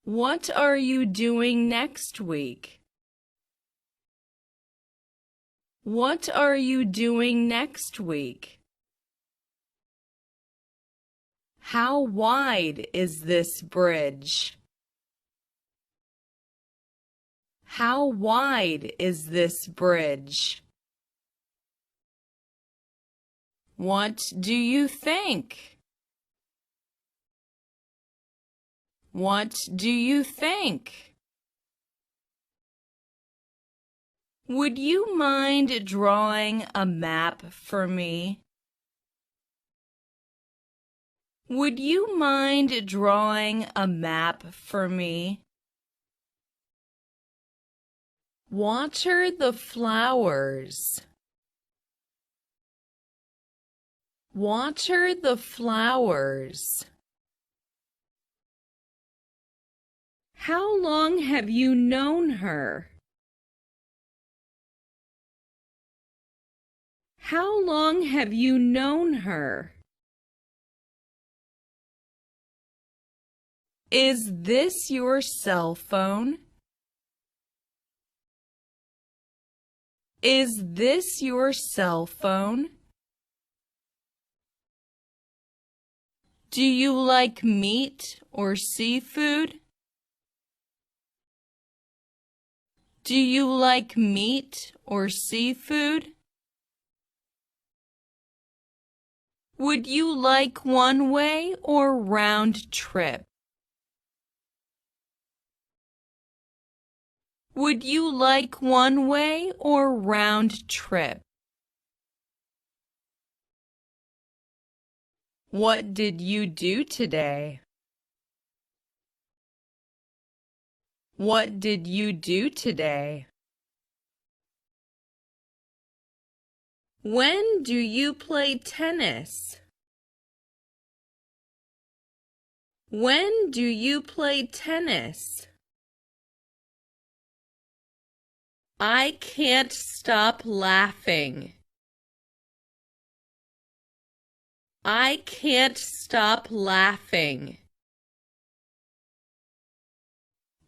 What are you doing next week? What are you doing next week? How wide is this bridge? How wide is this bridge? What do you think? What do you think? Would you mind drawing a map for me? Would you mind drawing a map for me? Water the flowers. Water the flowers. How long have you known her? How long have you known her? Is this your cell phone? Is this your cell phone? Do you like meat or seafood? Do you like meat or seafood? Would you like one-way or round trip? Would you like one-way or round trip? What did you do today? What did you do today? When do you play tennis? When do you play tennis? I can't stop laughing. I can't stop laughing.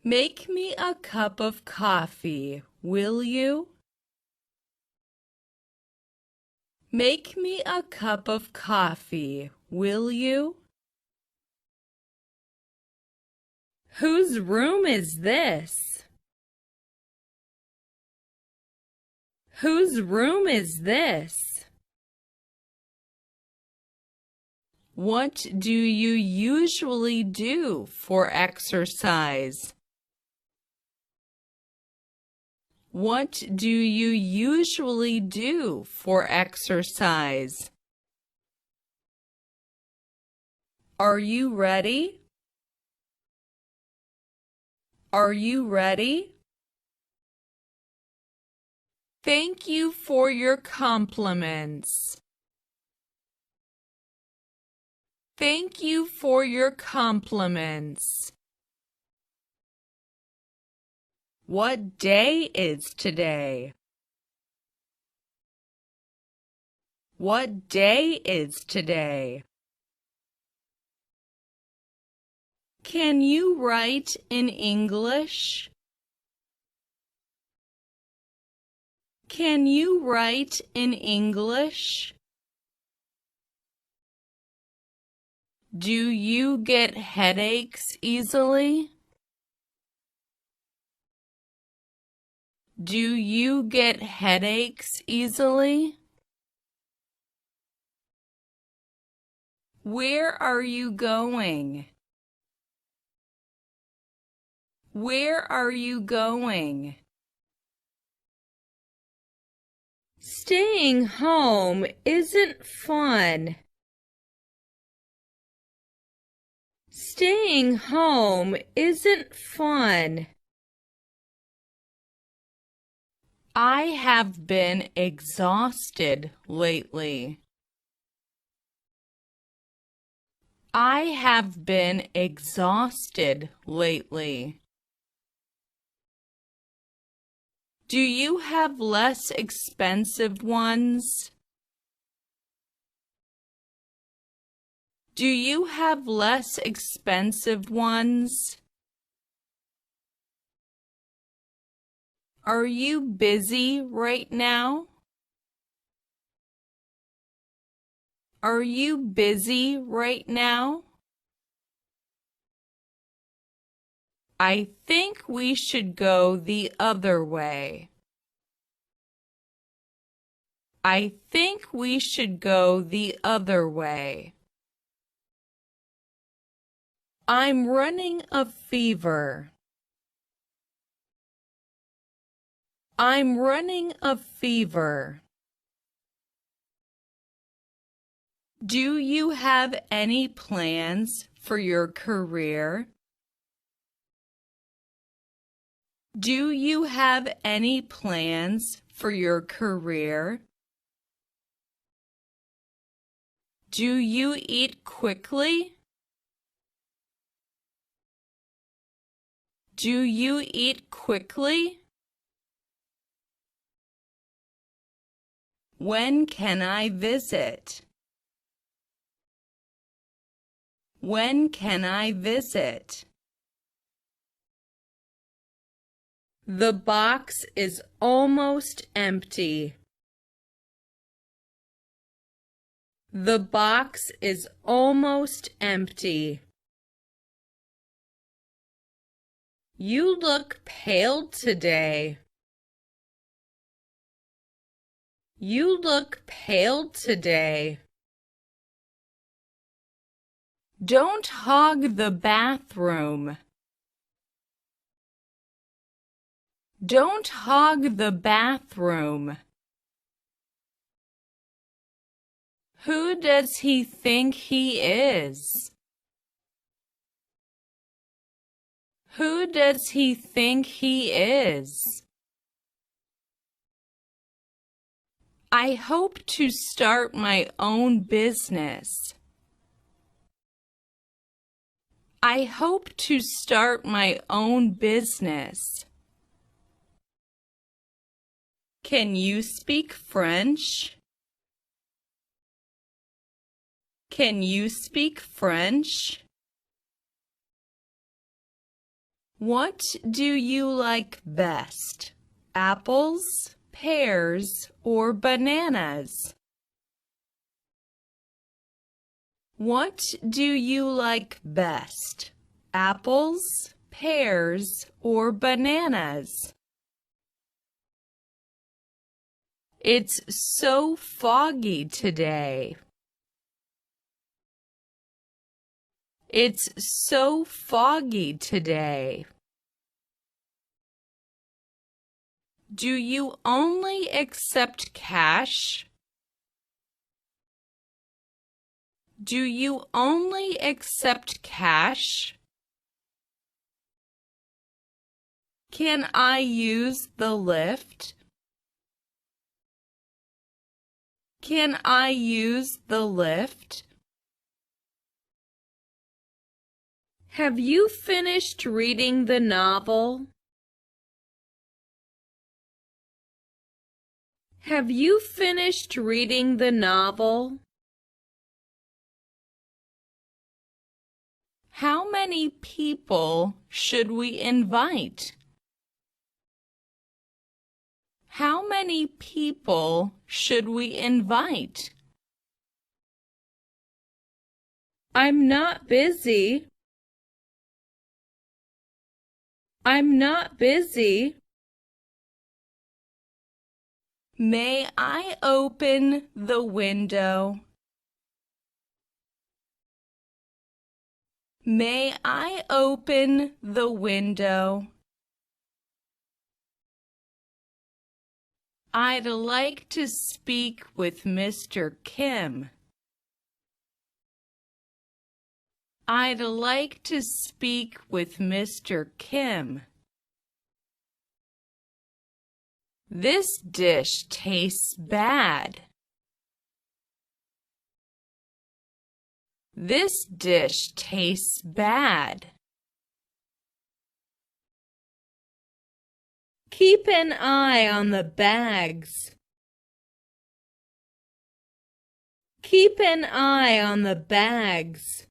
Make me a cup of coffee, will you? Make me a cup of coffee, will you? Whose room is this? Whose room is this? What do you usually do for exercise? What do you usually do for exercise? Are you ready? Are you ready? Thank you for your compliments. Thank you for your compliments. What day is today? What day is today? Can you write in English? Can you write in English? Do you get headaches easily? Do you get headaches easily? Where are you going? Where are you going? Staying home isn't fun. Staying home isn't fun. I have been exhausted lately. I have been exhausted lately. Do you have less expensive ones? Do you have less expensive ones? Are you busy right now? Are you busy right now? I think we should go the other way. I think we should go the other way. I'm running a fever. I'm running a fever. Do you have any plans for your career? Do you have any plans for your career? Do you eat quickly? Do you eat quickly? When can I visit? When can I visit? The box is almost empty. The box is almost empty. You look pale today. You look pale today. Don't hog the bathroom. Don't hog the bathroom. Who does he think he is? Who does he think he is? I hope to start my own business. I hope to start my own business. Can you speak French? Can you speak French? What do you like best? Apples, pears, or bananas? What do you like best? Apples, pears, or bananas? It's so foggy today. It's so foggy today. Do you only accept cash? Do you only accept cash? Can I use the lift? Can I use the lift? Have you finished reading the novel? Have you finished reading the novel? How many people should we invite? How many people should we invite? I'm not busy. I'm not busy. May I open the window? May I open the window? I'd like to speak with Mr. Kim. I'd like to speak with Mr. Kim. This dish tastes bad. This dish tastes bad. Keep an eye on the bags. Keep an eye on the bags.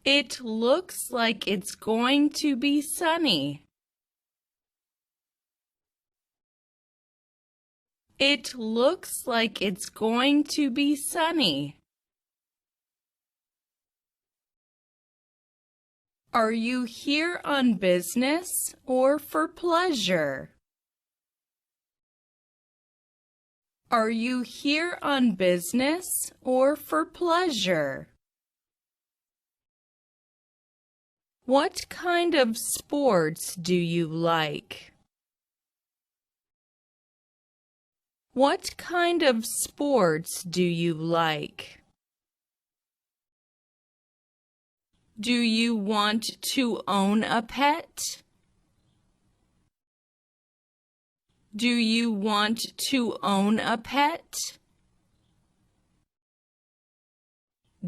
It looks like it's going to be sunny. It looks like it's going to be sunny. Are you here on business or for pleasure? Are you here on business or for pleasure? What kind of sports do you like? What kind of sports do you like? Do you want to own a pet? Do you want to own a pet?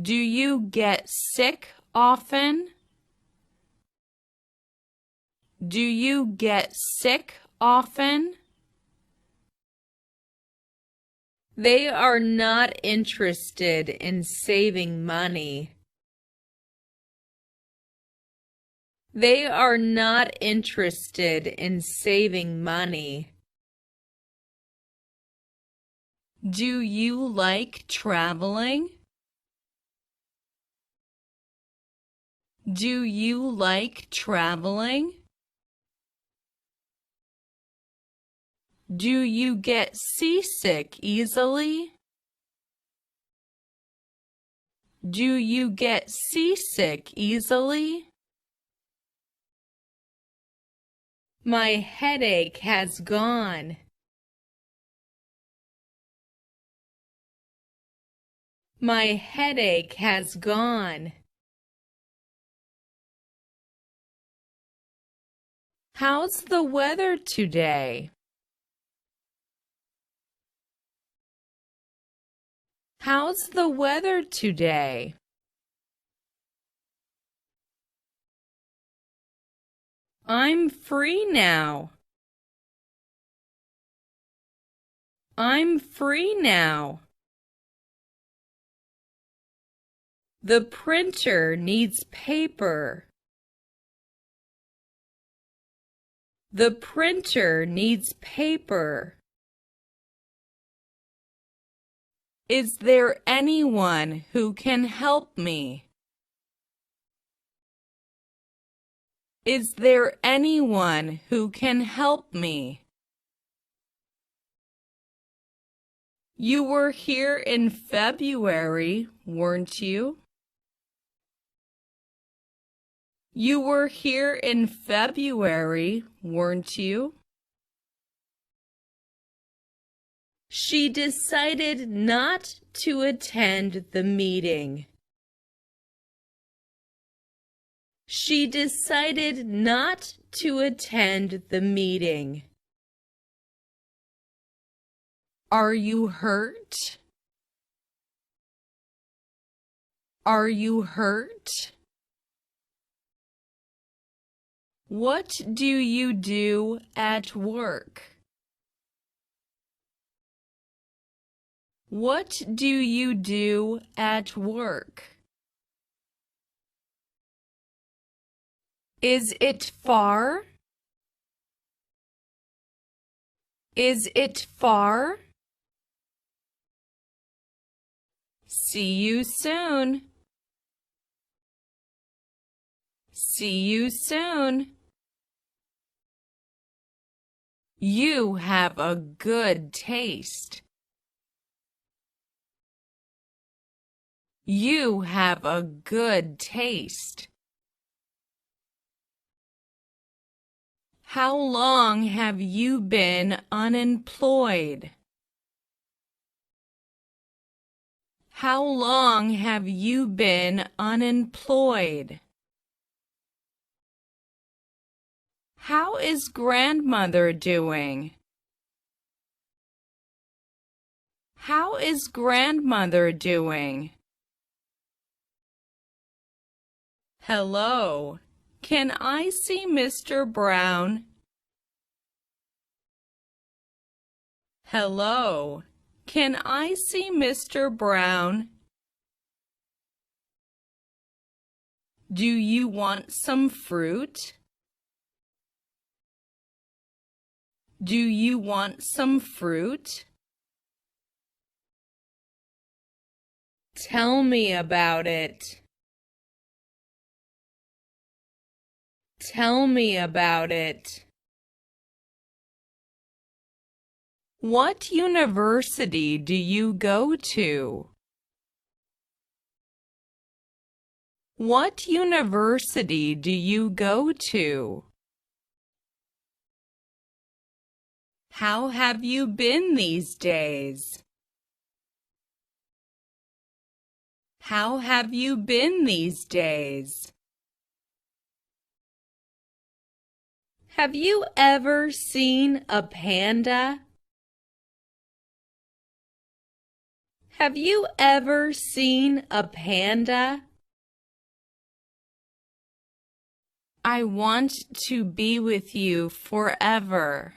Do you get sick often? Do you get sick often? They are not interested in saving money. They are not interested in saving money. Do you like traveling? Do you like traveling? Do you get seasick easily? Do you get seasick easily? My headache has gone. My headache has gone. How's the weather today? How's the weather today? I'm free now. I'm free now. The printer needs paper. The printer needs paper. Is there anyone who can help me? Is there anyone who can help me? You were here in February, weren't you? You were here in February, weren't you? She decided not to attend the meeting. She decided not to attend the meeting. Are you hurt? Are you hurt? What do you do at work? What do you do at work? Is it far? Is it far? See you soon. See you soon. You have a good taste. You have a good taste. How long have you been unemployed? How long have you been unemployed? How is grandmother doing? How is grandmother doing? Hello. Can I see Mr. Brown? Hello. Can I see Mr. Brown? Do you want some fruit? Do you want some fruit? Tell me about it. Tell me about it. What university do you go to? What university do you go to? How have you been these days? How have you been these days? Have you ever seen a panda? Have you ever seen a panda? I want to be with you forever.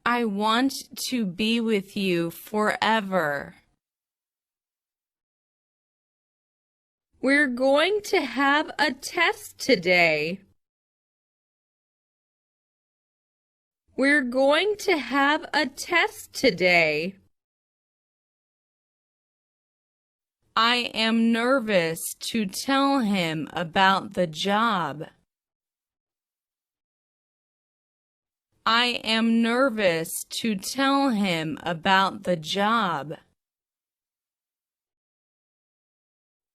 I want to be with you forever. We're going to have a test today. We're going to have a test today. I am nervous to tell him about the job. I am nervous to tell him about the job.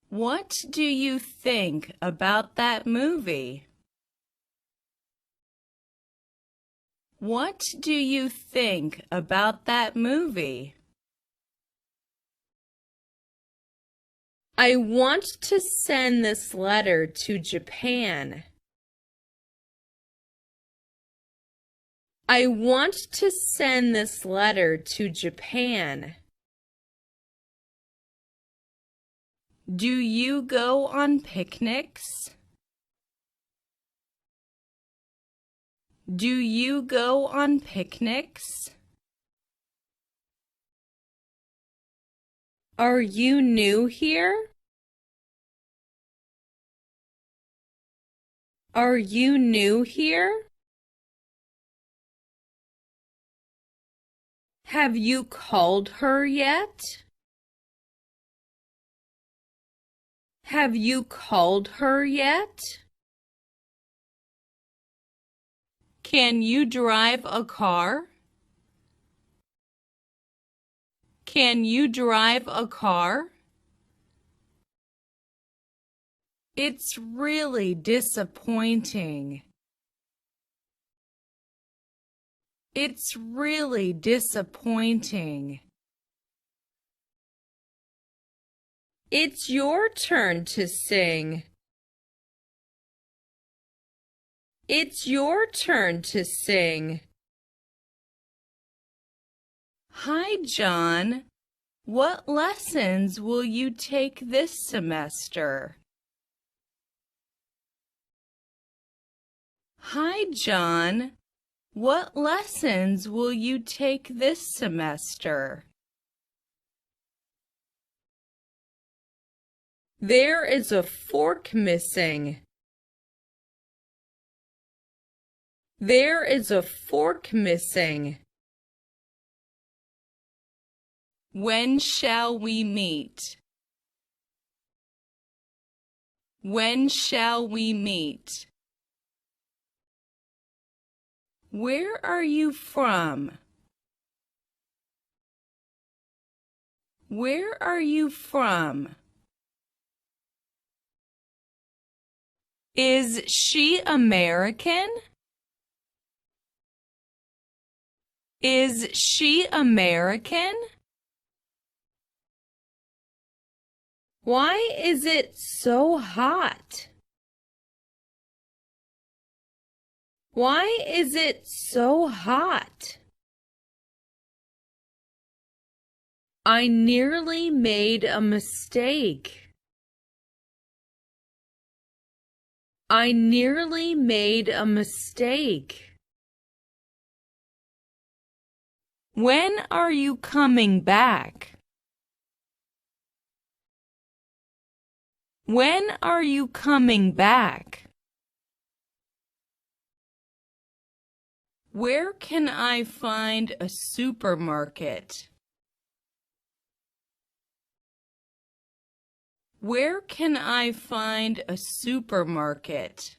What do you think about that movie? What do you think about that movie? I want to send this letter to Japan. I want to send this letter to Japan. Do you go on picnics? Do you go on picnics? Are you new here? Are you new here? Have you called her yet? Have you called her yet? Can you drive a car? Can you drive a car? It's really disappointing. It's really disappointing. It's your turn to sing. It's your turn to sing. Hi, John. What lessons will you take this semester? Hi, John. What lessons will you take this semester? There is a fork missing. There is a fork missing. When shall we meet? When shall we meet? Where are you from? Where are you from? Is she American? Is she American? Why is it so hot? Why is it so hot? I nearly made a mistake. I nearly made a mistake. When are you coming back? When are you coming back? Where can I find a supermarket? Where can I find a supermarket?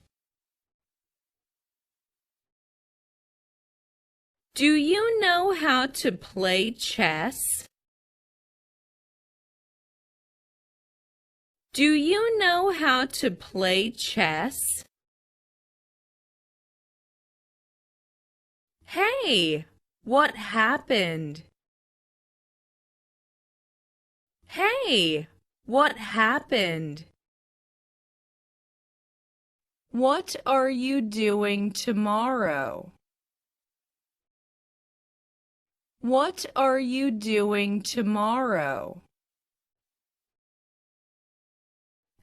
Do you know how to play chess? Do you know how to play chess? Hey, what happened? Hey, what happened? What are you doing tomorrow? What are you doing tomorrow?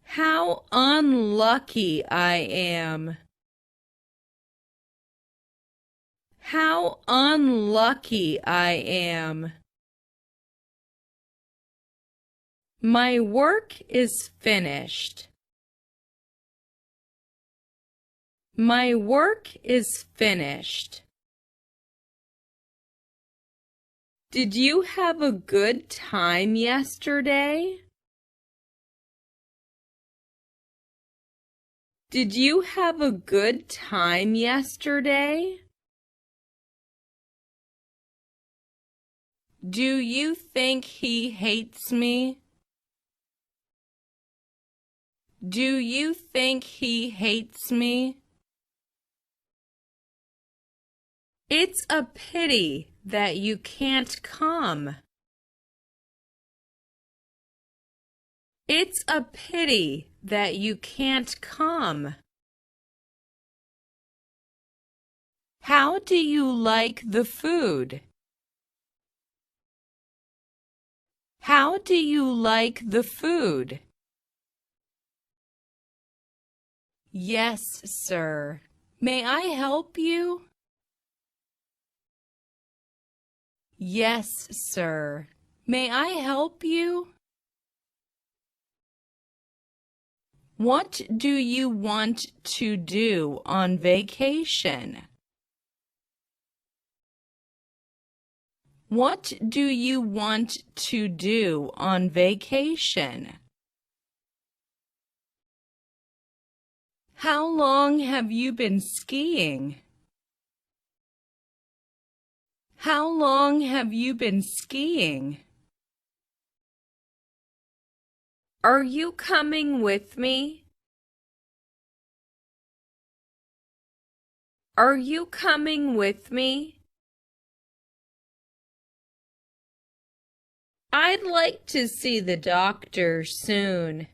How unlucky I am. How unlucky I am. My work is finished. My work is finished. Did you have a good time yesterday? Did you have a good time yesterday? Do you think he hates me? Do you think he hates me? It's a pity that you can't come. It's a pity that you can't come. How do you like the food? How do you like the food? Yes, sir. May I help you? Yes, sir. May I help you? What do you want to do on vacation? What do you want to do on vacation? How long have you been skiing? How long have you been skiing? Are you coming with me? Are you coming with me? I'd like to see the doctor soon.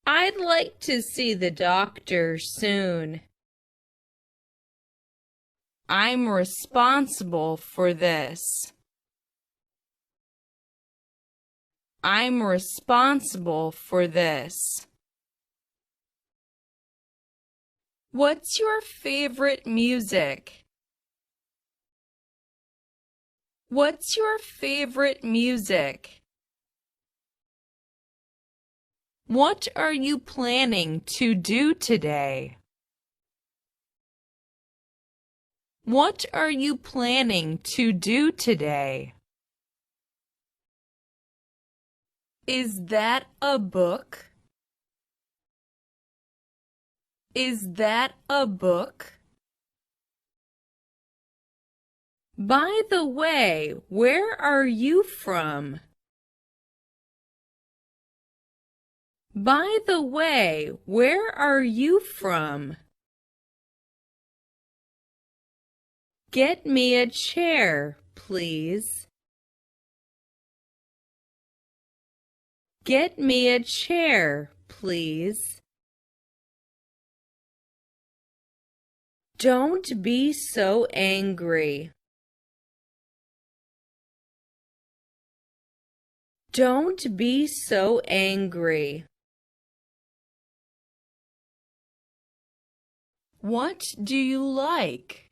I'd like to see the doctor soon. I'm responsible for this. I'm responsible for this. What's your favorite music? What's your favorite music? What are you planning to do today? What are you planning to do today? Is that a book? Is that a book? By the way, where are you from? By the way, where are you from? Get me a chair, please. Get me a chair, please. Don't be so angry. Don't be so angry. What do you like?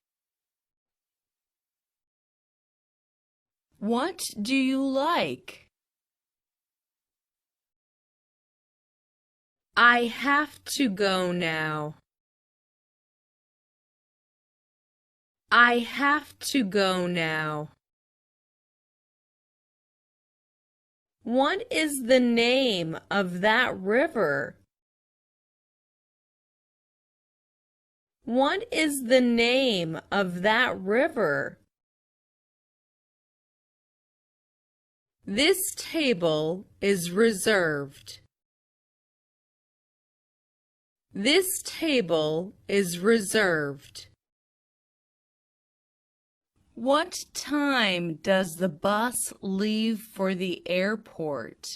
What do you like? I have to go now. I have to go now. What is the name of that river? What is the name of that river? This table is reserved. This table is reserved. What time does the bus leave for the airport?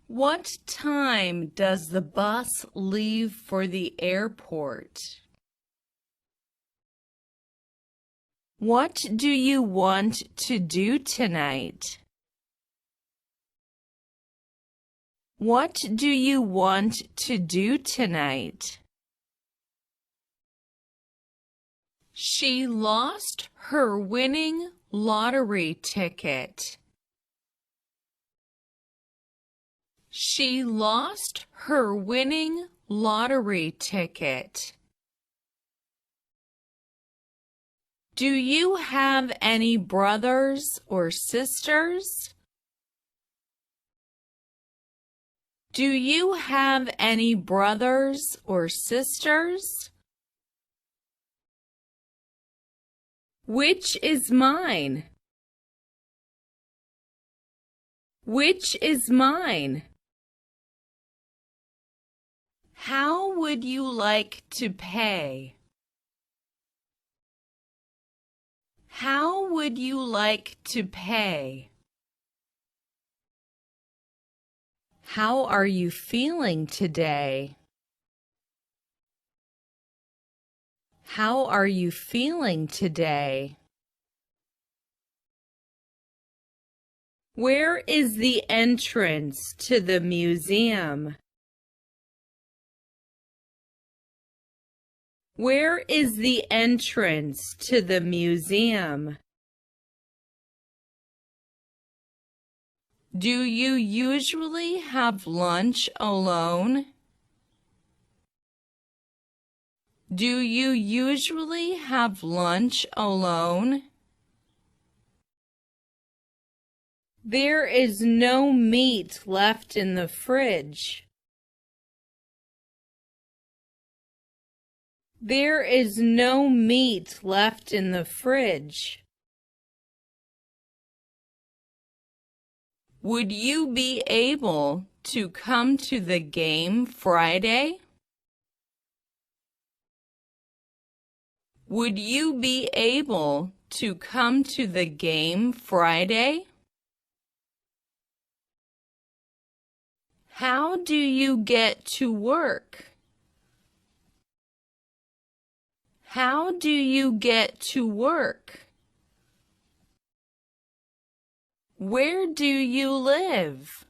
What time does the bus leave for the airport? What do you want to do tonight? What do you want to do tonight? She lost her winning lottery ticket. She lost her winning lottery ticket. Do you have any brothers or sisters? Do you have any brothers or sisters? Which is mine? Which is mine? How would you like to pay? How would you like to pay? How are you feeling today? How are you feeling today? Where is the entrance to the museum? Where is the entrance to the museum? Do you usually have lunch alone? Do you usually have lunch alone? There is no meat left in the fridge. There is no meat left in the fridge. Would you be able to come to the game Friday? Would you be able to come to the game Friday? How do you get to work? How do you get to work? Where do you live?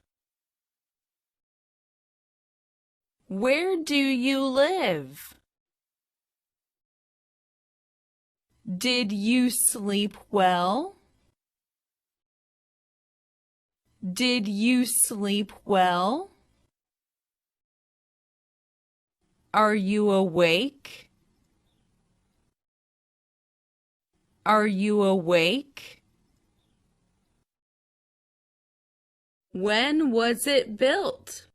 Where do you live? Did you sleep well? Did you sleep well? Are you awake? Are you awake? When was it built?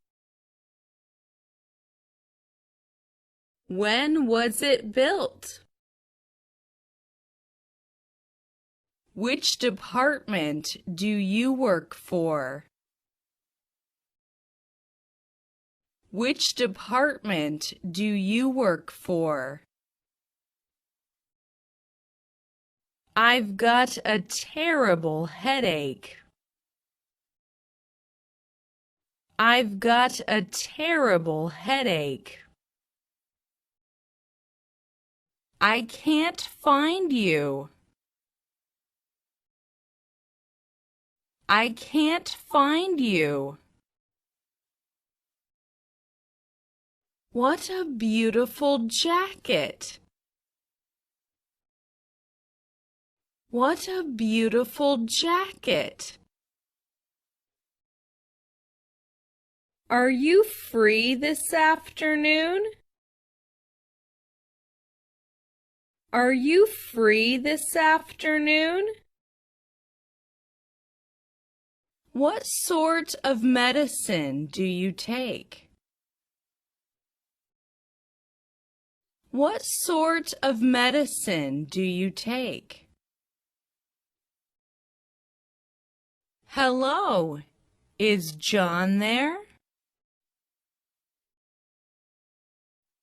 When was it built? Which department do you work for? Which department do you work for? I've got a terrible headache. I've got a terrible headache. I can't find you. I can't find you. What a beautiful jacket. What a beautiful jacket. Are you free this afternoon? Are you free this afternoon? What sort of medicine do you take? What sort of medicine do you take? Hello, is John there?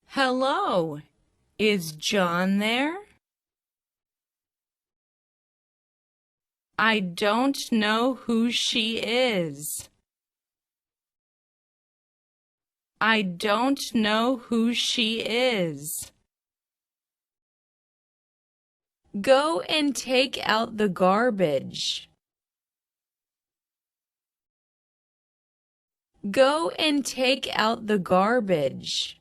Hello, is John there? I don't know who she is. I don't know who she is. Go and take out the garbage. Go and take out the garbage.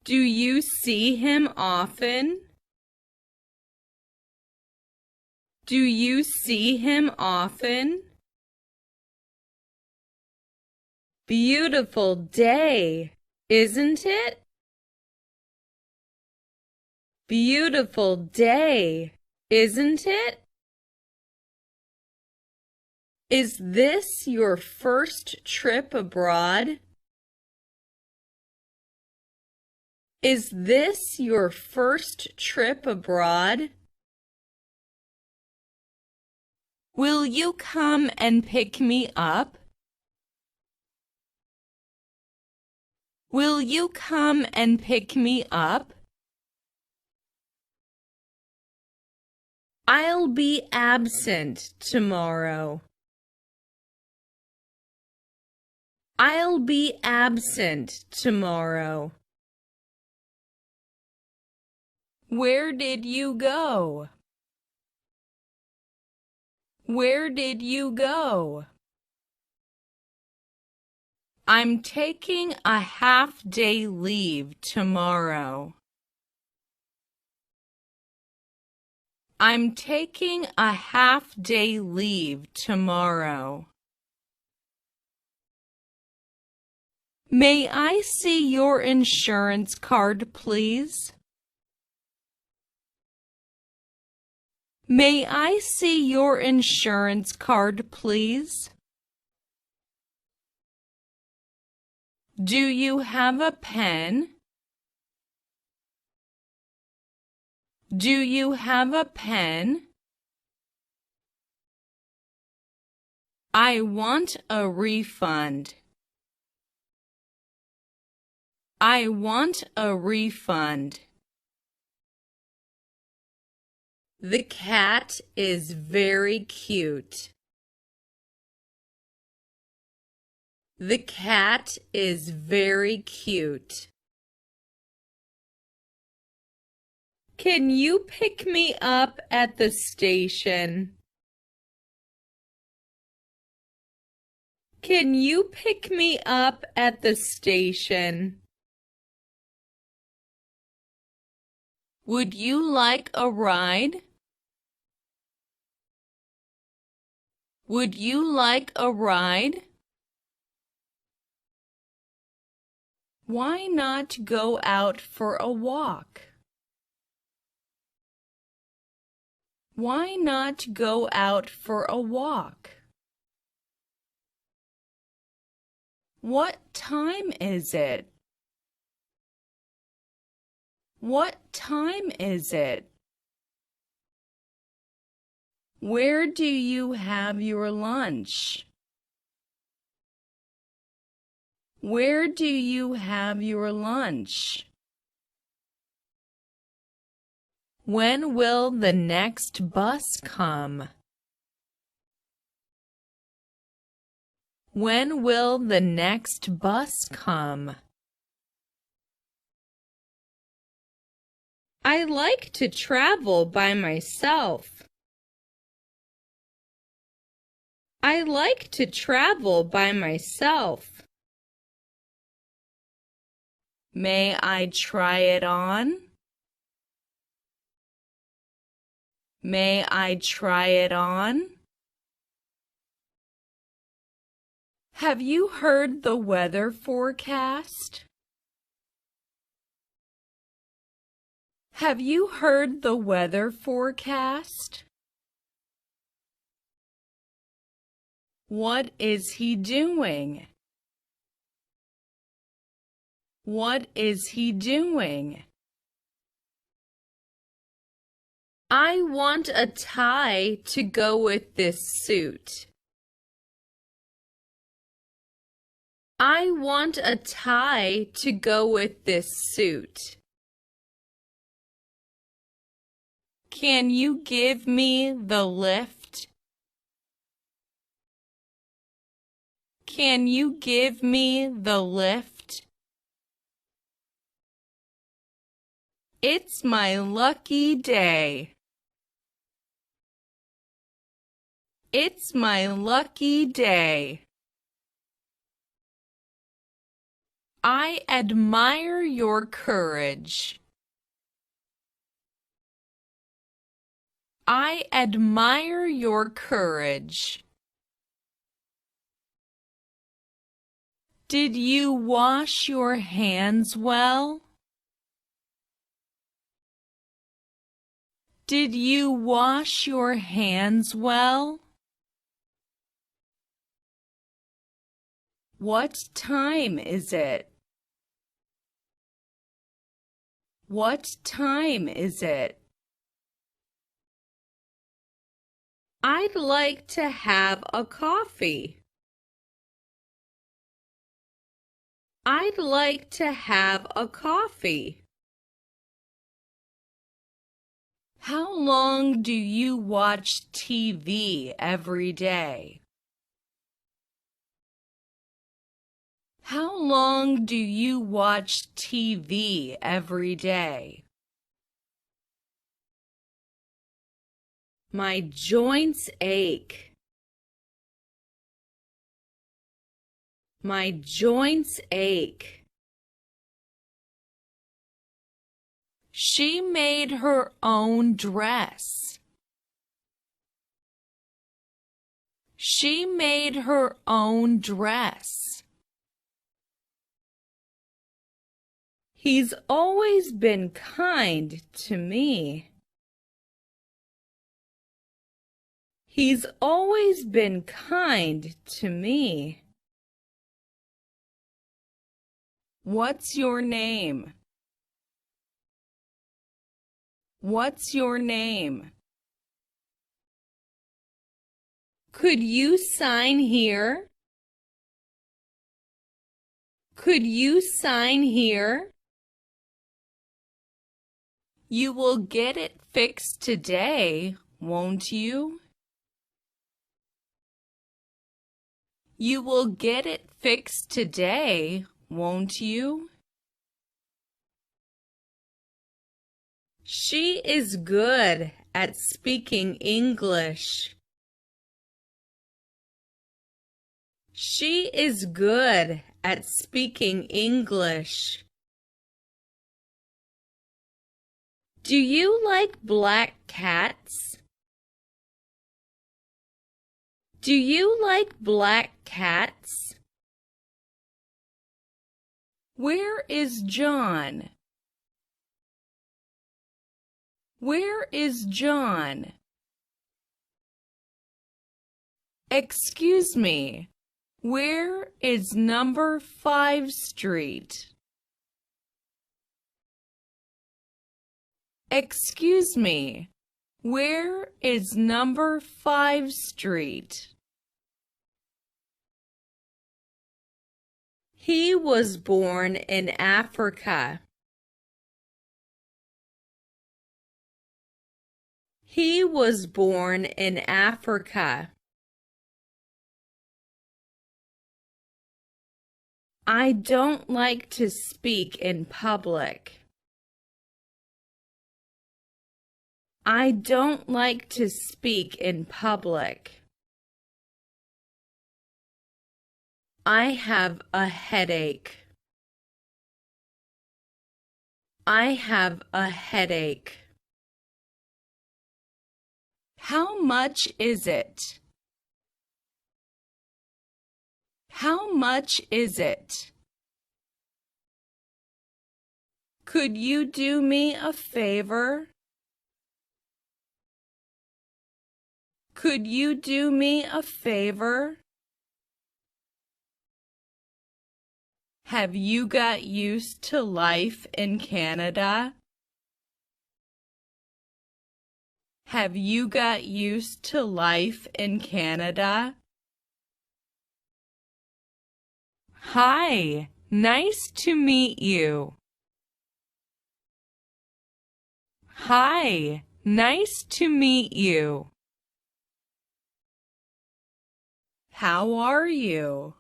Do you see him often? Do you see him often? Beautiful day, isn't it? Beautiful day, isn't it? Is this your first trip abroad? Is this your first trip abroad? Will you come and pick me up? Will you come and pick me up? I'll be absent tomorrow. I'll be absent tomorrow. Where did you go? Where did you go? I'm taking a half-day leave tomorrow. I'm taking a half-day leave tomorrow. May I see your insurance card, please? May I see your insurance card, please? Do you have a pen? Do you have a pen? I want a refund. I want a refund. The cat is very cute. The cat is very cute. Can you pick me up at the station? Can you pick me up at the station? Would you like a ride? Would you like a ride? Why not go out for a walk? Why not go out for a walk? What time is it? What time is it? Where do you have your lunch? Where do you have your lunch? When will the next bus come? When will the next bus come? I like to travel by myself. I like to travel by myself. May I try it on? May I try it on? Have you heard the weather forecast? Have you heard the weather forecast? What is he doing? What is he doing? I want a tie to go with this suit. I want a tie to go with this suit. Can you give me the lift? Can you give me the lift? It's my lucky day. It's my lucky day. I admire your courage. I admire your courage. Did you wash your hands well? Did you wash your hands well? What time is it? What time is it? I'd like to have a coffee. I'd like to have a coffee. How long do you watch TV every day? How long do you watch TV every day? My joints ache. My joints ache. She made her own dress. She made her own dress. He's always been kind to me. He's always been kind to me. What's your name? What's your name? Could you sign here? Could you sign here? You will get it fixed today, won't you? You will get it fixed today, won't you? She is good at speaking English. She is good at speaking English. Do you like black cats? Do you like black cats? Where is John? Where is John? Excuse me, where is number 5 Street? Excuse me, where is number 5 Street? He was born in Africa. He was born in Africa. I don't like to speak in public. I don't like to speak in public. I have a headache. I have a headache. How much is it? How much is it? Could you do me a favor? Could you do me a favor? Have you got used to life in Canada? Have you got used to life in Canada? Hi, nice to meet you. Hi, nice to meet you. How are you?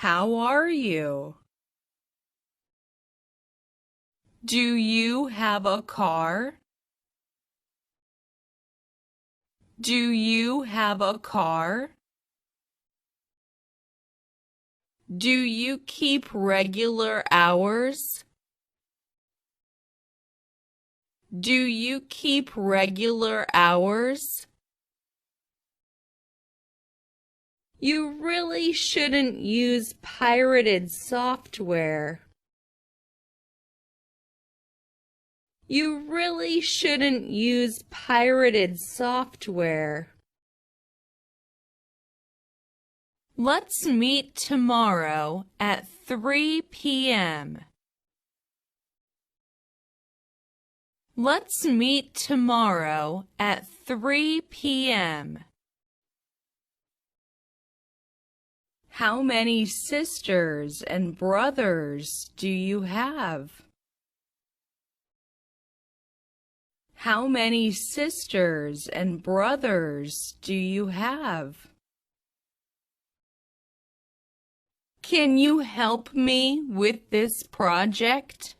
How are you? Do you have a car? Do you have a car? Do you keep regular hours? Do you keep regular hours? You really shouldn't use pirated software. You really shouldn't use pirated software. Let's meet tomorrow at 3 p.m. Let's meet tomorrow at 3 p.m. How many sisters and brothers do you have? How many sisters and brothers do you have? Can you help me with this project?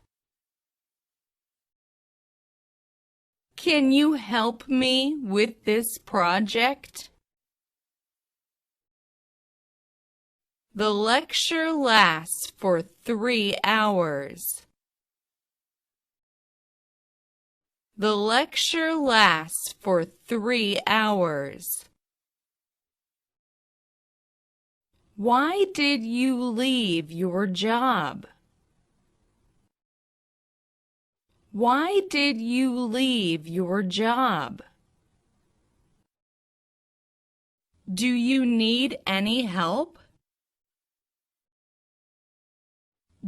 Can you help me with this project? The lecture lasts for 3 hours. The lecture lasts for 3 hours. Why did you leave your job? Why did you leave your job? Do you need any help?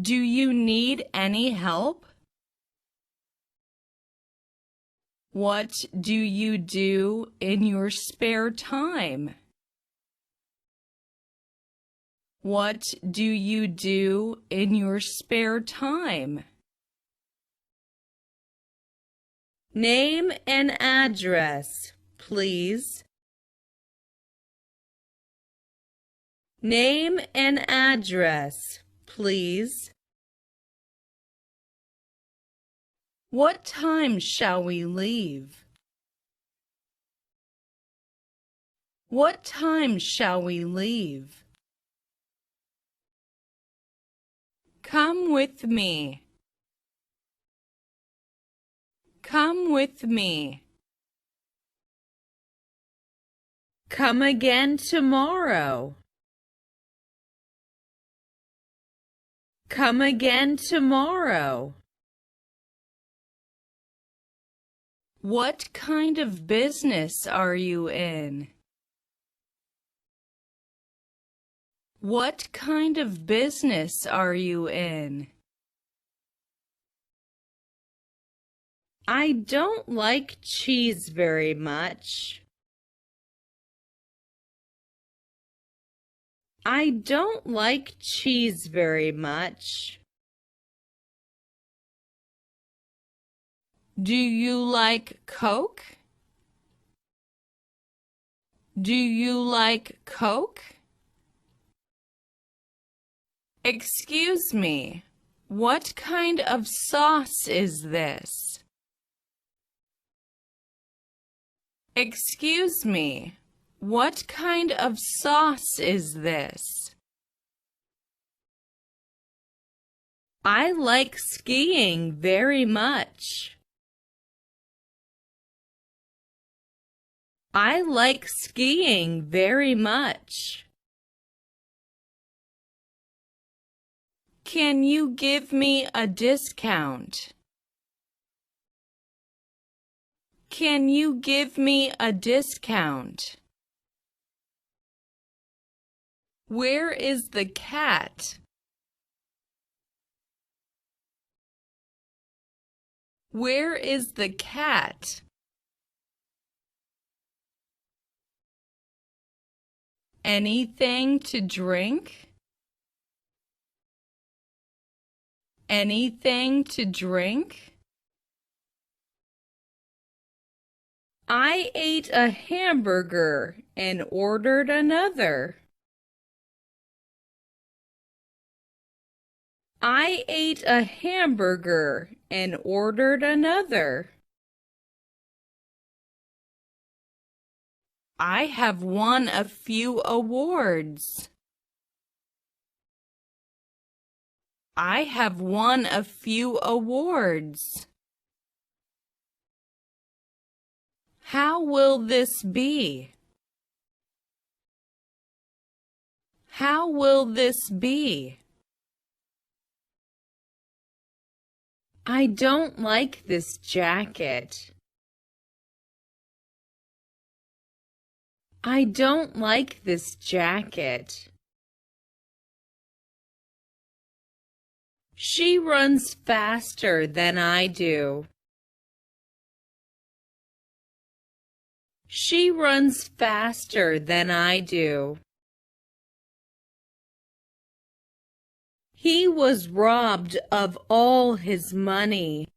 Do you need any help? What do you do in your spare time? What do you do in your spare time? Name and address, please. Name and address, please. What time shall we leave? What time shall we leave? Come with me. Come with me. Come again tomorrow. Come again tomorrow. What kind of business are you in? What kind of business are you in? I don't like cheese very much. I don't like cheese very much. Do you like Coke? Do you like Coke? Excuse me, what kind of sauce is this? Excuse me, what kind of sauce is this? I like skiing very much. I like skiing very much. Can you give me a discount? Can you give me a discount? Where is the cat? Where is the cat? Anything to drink? Anything to drink? I ate a hamburger and ordered another. I ate a hamburger and ordered another. I have won a few awards. I have won a few awards. How will this be? How will this be? I don't like this jacket. I don't like this jacket. She runs faster than I do. She runs faster than I do. He was robbed of all his money.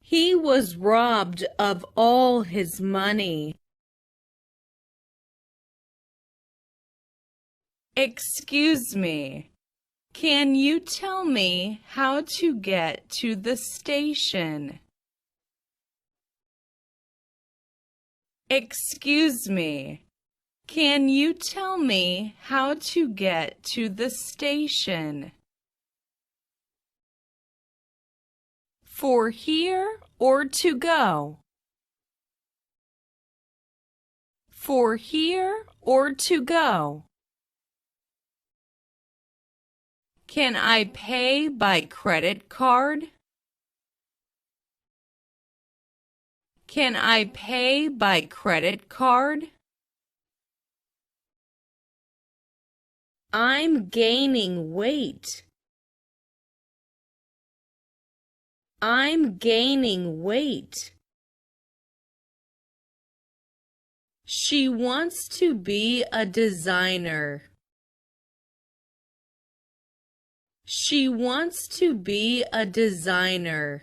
He was robbed of all his money. Excuse me. Can you tell me how to get to the station? Excuse me. Can you tell me how to get to the station? For here or to go? For here or to go? Can I pay by credit card? Can I pay by credit card? I'm gaining weight. I'm gaining weight. She wants to be a designer. She wants to be a designer.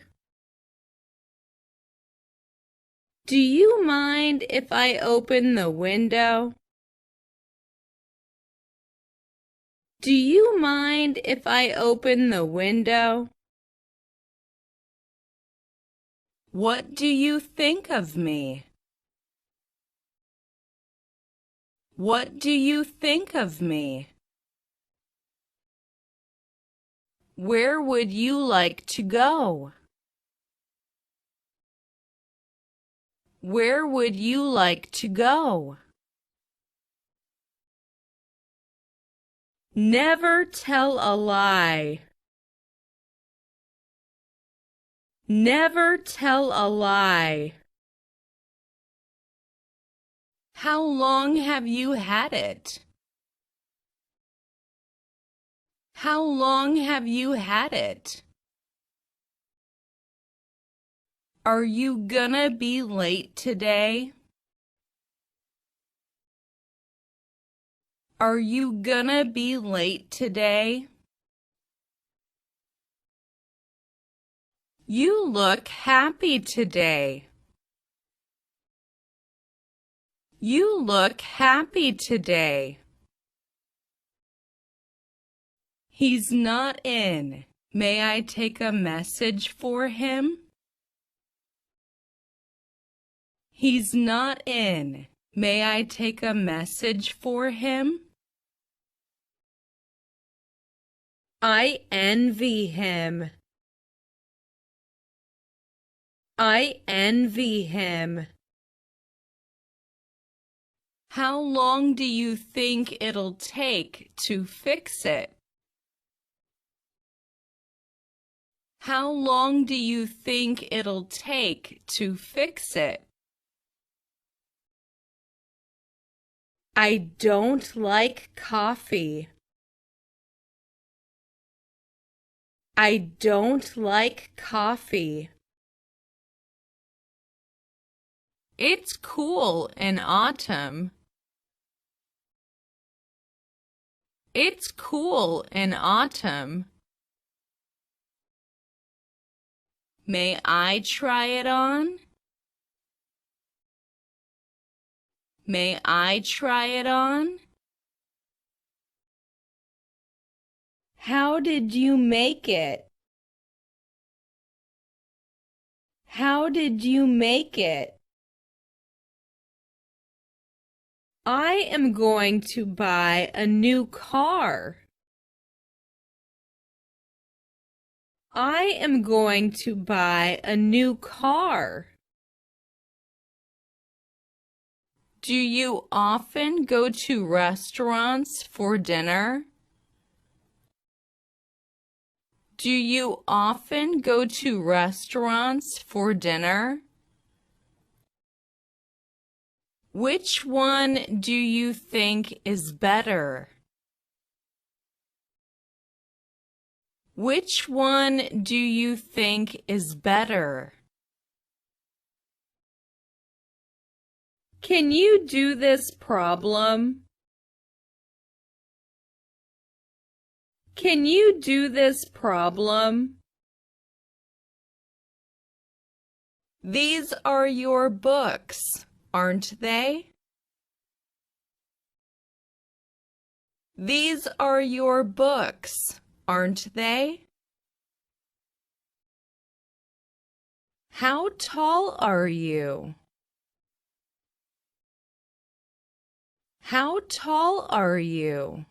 Do you mind if I open the window? Do you mind if I open the window? What do you think of me? What do you think of me? Where would you like to go? Where would you like to go? Never tell a lie. Never tell a lie. How long have you had it? How long have you had it? Are you gonna be late today? Are you gonna be late today? You look happy today. You look happy today. He's not in. May I take a message for him? He's not in. May I take a message for him? I envy him. I envy him. How long do you think it'll take to fix it? How long do you think it'll take to fix it? I don't like coffee. I don't like coffee. It's cool in autumn. It's cool in autumn. May I try it on? May I try it on? How did you make it? How did you make it? I am going to buy a new car. I am going to buy a new car. Do you often go to restaurants for dinner? Do you often go to restaurants for dinner? Which one do you think is better? Which one do you think is better? Can you do this problem? Can you do this problem? These are your books, aren't they? These are your books, aren't they? How tall are you? How tall are you?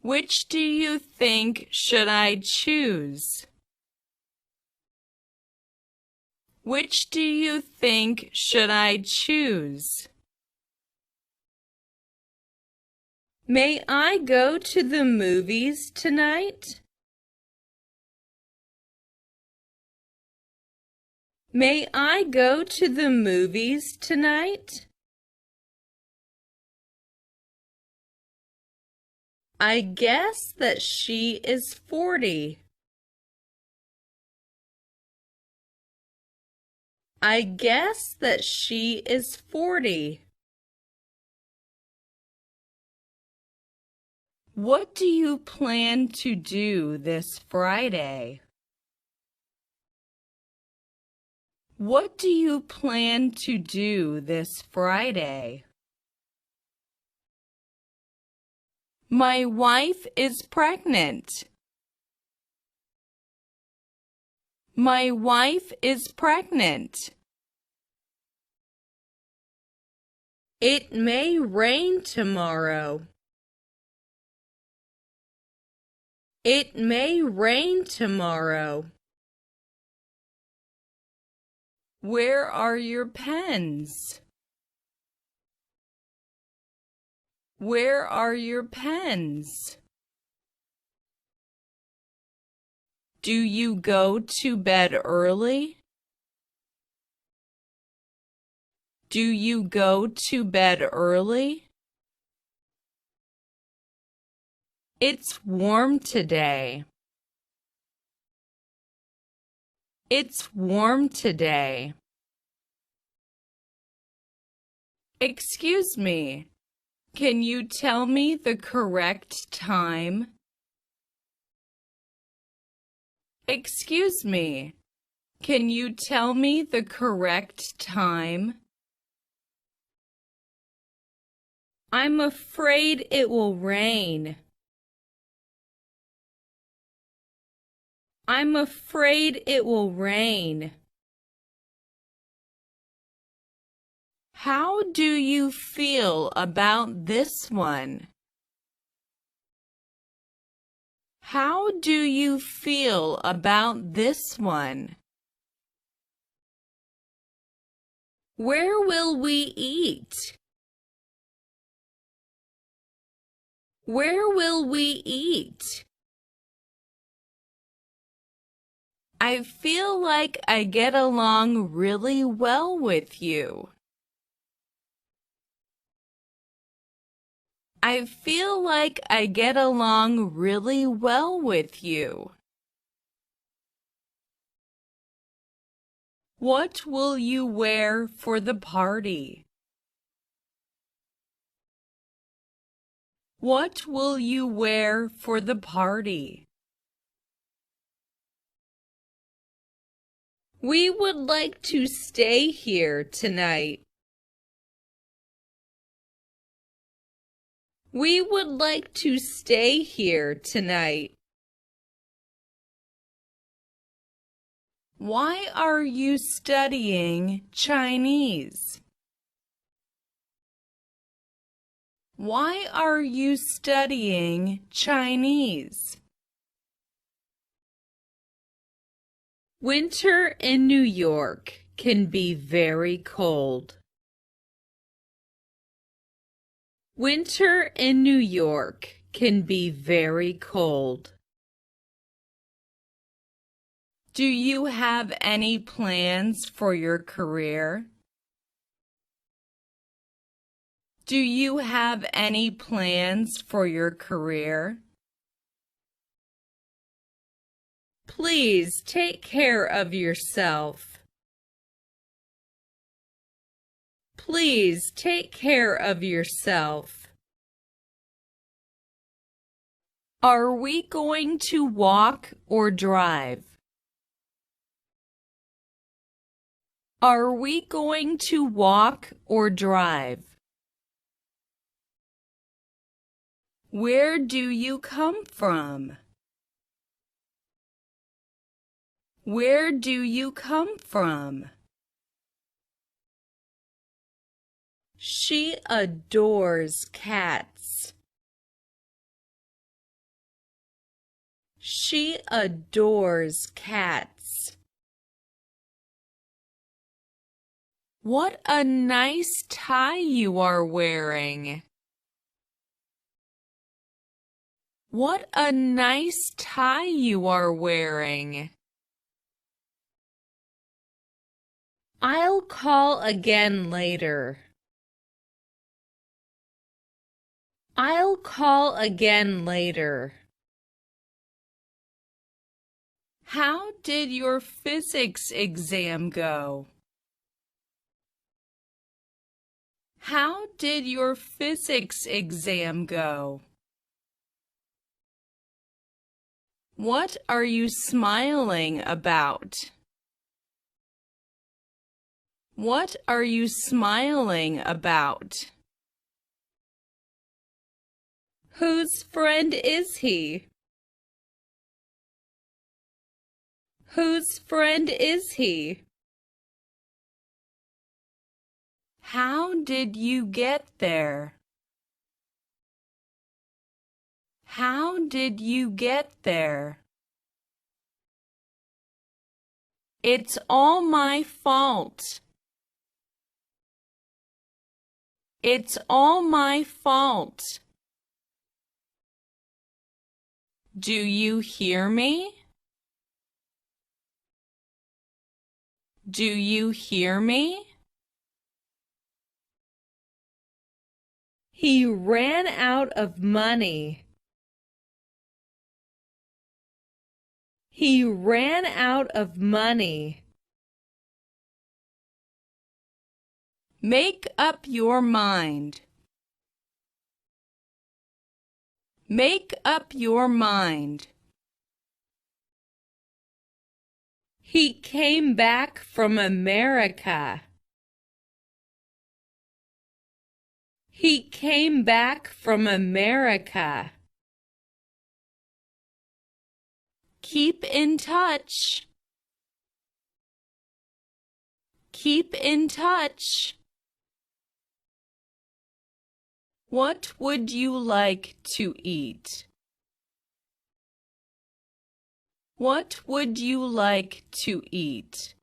Which do you think should I choose? Which do you think should I choose? May I go to the movies tonight? May I go to the movies tonight? I guess that she is 40. I guess that she is 40. What do you plan to do this Friday? What do you plan to do this Friday? My wife is pregnant. My wife is pregnant. It may rain tomorrow. It may rain tomorrow. Where are your pens? Where are your pens? Do you go to bed early? Do you go to bed early? It's warm today. It's warm today. Excuse me, can you tell me the correct time? Excuse me, can you tell me the correct time? I'm afraid it will rain. I'm afraid it will rain. How do you feel about this one? How do you feel about this one? Where will we eat? Where will we eat? I feel like I get along really well with you. I feel like I get along really well with you. What will you wear for the party? What will you wear for the party? We would like to stay here tonight. We would like to stay here tonight. Why are you studying Chinese? Why are you studying Chinese? Winter in New York can be very cold. Winter in New York can be very cold. Do you have any plans for your career? Do you have any plans for your career? Please take care of yourself. Please take care of yourself. Are we going to walk or drive? Are we going to walk or drive? Where do you come from? Where do you come from? She adores cats. She adores cats. What a nice tie you are wearing. What a nice tie you are wearing. I'll call again later. I'll call again later. How did your physics exam go? How did your physics exam go? What are you smiling about? What are you smiling about? Whose friend is he? Whose friend is he? How did you get there? How did you get there? It's all my fault. It's all my fault. Do you hear me? Do you hear me? He ran out of money. He ran out of money. Make up your mind. Make up your mind. He came back from America. He came back from America. Keep in touch. Keep in touch. What would you like to eat? What would you like to eat?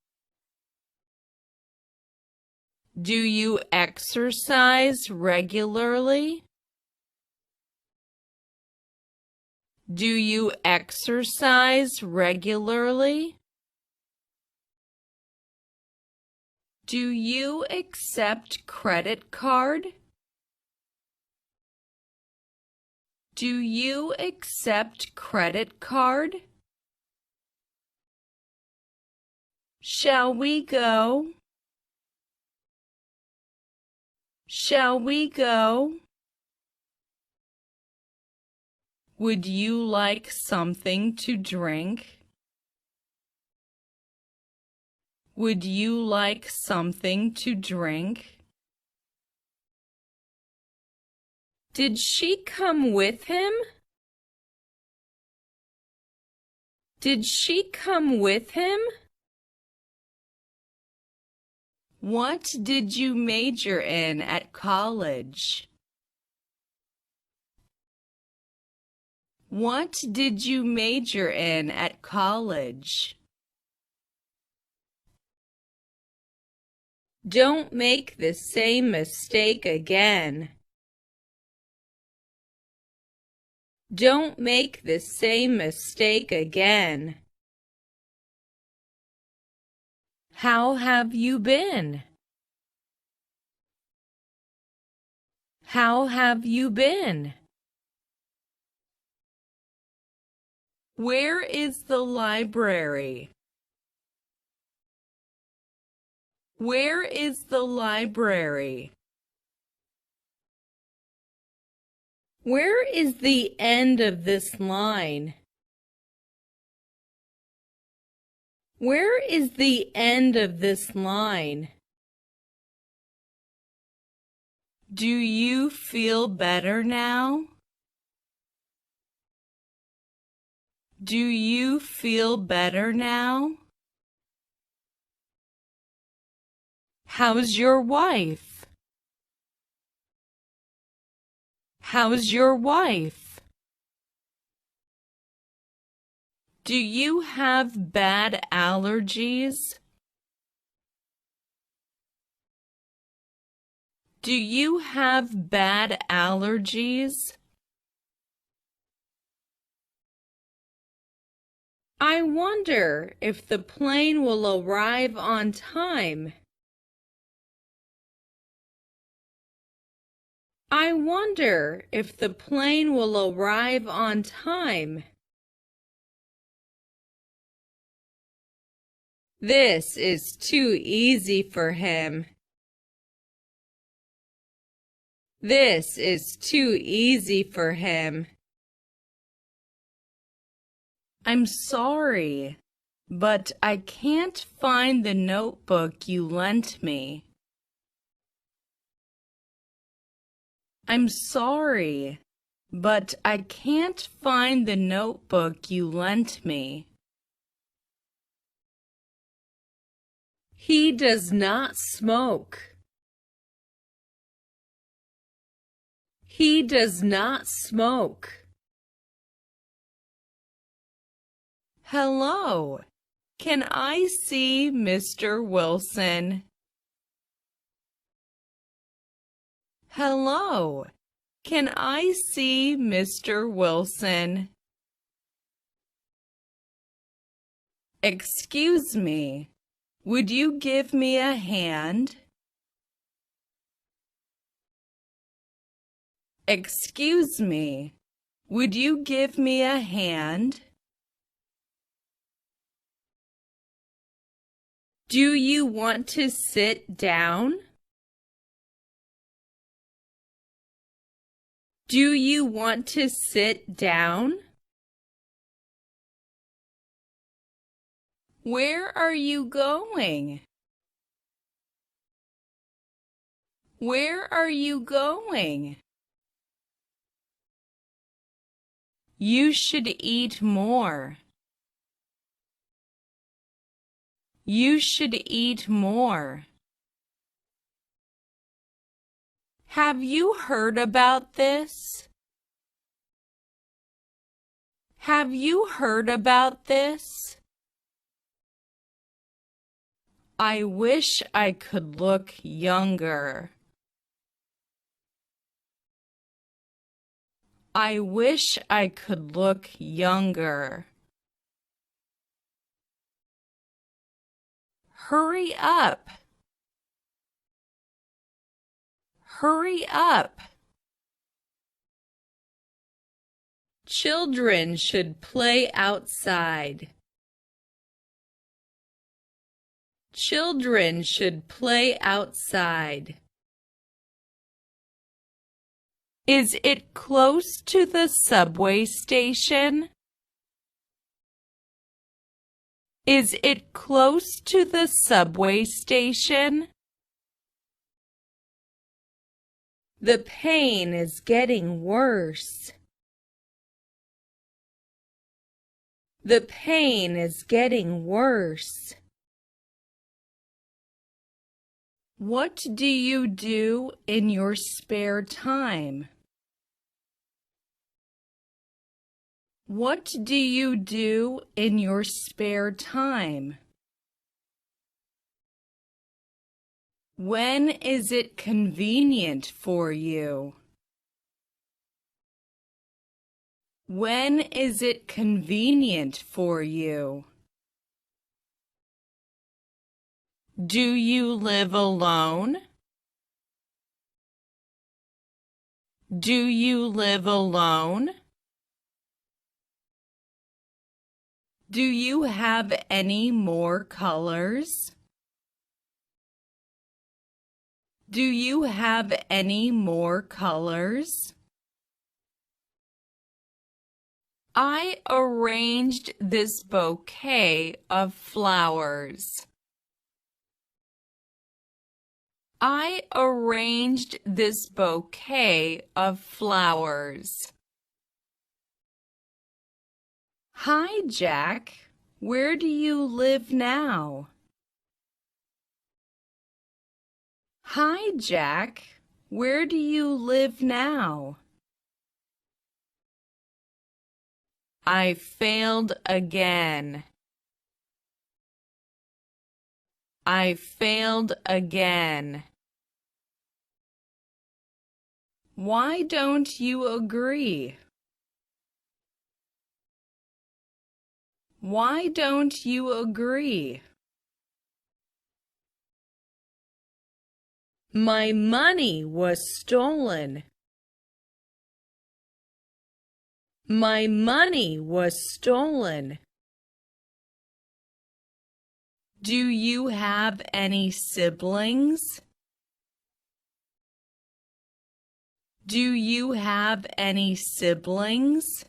Do you exercise regularly? Do you exercise regularly? Do you accept credit card? Do you accept credit card? Shall we go? Shall we go? Would you like something to drink? Would you like something to drink? Did she come with him? Did she come with him? What did you major in at college? What did you major in at college? Don't make the same mistake again. Don't make the same mistake again. How have you been? How have you been? Where is the library? Where is the library? Where is the end of this line? Where is the end of this line? Do you feel better now? Do you feel better now? How's your wife? How's your wife? Do you have bad allergies? Do you have bad allergies? I wonder if the plane will arrive on time. I wonder if the plane will arrive on time. This is too easy for him. This is too easy for him. I'm sorry, but I can't find the notebook you lent me. I'm sorry, but I can't find the notebook you lent me. He does not smoke. He does not smoke. Hello, can I see Mr. Wilson? Hello, can I see Mr. Wilson? Excuse me, would you give me a hand? Excuse me, would you give me a hand? Do you want to sit down? Do you want to sit down? Where are you going? Where are you going? You should eat more. You should eat more. Have you heard about this? Have you heard about this? I wish I could look younger. I wish I could look younger. Hurry up. Hurry up. Children should play outside. Children should play outside. Is it close to the subway station? Is it close to the subway station? The pain is getting worse. The pain is getting worse. What do you do in your spare time? What do you do in your spare time? When is it convenient for you? When is it convenient for you? Do you live alone? Do you live alone? Do you have any more colors? Do you have any more colors? I arranged this bouquet of flowers. I arranged this bouquet of flowers. Hi, Jack. Where do you live now? Hi, Jack. Where do you live now? I failed again. I failed again. Why don't you agree? Why don't you agree? My money was stolen. My money was stolen. Do you have any siblings? Do you have any siblings?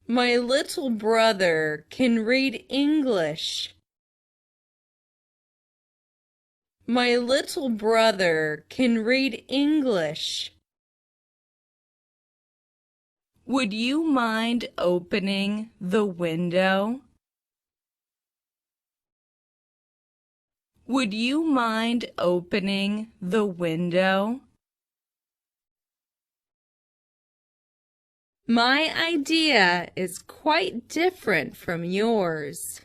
My little brother can read English. My little brother can read English. Would you mind opening the window? Would you mind opening the window? My idea is quite different from yours.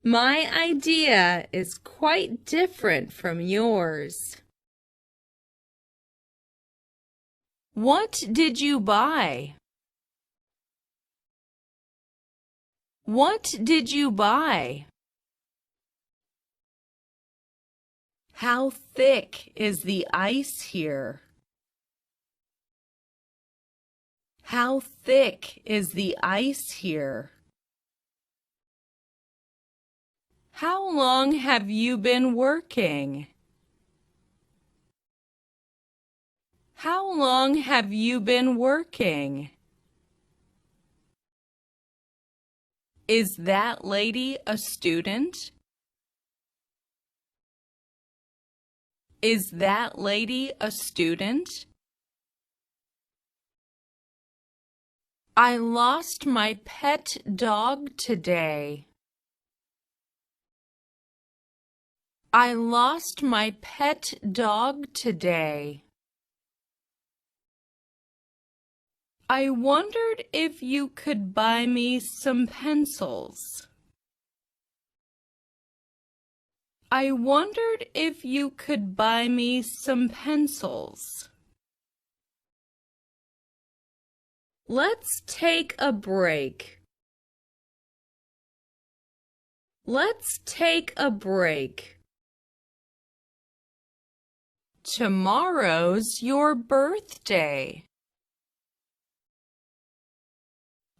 My idea is quite different from yours. What did you buy? What did you buy? How thick is the ice here? How thick is the ice here? How long have you been working? How long have you been working? Is that lady a student? Is that lady a student? I lost my pet dog today. I lost my pet dog today. I wondered if you could buy me some pencils. I wondered if you could buy me some pencils. Let's take a break. Let's take a break. Tomorrow's your birthday.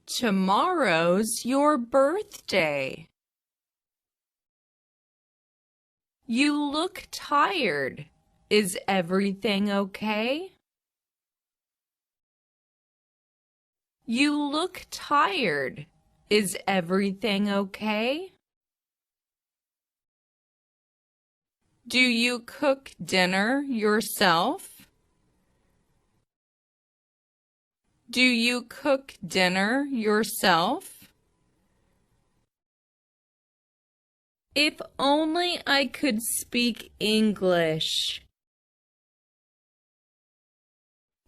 Tomorrow's your birthday. You look tired. Is everything okay? You look tired. Is everything okay? Do you cook dinner yourself? Do you cook dinner yourself? If only I could speak English.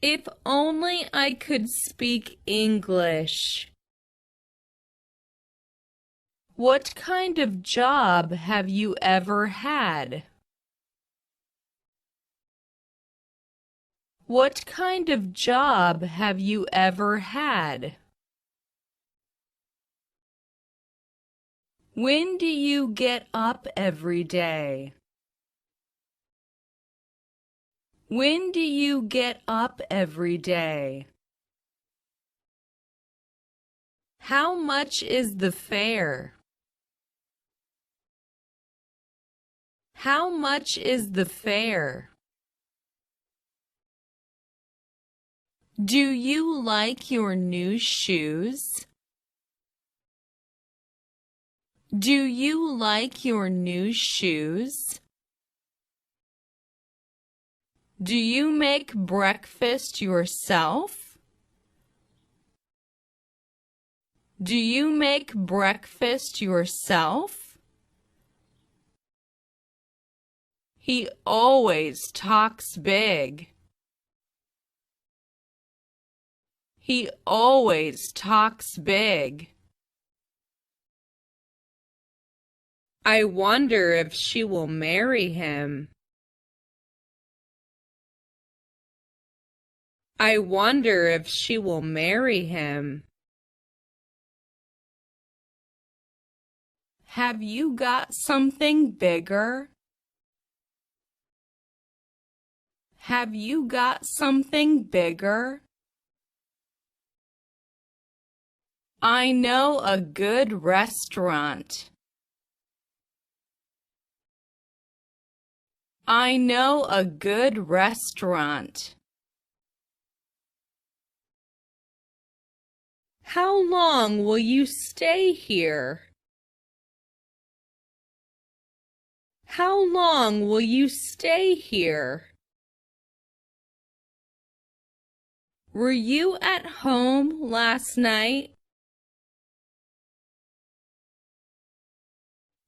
If only I could speak English. What kind of job have you ever had? What kind of job have you ever had? When do you get up every day? When do you get up every day? How much is the fare? How much is the fare? Do you like your new shoes? Do you like your new shoes? Do you make breakfast yourself? Do you make breakfast yourself? He always talks big. He always talks big. I wonder if she will marry him. I wonder if she will marry him. Have you got something bigger? Have you got something bigger? I know a good restaurant. I know a good restaurant. How long will you stay here? How long will you stay here? Were you at home last night?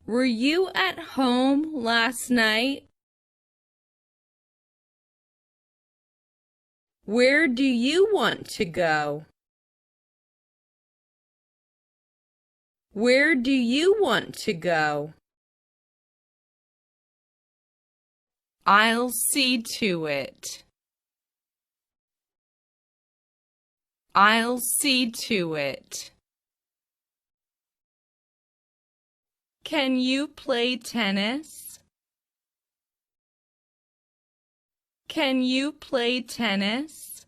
Were you at home last night? Where do you want to go? Where do you want to go? I'll see to it. I'll see to it. Can you play tennis? Can you play tennis?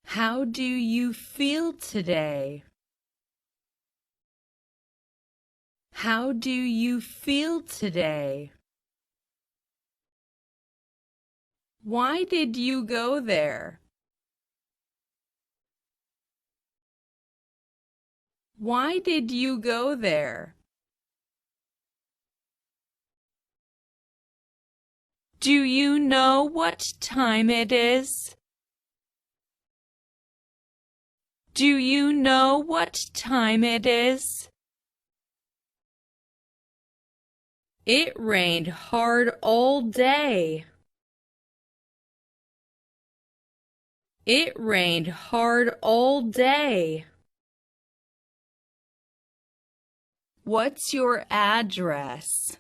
How do you feel today? How do you feel today? Why did you go there? Why did you go there? Do you know what time it is? Do you know what time it is? It rained hard all day. It rained hard all day. What's your address?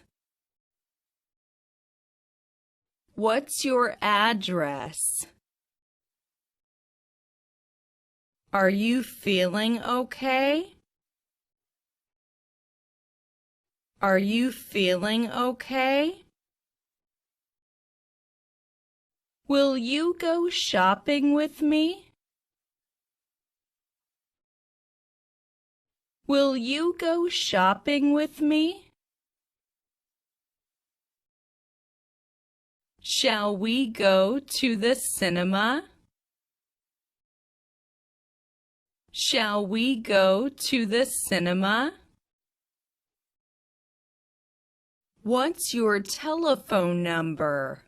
What's your address? Are you feeling okay? Are you feeling okay? Will you go shopping with me? Will you go shopping with me? Shall we go to the cinema? Shall we go to the cinema? What's your telephone number?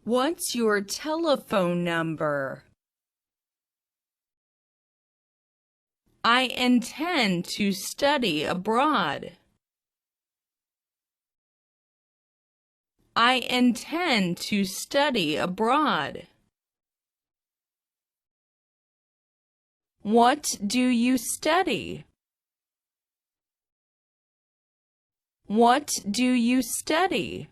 What's your telephone number? I intend to study abroad. I intend to study abroad. What do you study? What do you study?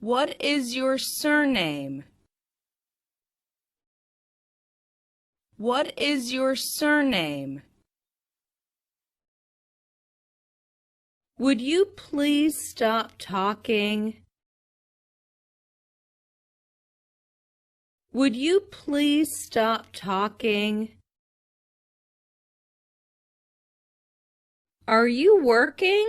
What is your surname? What is your surname? Would you please stop talking? Would you please stop talking? Are you working?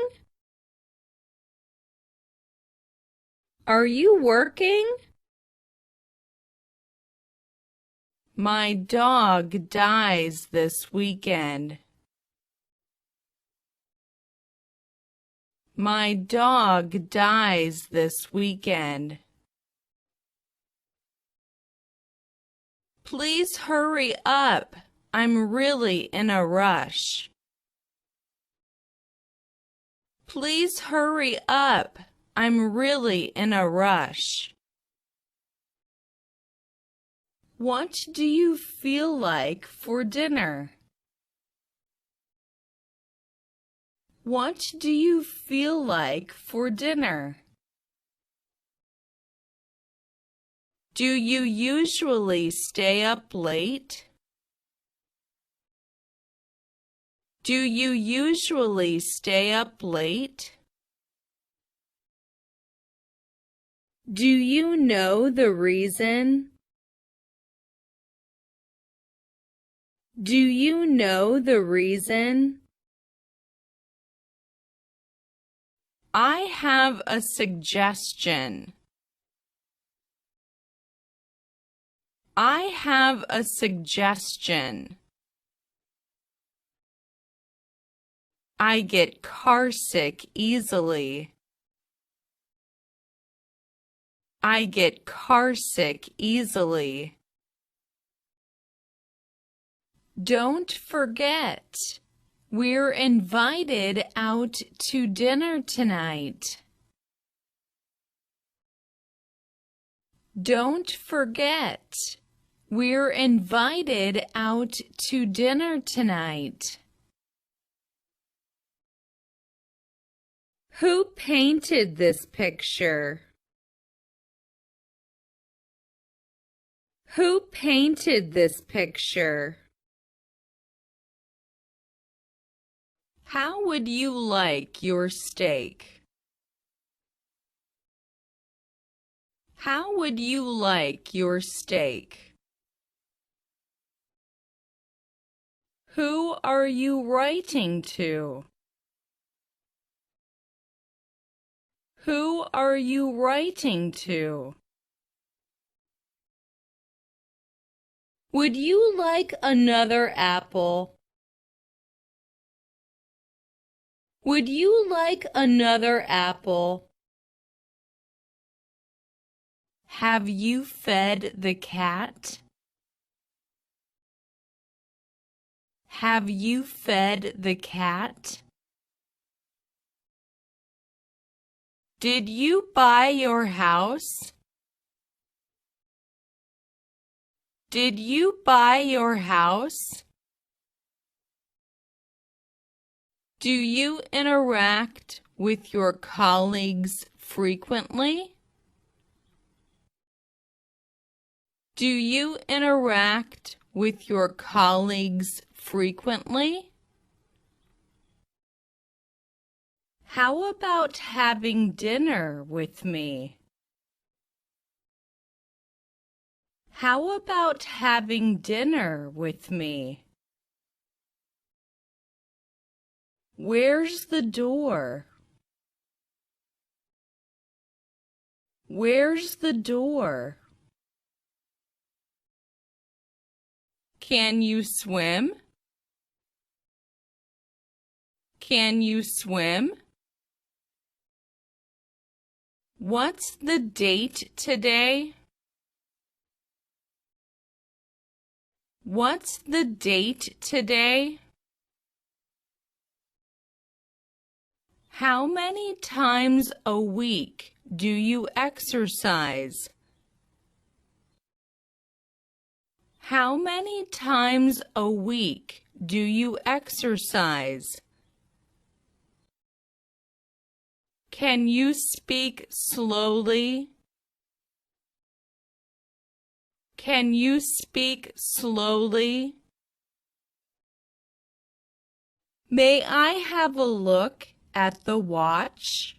Are you working? My dog dies this weekend. My dog dies this weekend. Please hurry up. I'm really in a rush. Please hurry up. I'm really in a rush. What do you feel like for dinner? What do you feel like for dinner? Do you usually stay up late? Do you usually stay up late? Do you know the reason? Do you know the reason? I have a suggestion. I have a suggestion. I get carsick easily. I get carsick easily. Don't forget, we're invited out to dinner tonight. Don't forget, we're invited out to dinner tonight. Who painted this picture? Who painted this picture? How would you like your steak? How would you like your steak? Who are you writing to? Who are you writing to? Would you like another apple? Would you like another apple? Have you fed the cat? Have you fed the cat? Did you buy your house? Did you buy your house? Do you interact with your colleagues frequently? Do you interact with your colleagues frequently? How about having dinner with me? How about having dinner with me? Where's the door? Where's the door? Can you swim? Can you swim? What's the date today? What's the date today? How many times a week do you exercise? How many times a week do you exercise? Can you speak slowly? Can you speak slowly? May I have a look at the watch?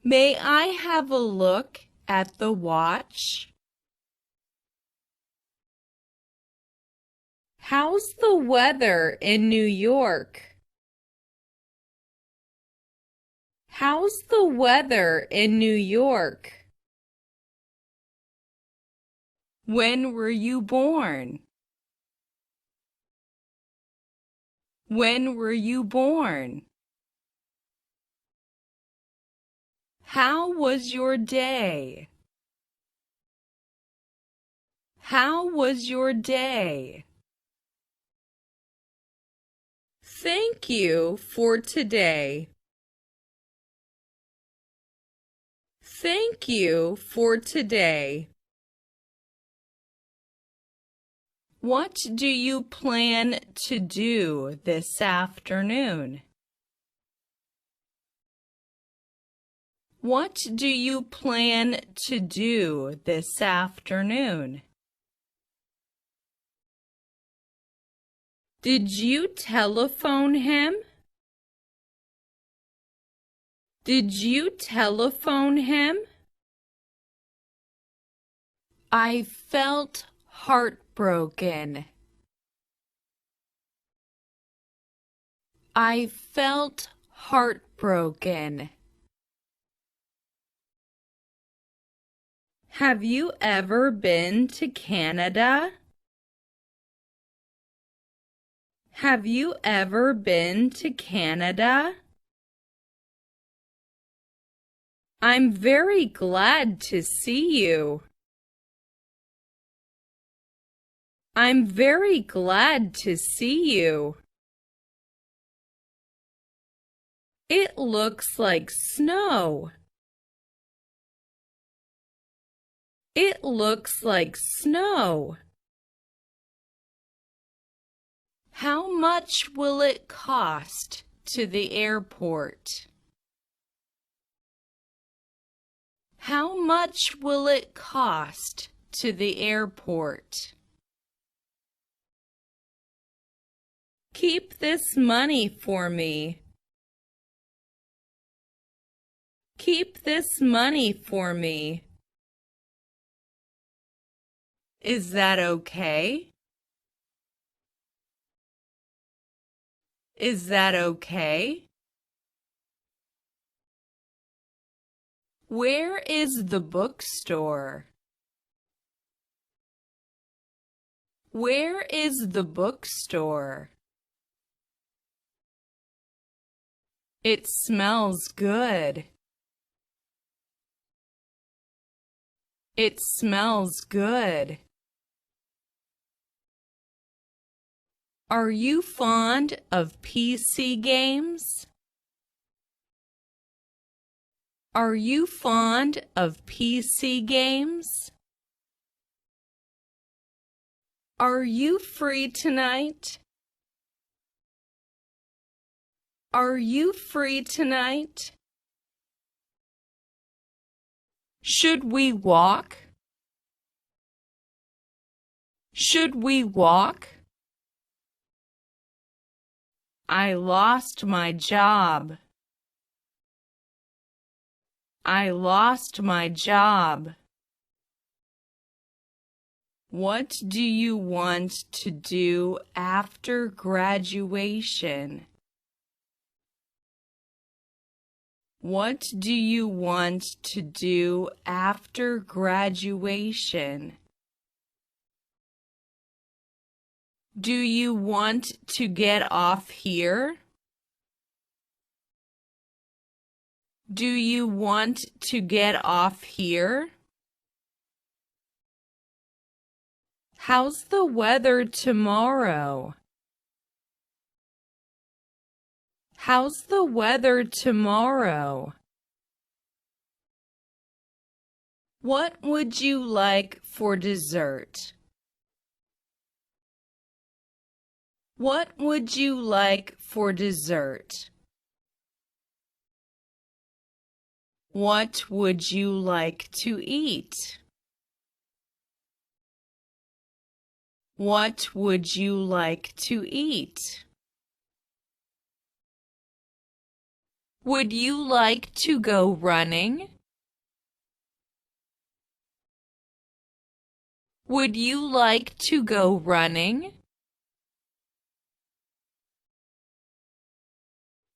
May I have a look at the watch? How's the weather in New York? How's the weather in New York? When were you born? When were you born? How was your day? How was your day? Thank you for today. Thank you for today. What do you plan to do this afternoon? What do you plan to do this afternoon? Did you telephone him? Did you telephone him? I felt heartbroken. I felt heartbroken. Have you ever been to Canada? Have you ever been to Canada? I'm very glad to see you. I'm very glad to see you. It looks like snow. It looks like snow. How much will it cost to the airport? How much will it cost to the airport? Keep this money for me. Keep this money for me. Is that okay? Is that okay? Where is the bookstore? Where is the bookstore? It smells good. It smells good. Are you fond of PC games? Are you fond of PC games? Are you free tonight? Are you free tonight? Should we walk? Should we walk? I lost my job. I lost my job. What do you want to do after graduation? What do you want to do after graduation? Do you want to get off here? Do you want to get off here? How's the weather tomorrow? How's the weather tomorrow? What would you like for dessert? What would you like for dessert? What would you like to eat? What would you like to eat? Would you like to go running? Would you like to go running?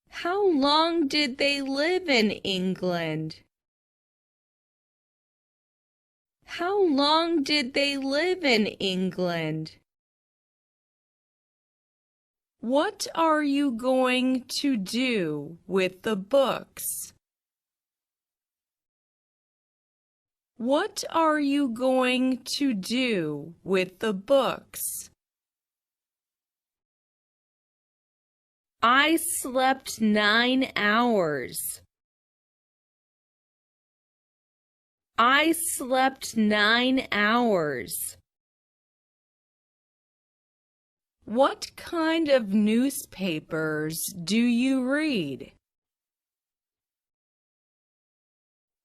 How long did they live in England? How long did they live in England? What are you going to do with the books? What are you going to do with the books? I slept 9 hours. I slept 9 hours. What kind of newspapers do you read?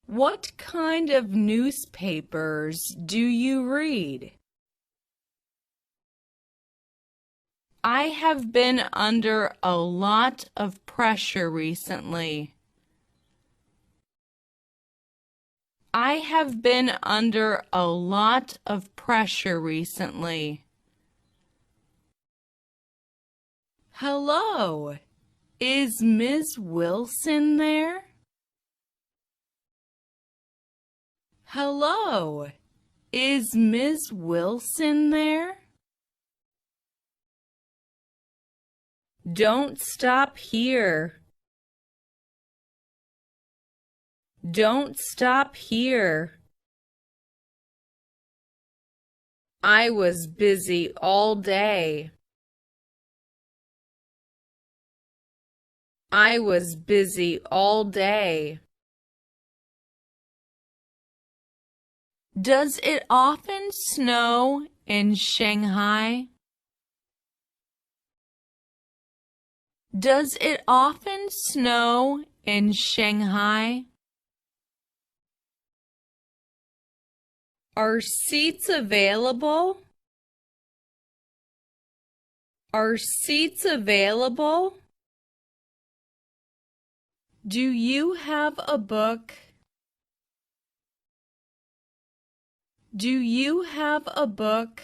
What kind of newspapers do you read? I have been under a lot of pressure recently. I have been under a lot of pressure recently. Hello, is Ms. Wilson there? Hello, is Ms. Wilson there? Don't stop here. Don't stop here. I was busy all day. I was busy all day. Does it often snow in Shanghai? Does it often snow in Shanghai? Are seats available? Are seats available? Do you have a book? Do you have a book?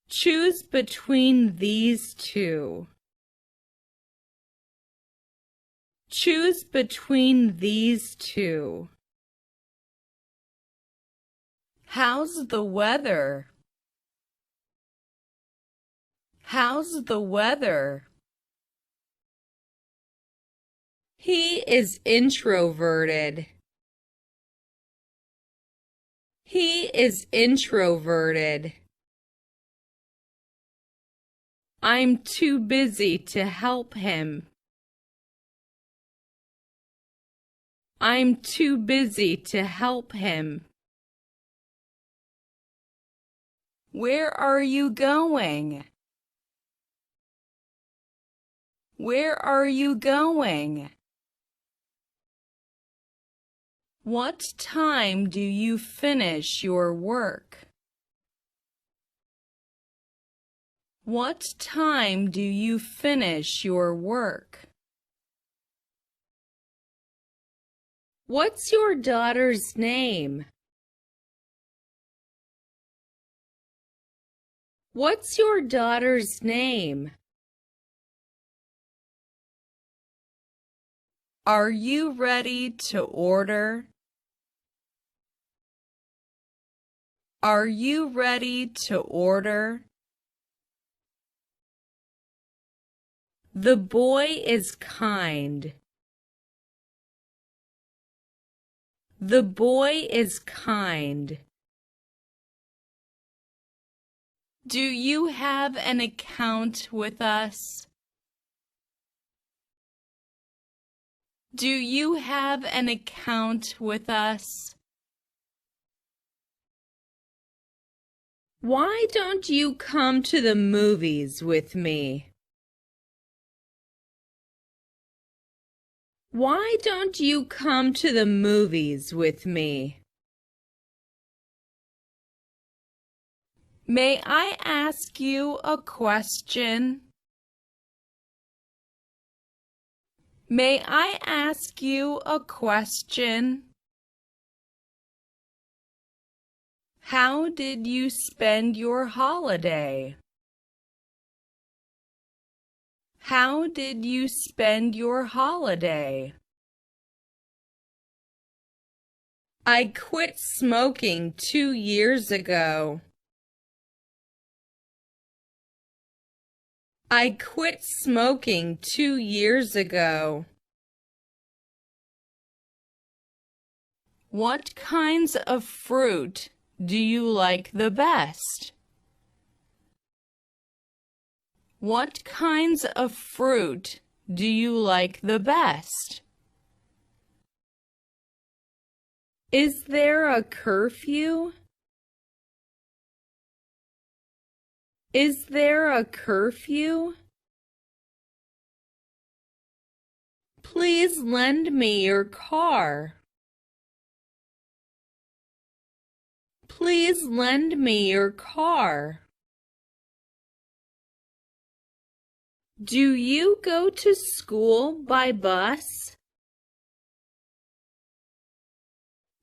Choose between these two. Choose between these two. How's the weather? How's the weather? He is introverted. He is introverted. I'm too busy to help him. I'm too busy to help him. Where are you going? Where are you going? What time do you finish your work? What time do you finish your work? What's your daughter's name? What's your daughter's name? Are you ready to order? Are you ready to order? The boy is kind. The boy is kind. Do you have an account with us? Do you have an account with us? Why don't you come to the movies with me? Why don't you come to the movies with me? May I ask you a question? May I ask you a question? How did you spend your holiday? How did you spend your holiday? I quit smoking 2 years ago. I quit smoking 2 years ago. What kinds of fruit do you like the best? What kinds of fruit do you like the best? Is there a curfew? Is there a curfew? Please lend me your car. Please lend me your car. Do you go to school by bus?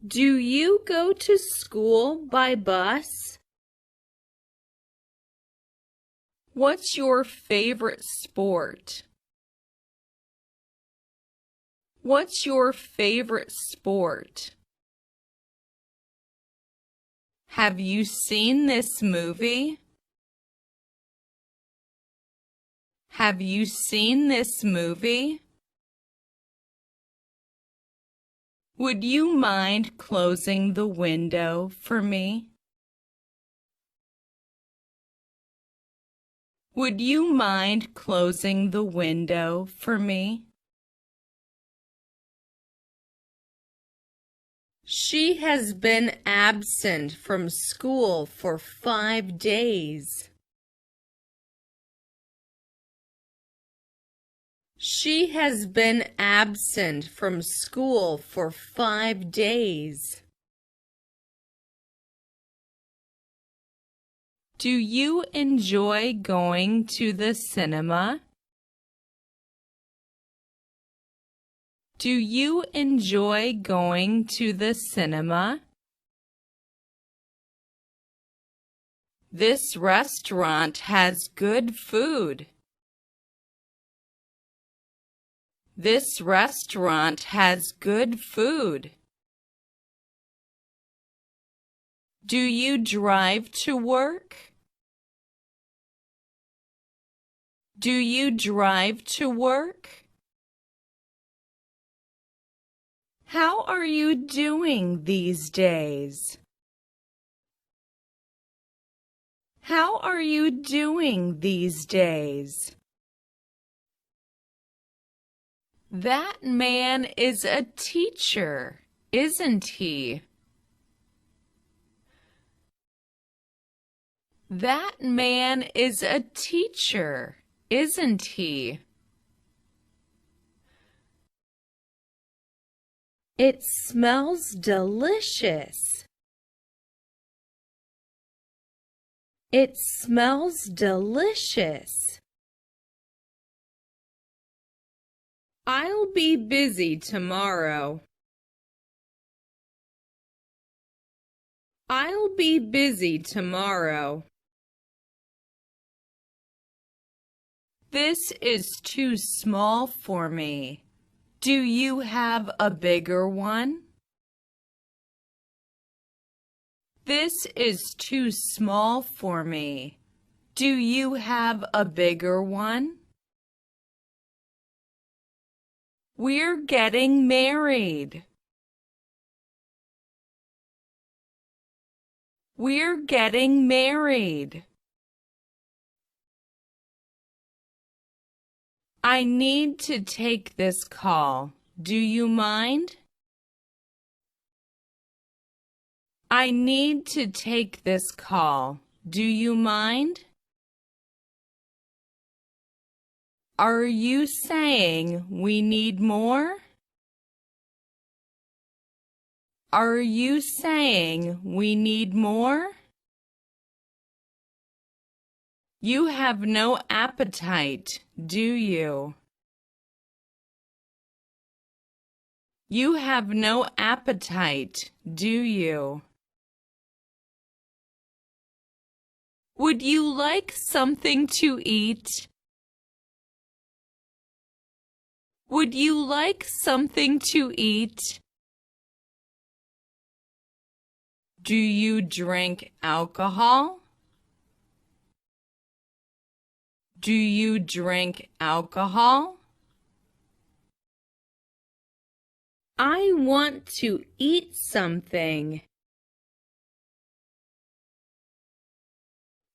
Do you go to school by bus? What's your favorite sport? What's your favorite sport? Have you seen this movie? Have you seen this movie? Would you mind closing the window for me? Would you mind closing the window for me? She has been absent from school for 5 days. She has been absent from school for 5 days. Do you enjoy going to the cinema? Do you enjoy going to the cinema? This restaurant has good food. This restaurant has good food. Do you drive to work? Do you drive to work? How are you doing these days? How are you doing these days? That man is a teacher, isn't he? That man is a teacher, isn't he? It smells delicious. It smells delicious. I'll be busy tomorrow. I'll be busy tomorrow. This is too small for me. Do you have a bigger one? This is too small for me. Do you have a bigger one? We're getting married. We're getting married. I need to take this call. Do you mind? I need to take this call. Do you mind? Are you saying we need more? Are you saying we need more? You have no appetite, do you? You have no appetite, do you? Would you like something to eat? Would you like something to eat? Do you drink alcohol? Do you drink alcohol? I want to eat something.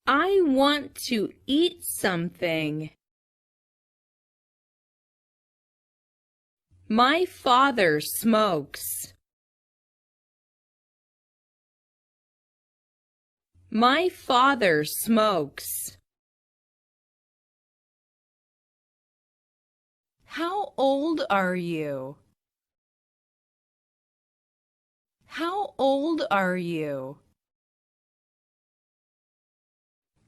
I want to eat something. My father smokes. My father smokes. How old are you? How old are you?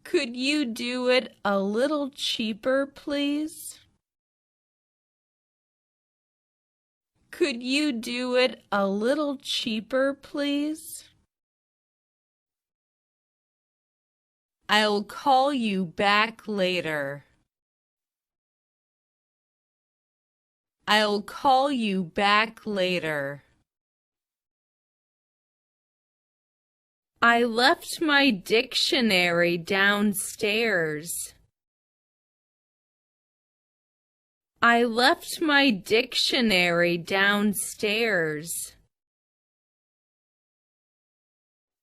Could you do it a little cheaper, please? Could you do it a little cheaper, please? I'll call you back later. I'll call you back later. I left my dictionary downstairs. I left my dictionary downstairs.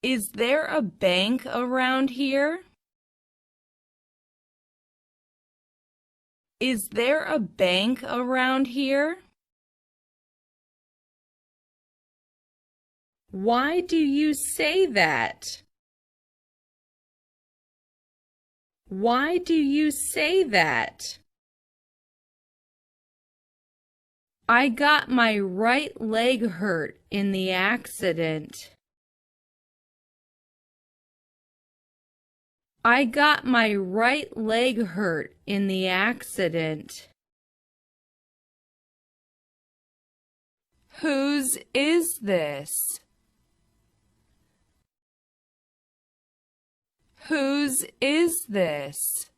Is there a bank around here? Is there a bank around here? Why do you say that? Why do you say that? I got my right leg hurt in the accident. I got my right leg hurt in the accident. Whose is this? Whose is this?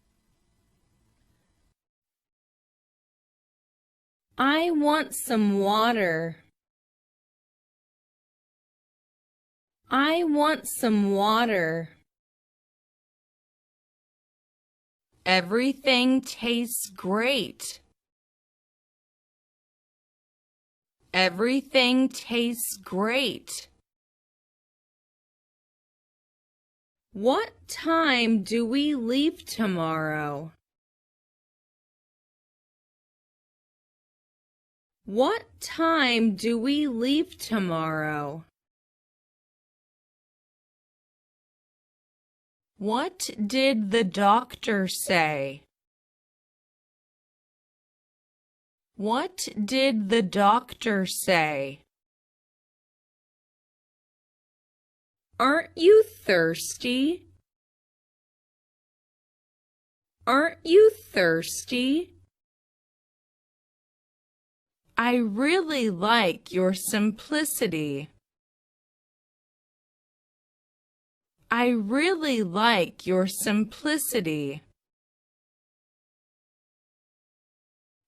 I want some water. I want some water. Everything tastes great. Everything tastes great. What time do we leave tomorrow? What time do we leave tomorrow? What did the doctor say? What did the doctor say? Aren't you thirsty? Aren't you thirsty? I really like your simplicity. I really like your simplicity.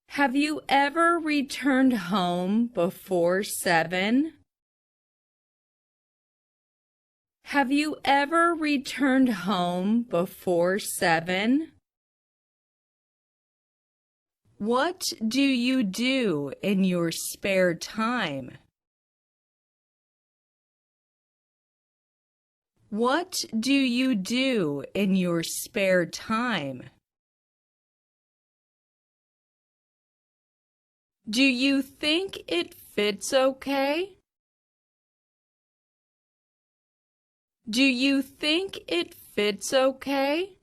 Have you ever returned home before 7? Have you ever returned home before 7? What do you do in your spare time? What do you do in your spare time? Do you think it fits okay? Do you think it fits okay?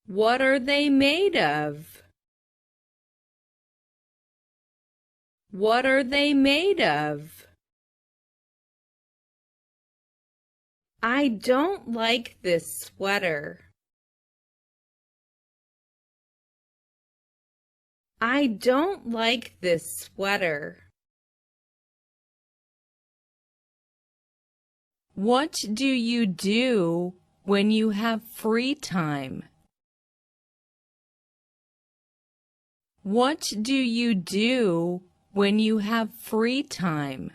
What are they made of? What are they made of? I don't like this sweater. I don't like this sweater. What do you do when you have free time? What do you do when you have free time?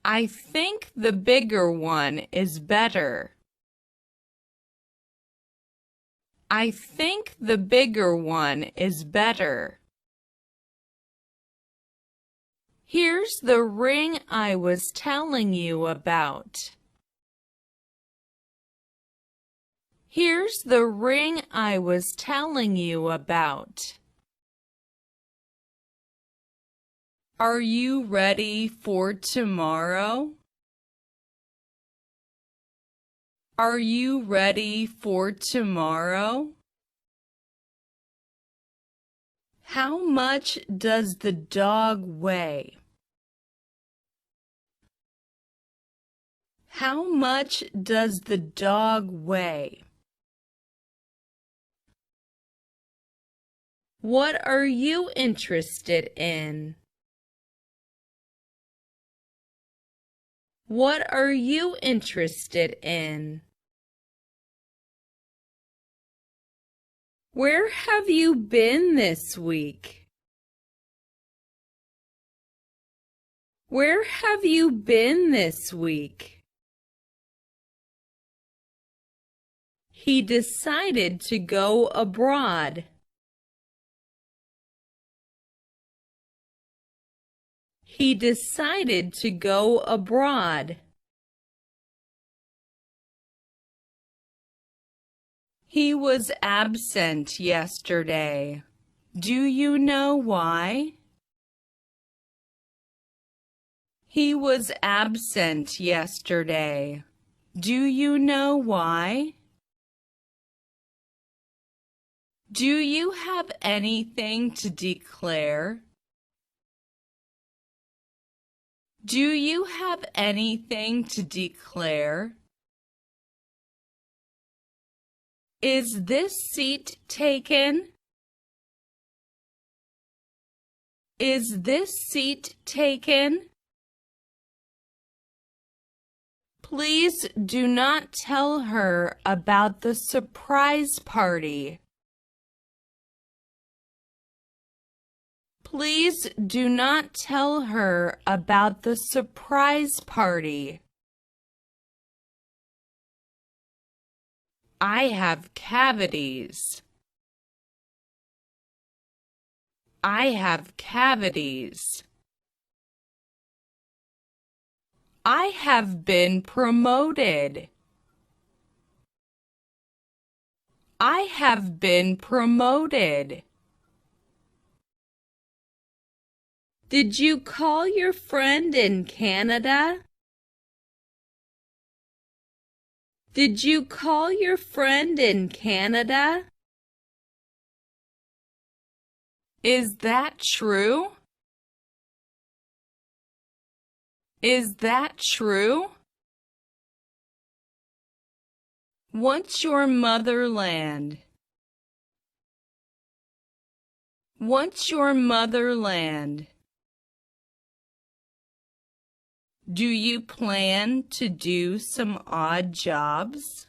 I think the bigger one is better. I think the bigger one is better. Here's the ring I was telling you about. Here's the ring I was telling you about. Are you ready for tomorrow? Are you ready for tomorrow? How much does the dog weigh? How much does the dog weigh? What are you interested in? What are you interested in? Where have you been this week? Where have you been this week? He decided to go abroad. He decided to go abroad. He was absent yesterday. Do you know why? He was absent yesterday. Do you know why? Do you have anything to declare? Do you have anything to declare? Is this seat taken? Is this seat taken? Please do not tell her about the surprise party. Please do not tell her about the surprise party. I have cavities. I have cavities. I have been promoted. I have been promoted. Did you call your friend in Canada? Did you call your friend in Canada? Is that true? Is that true? What's your motherland? What's your motherland? Do you plan to do some odd jobs?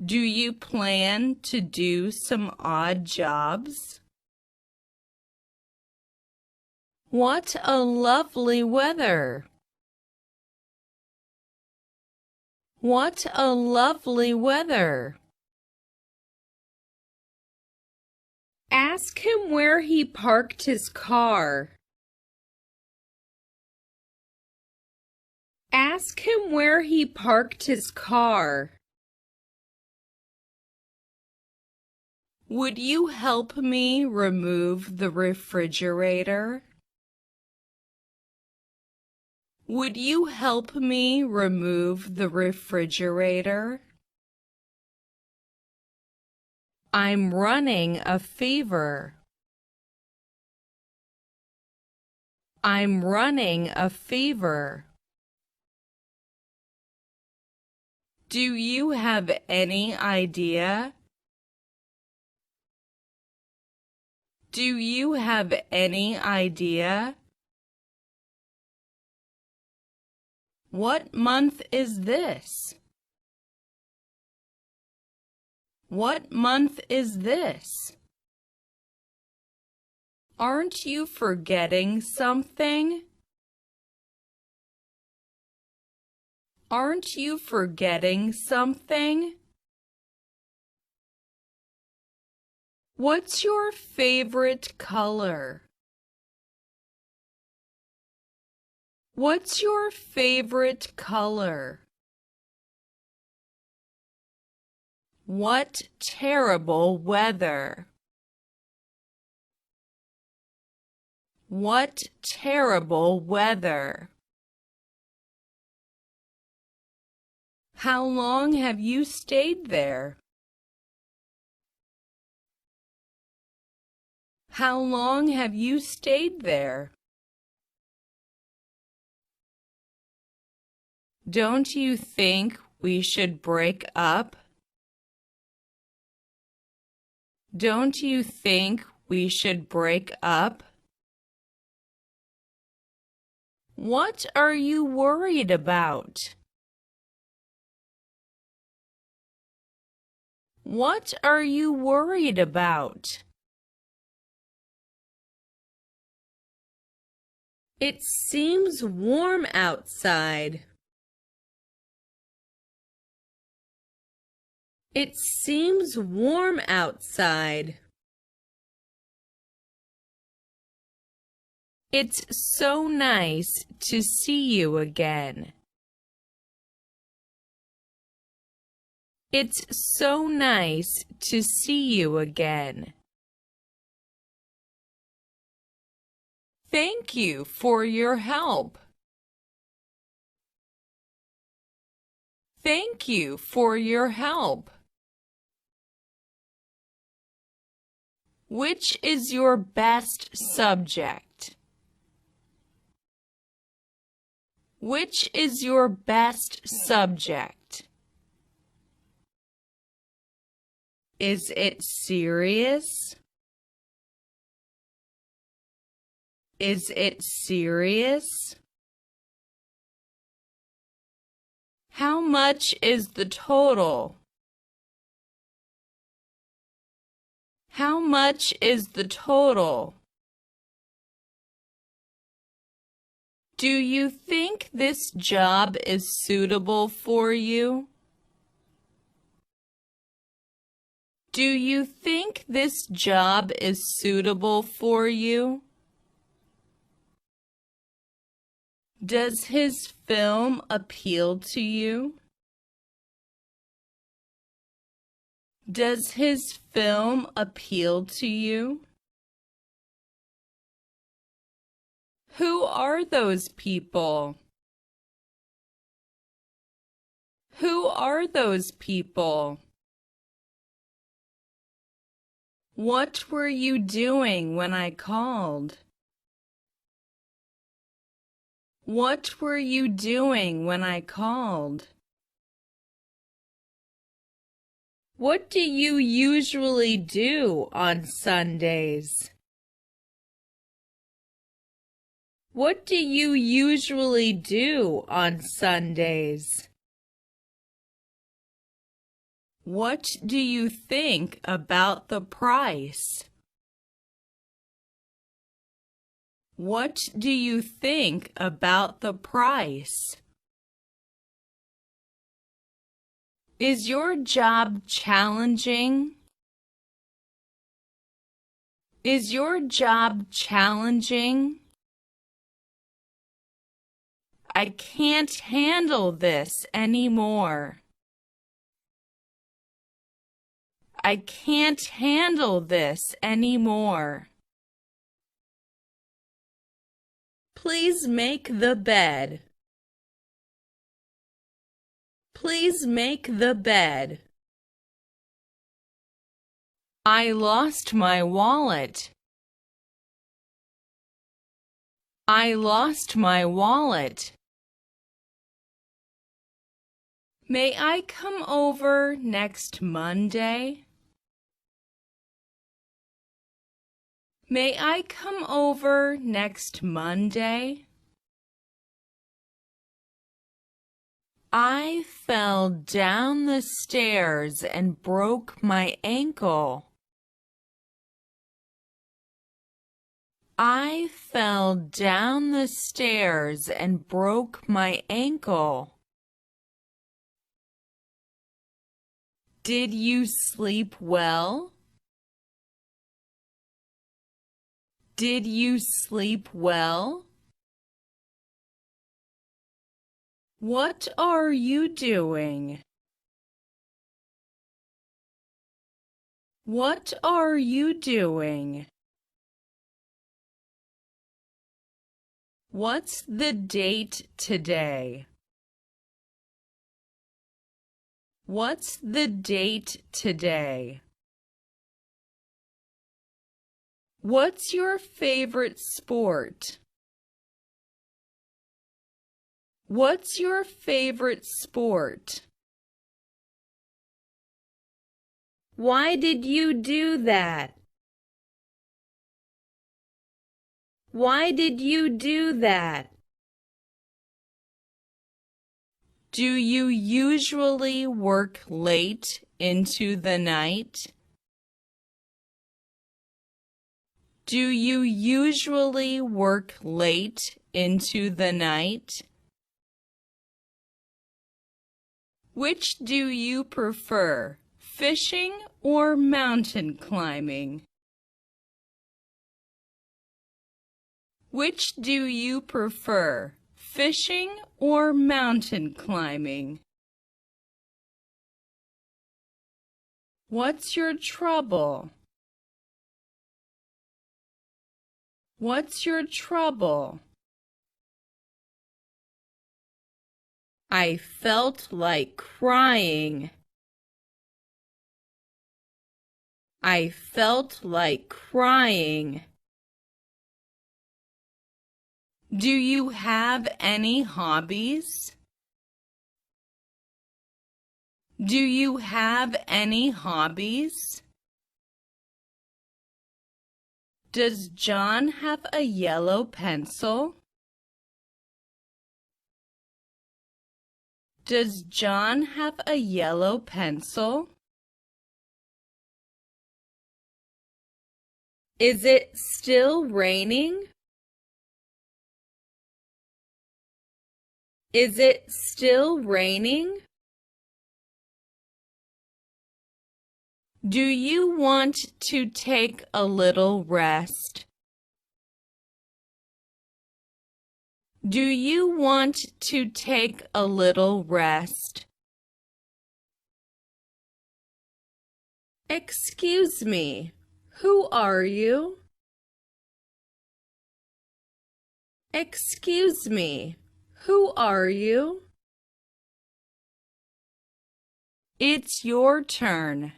Do you plan to do some odd jobs? What a lovely weather! What a lovely weather! Ask him where he parked his car. Ask him where he parked his car. Would you help me remove the refrigerator? Would you help me remove the refrigerator? I'm running a fever. I'm running a fever. Do you have any idea? Do you have any idea? What month is this? What month is this? Aren't you forgetting something? Aren't you forgetting something? What's your favorite color? What's your favorite color? What terrible weather! What terrible weather! How long have you stayed there? How long have you stayed there? Don't you think we should break up? Don't you think we should break up? What are you worried about? What are you worried about? It seems warm outside. It seems warm outside. It's so nice to see you again. It's so nice to see you again. Thank you for your help. Thank you for your help. Which is your best subject? Which is your best subject? Is it serious? Is it serious? How much is the total? How much is the total? Do you think this job is suitable for you? Do you think this job is suitable for you? Does his film appeal to you? Does his film appeal to you? Who are those people? Who are those people? What were you doing when I called? What were you doing when I called? What do you usually do on Sundays? What do you usually do on Sundays? What do you think about the price? What do you think about the price? Is your job challenging? Is your job challenging? I can't handle this anymore. I can't handle this anymore. Please make the bed. Please make the bed. I lost my wallet. I lost my wallet. May I come over next Monday? May I come over next Monday? I fell down the stairs and broke my ankle. I fell down the stairs and broke my ankle. Did you sleep well? Did you sleep well? What are you doing? What are you doing? What's the date today? What's the date today? What's your favorite sport? What's your favorite sport? Why did you do that? Why did you do that? Do you usually work late into the night? Do you usually work late into the night? Which do you prefer, fishing or mountain climbing? Which do you prefer, fishing or mountain climbing? What's your trouble? What's your trouble? I felt like crying. I felt like crying. Do you have any hobbies? Do you have any hobbies? Does John have a yellow pencil? Does John have a yellow pencil? Is it still raining? Is it still raining? Do you want to take a little rest? Do you want to take a little rest? Excuse me, who are you? Excuse me, who are you? It's your turn.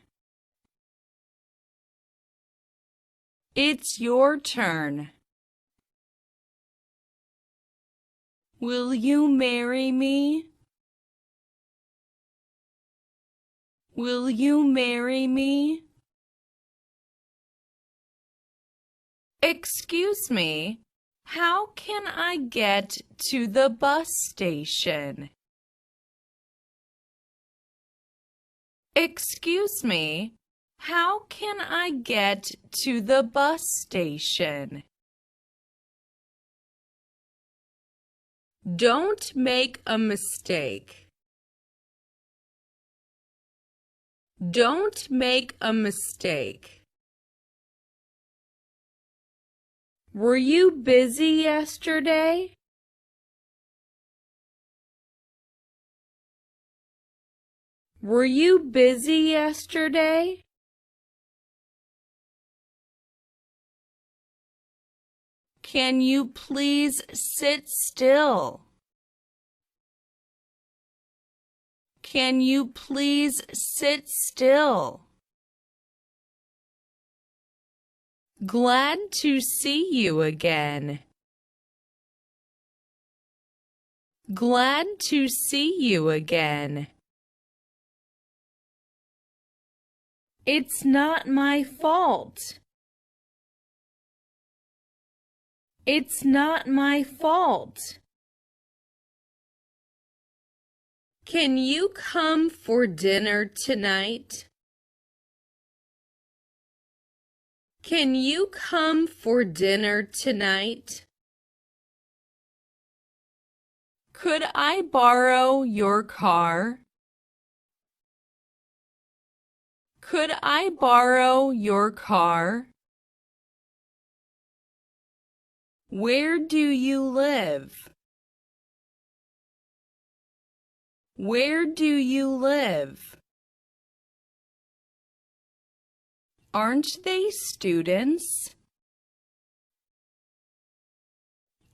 It's your turn. Will you marry me? Will you marry me? Excuse me, how can I get to the bus station? Excuse me, how can I get to the bus station? Don't make a mistake. Don't make a mistake. Were you busy yesterday? Were you busy yesterday? Can you please sit still? Can you please sit still? Glad to see you again. Glad to see you again. It's not my fault. It's not my fault. Can you come for dinner tonight? Can you come for dinner tonight? Could I borrow your car? Could I borrow your car? Where do you live? Where do you live? Aren't they students?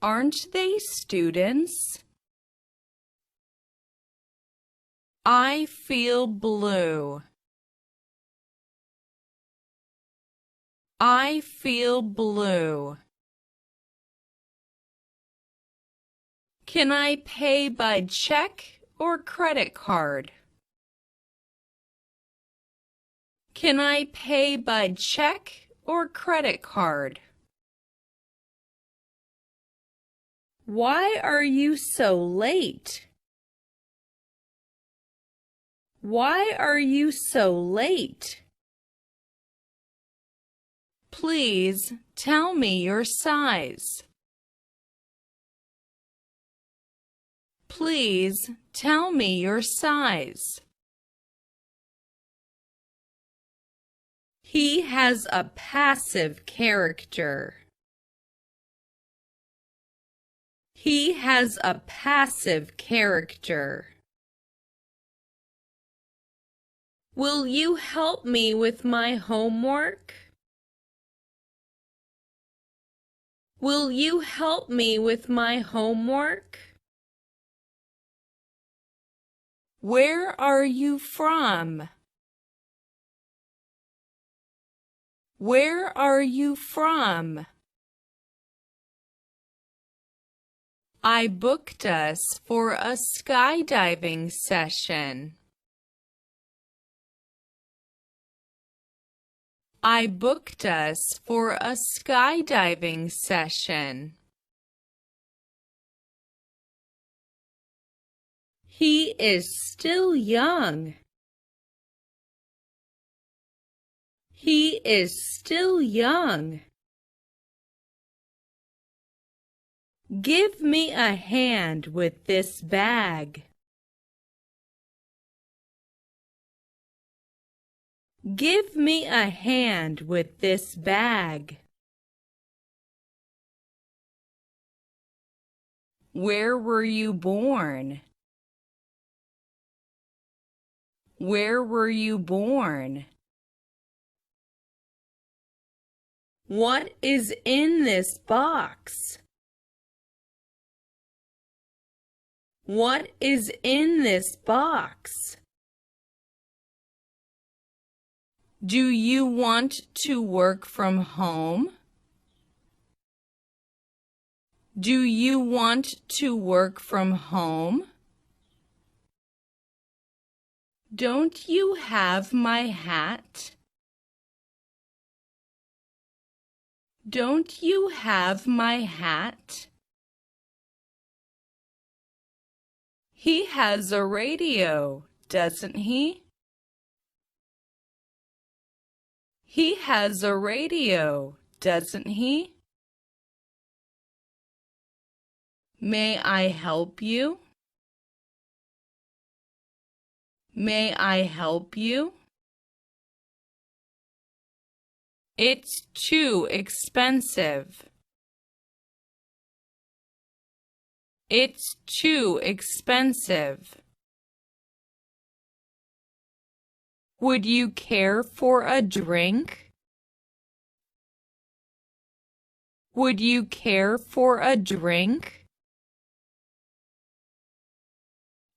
Aren't they students? I feel blue. I feel blue. Can I pay by check or credit card? Can I pay by check or credit card? Why are you so late? Why are you so late? Please tell me your size. Please tell me your size. He has a passive character. He has a passive character. Will you help me with my homework? Will you help me with my homework? Where are you from? Where are you from? I booked us for a skydiving session. I booked us for a skydiving session. He is still young. He is still young. Give me a hand with this bag. Give me a hand with this bag. Where were you born? Where were you born? What is in this box? What is in this box? Do you want to work from home? Do you want to work from home? Don't you have my hat? Don't you have my hat? He has a radio, doesn't he? He has a radio, doesn't he? May I help you? May I help you? It's too expensive. It's too expensive. Would you care for a drink? Would you care for a drink?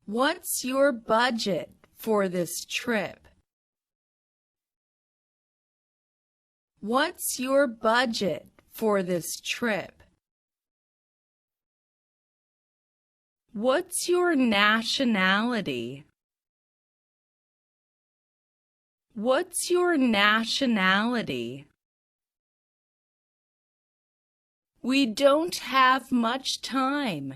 What's your budget for this trip? What's your budget for this trip? What's your nationality? What's your nationality? We don't have much time.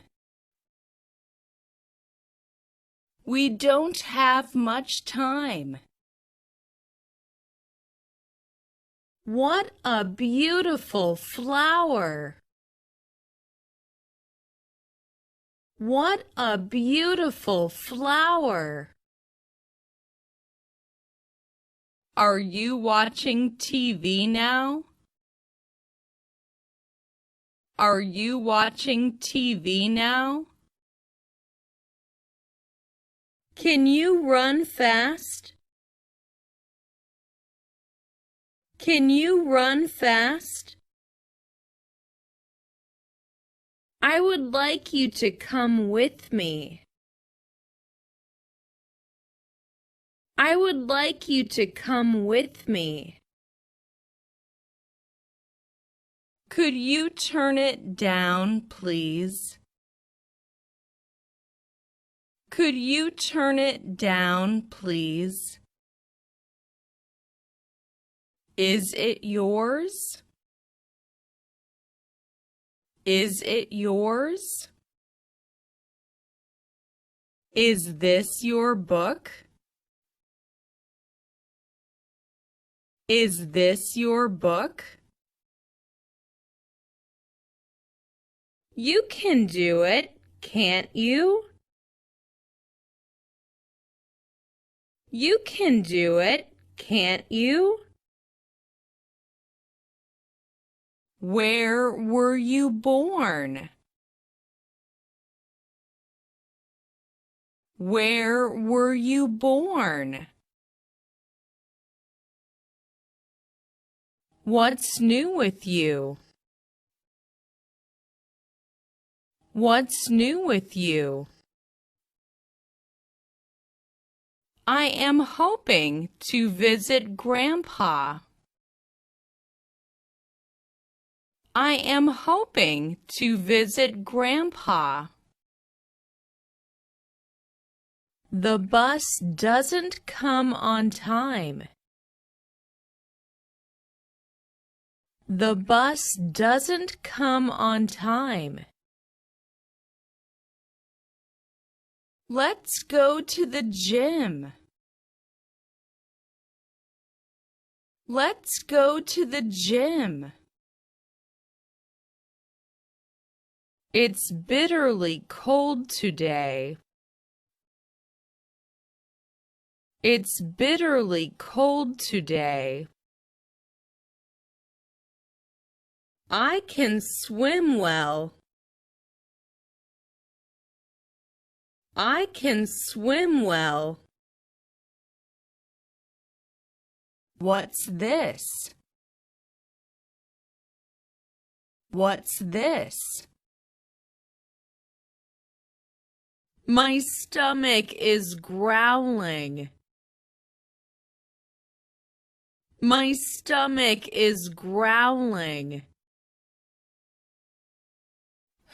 We don't have much time. What a beautiful flower! What a beautiful flower! Are you watching TV now? Are you watching TV now? Can you run fast? Can you run fast? I would like you to come with me. I would like you to come with me. Could you turn it down, please? Could you turn it down, please? Is it yours? Is it yours? Is this your book? Is this your book? You can do it, can't you? You can do it, can't you? Where were you born? Where were you born? What's new with you? What's new with you? I am hoping to visit Grandpa. I am hoping to visit Grandpa. The bus doesn't come on time. The bus doesn't come on time. Let's go to the gym. Let's go to the gym. It's bitterly cold today. It's bitterly cold today. I can swim well. I can swim well. What's this? What's this? My stomach is growling. My stomach is growling.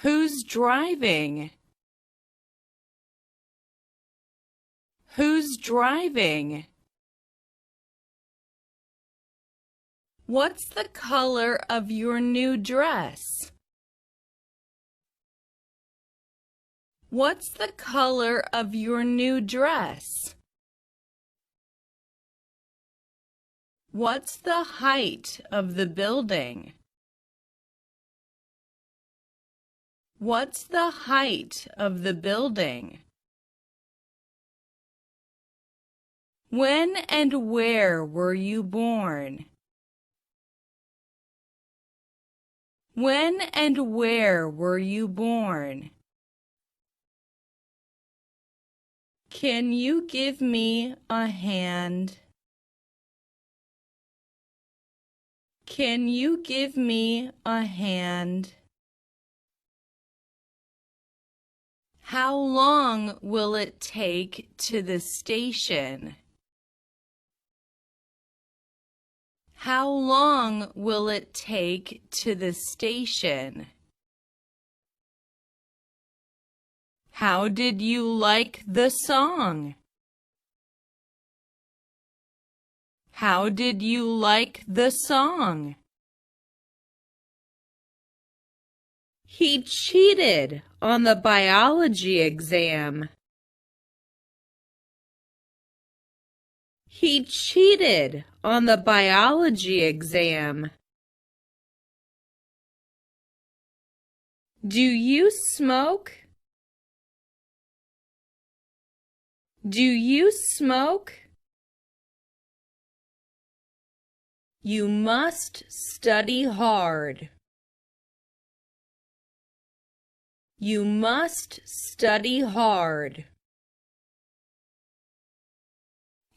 Who's driving? Who's driving? What's the color of your new dress? What's the color of your new dress? What's the height of the building? What's the height of the building? When and where were you born? When and where were you born? Can you give me a hand? Can you give me a hand? How long will it take to the station? How long will it take to the station? How did you like the song? How did you like the song? He cheated on the biology exam. He cheated on the biology exam. Do you smoke? Do you smoke? You must study hard. You must study hard.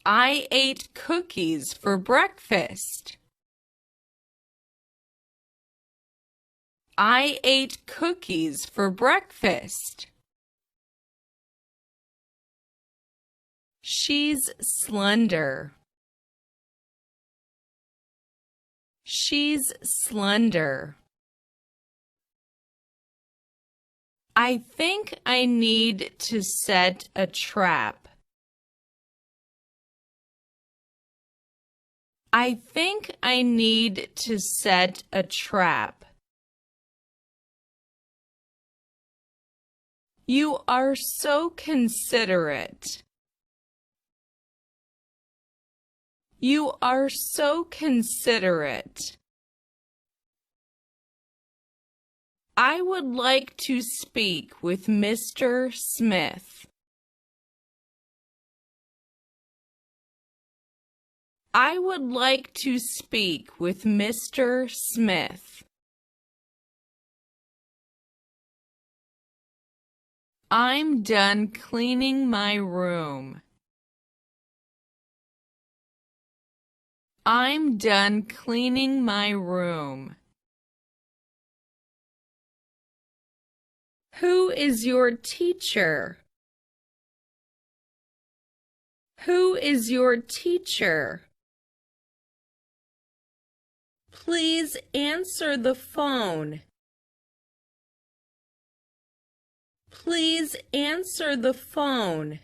I ate cookies for breakfast. I ate cookies for breakfast. She's slender. She's slender. I think I need to set a trap. I think I need to set a trap. You are so considerate. You are so considerate. I would like to speak with Mr. Smith. I would like to speak with Mr. Smith. I'm done cleaning my room. I'm done cleaning my room. Who is your teacher? Who is your teacher? Please answer the phone. Please answer the phone.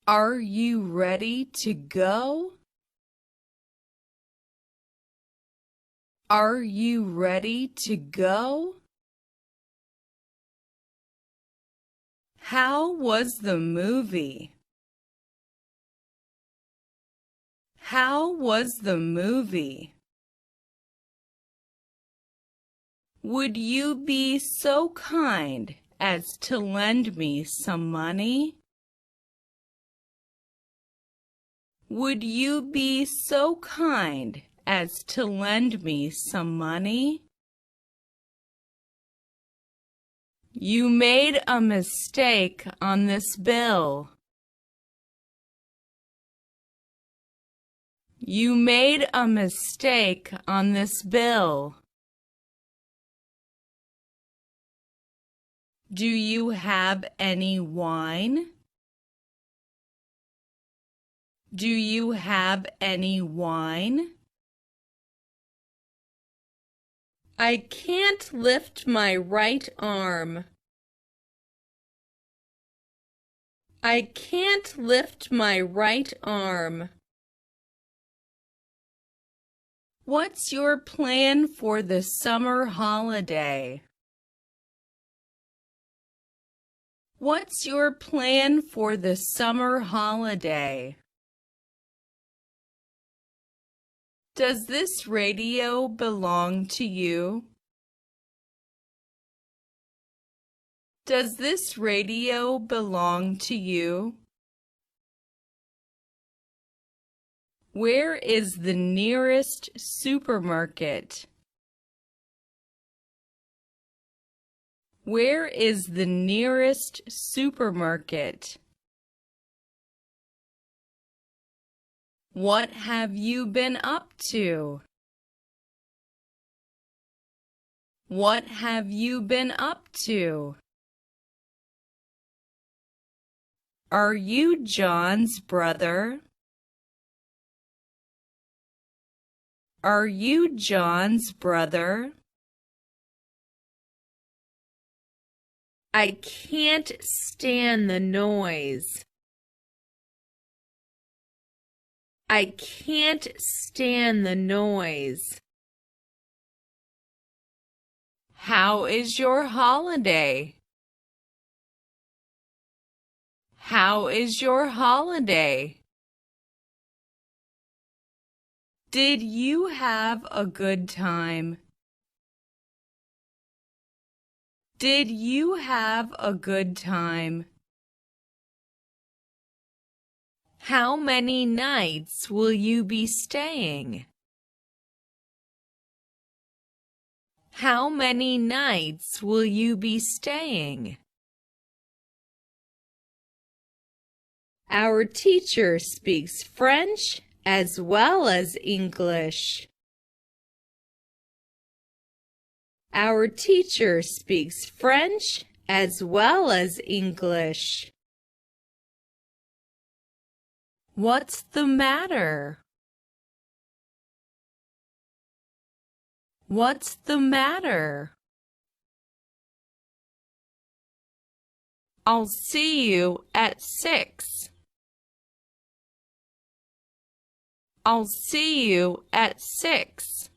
Are you ready to go? Are you ready to go? How was the movie? How was the movie? Would you be so kind as to lend me some money? Would you be so kind as to lend me some money? You made a mistake on this bill. You made a mistake on this bill. Do you have any wine? Do you have any wine? I can't lift my right arm. I can't lift my right arm. What's your plan for the summer holiday? What's your plan for the summer holiday? Does this radio belong to you? Does this radio belong to you? Where is the nearest supermarket? Where is the nearest supermarket? What have you been up to? What have you been up to? Are you John's brother? Are you John's brother? I can't stand the noise. I can't stand the noise. How is your holiday? How is your holiday? Did you have a good time? Did you have a good time? How many nights will you be staying? How many nights will you be staying? Our teacher speaks French as well as English. Our teacher speaks French as well as English. What's the matter? What's the matter? I'll see you at 6. I'll see you at 6.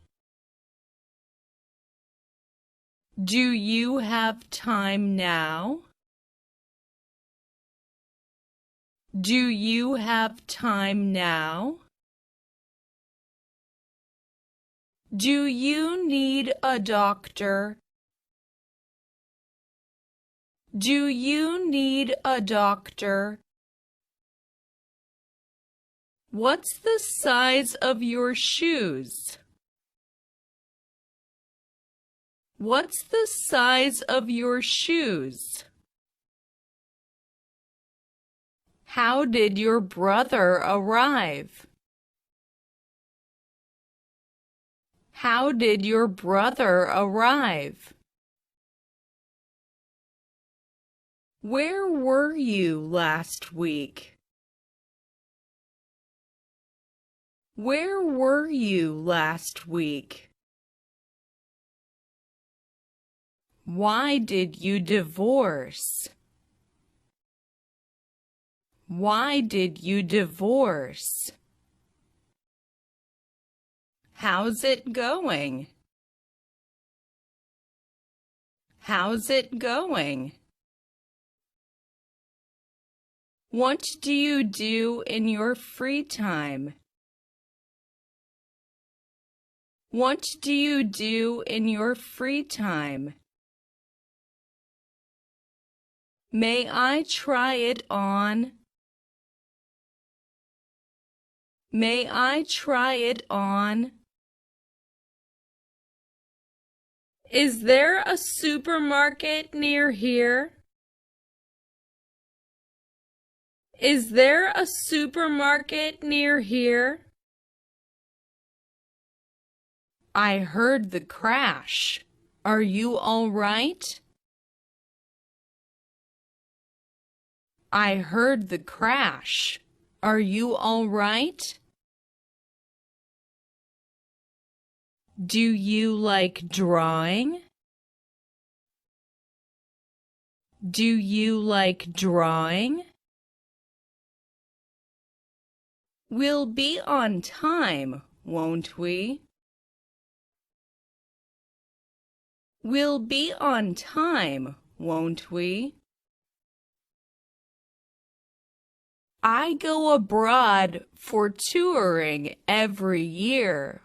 Do you have time now? Do you have time now? Do you need a doctor? Do you need a doctor? What's the size of your shoes? What's the size of your shoes? How did your brother arrive? How did your brother arrive? Where were you last week? Where were you last week? Why did you divorce? Why did you divorce? How's it going? How's it going? What do you do in your free time? What do you do in your free time? May I try it on? May I try it on? Is there a supermarket near here? Is there a supermarket near here? I heard the crash. Are you all right? I heard the crash. Are you all right? Do you like drawing? Do you like drawing? We'll be on time, won't we? We'll be on time, won't we? I go abroad for touring every year.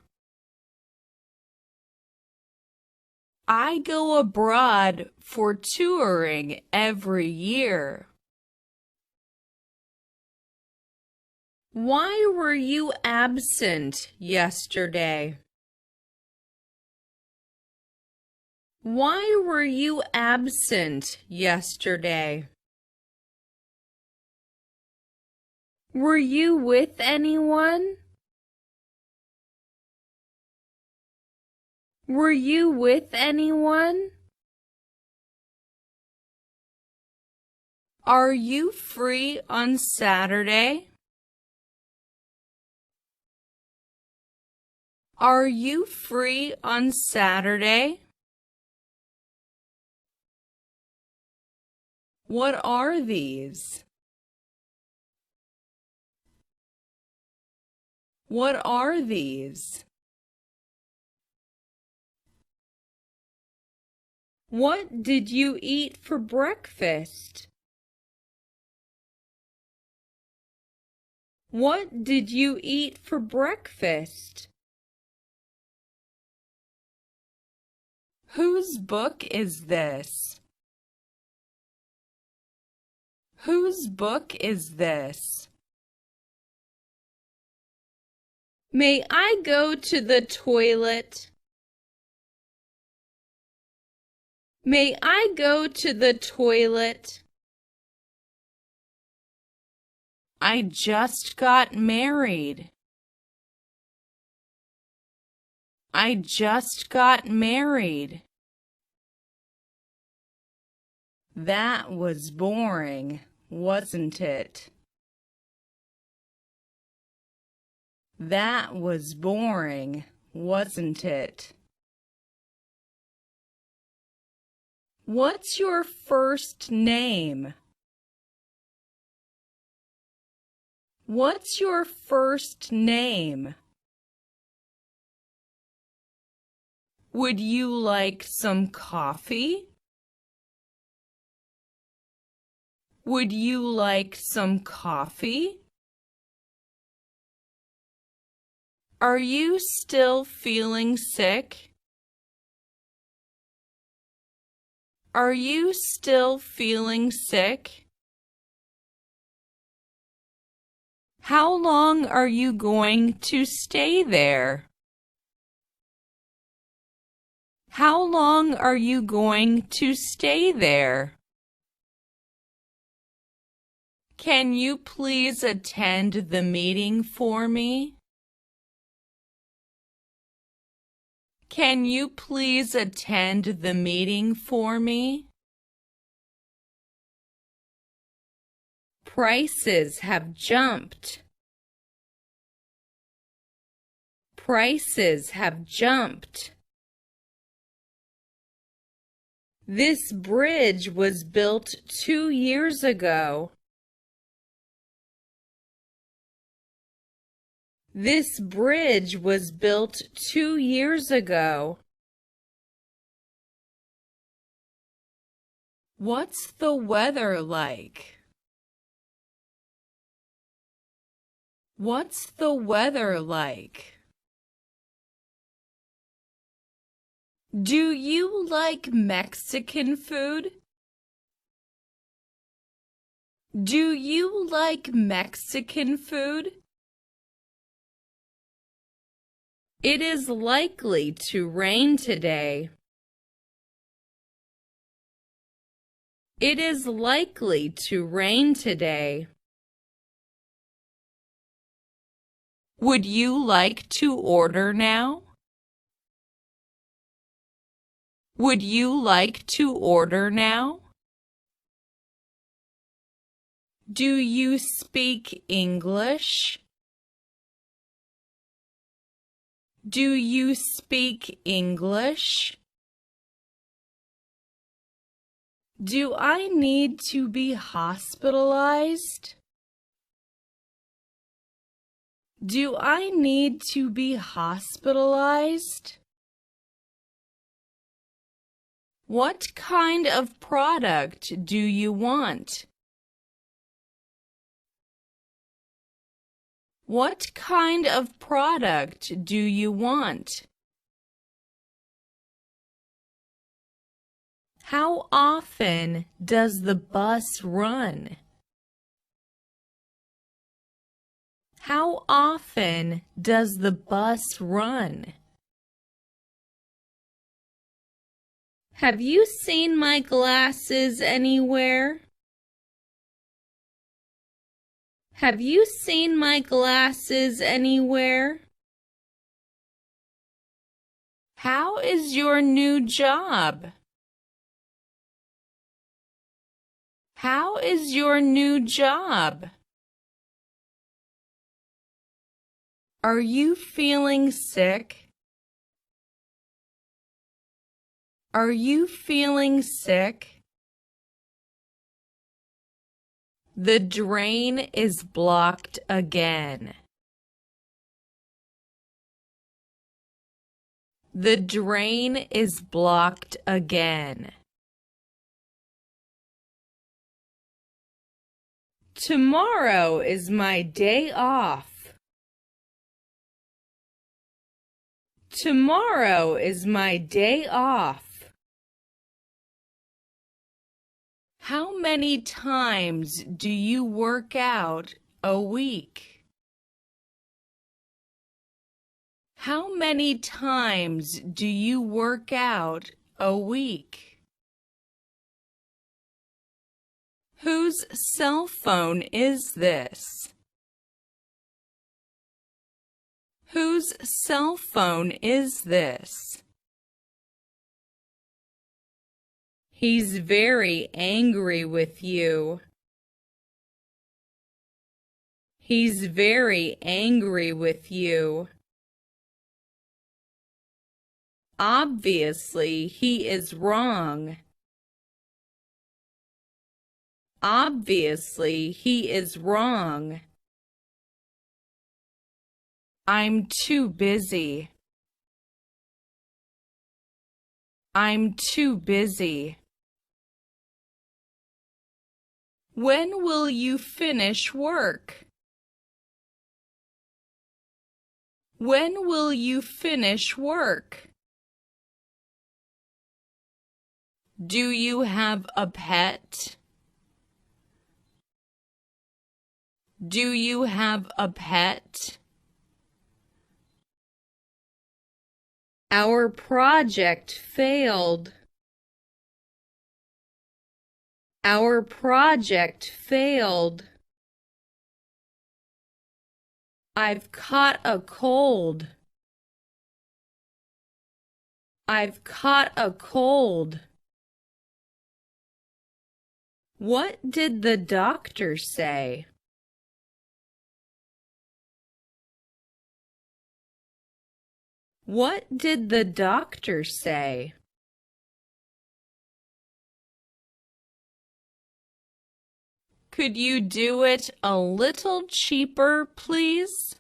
I go abroad for touring every year. Why were you absent yesterday? Why were you absent yesterday? Were you with anyone? Were you with anyone? Are you free on Saturday? Are you free on Saturday? What are these? What are these? What did you eat for breakfast? What did you eat for breakfast? Whose book is this? Whose book is this? May I go to the toilet? May I go to the toilet? I just got married. I just got married. That was boring, wasn't it? That was boring, wasn't it? What's your first name? What's your first name? Would you like some coffee? Would you like some coffee? Are you still feeling sick? Are you still feeling sick? How long are you going to stay there? How long are you going to stay there? Can you please attend the meeting for me? Can you please attend the meeting for me? Prices have jumped. Prices have jumped. This bridge was built 2 years ago. This bridge was built 2 years ago. What's the weather like? What's the weather like? Do you like Mexican food? Do you like Mexican food? It is likely to rain today. It is likely to rain today. Would you like to order now? Would you like to order now? Do you speak English? Do you speak English? Do I need to be hospitalized? Do I need to be hospitalized? What kind of product do you want? What kind of product do you want? How often does the bus run? How often does the bus run? Have you seen my glasses anywhere? Have you seen my glasses anywhere? How is your new job? How is your new job? Are you feeling sick? Are you feeling sick? The drain is blocked again. The drain is blocked again. Tomorrow is my day off. Tomorrow is my day off. How many times do you work out a week? How many times do you work out a week? Whose cell phone is this? Whose cell phone is this? He's very angry with you. He's very angry with you. Obviously, he is wrong. Obviously, he is wrong. I'm too busy. I'm too busy. When will you finish work? When will you finish work? Do you have a pet? Do you have a pet? Our project failed. Our project failed. I've caught a cold. I've caught a cold. What did the doctor say? What did the doctor say? Could you do it a little cheaper, please?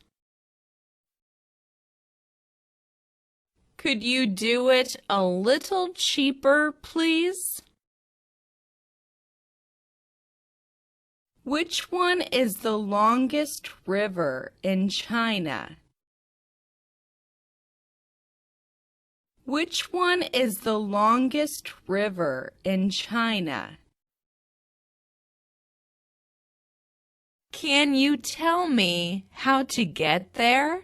Could you do it a little cheaper, please? Which one is the longest river in China? Which one is the longest river in China? Can you tell me how to get there?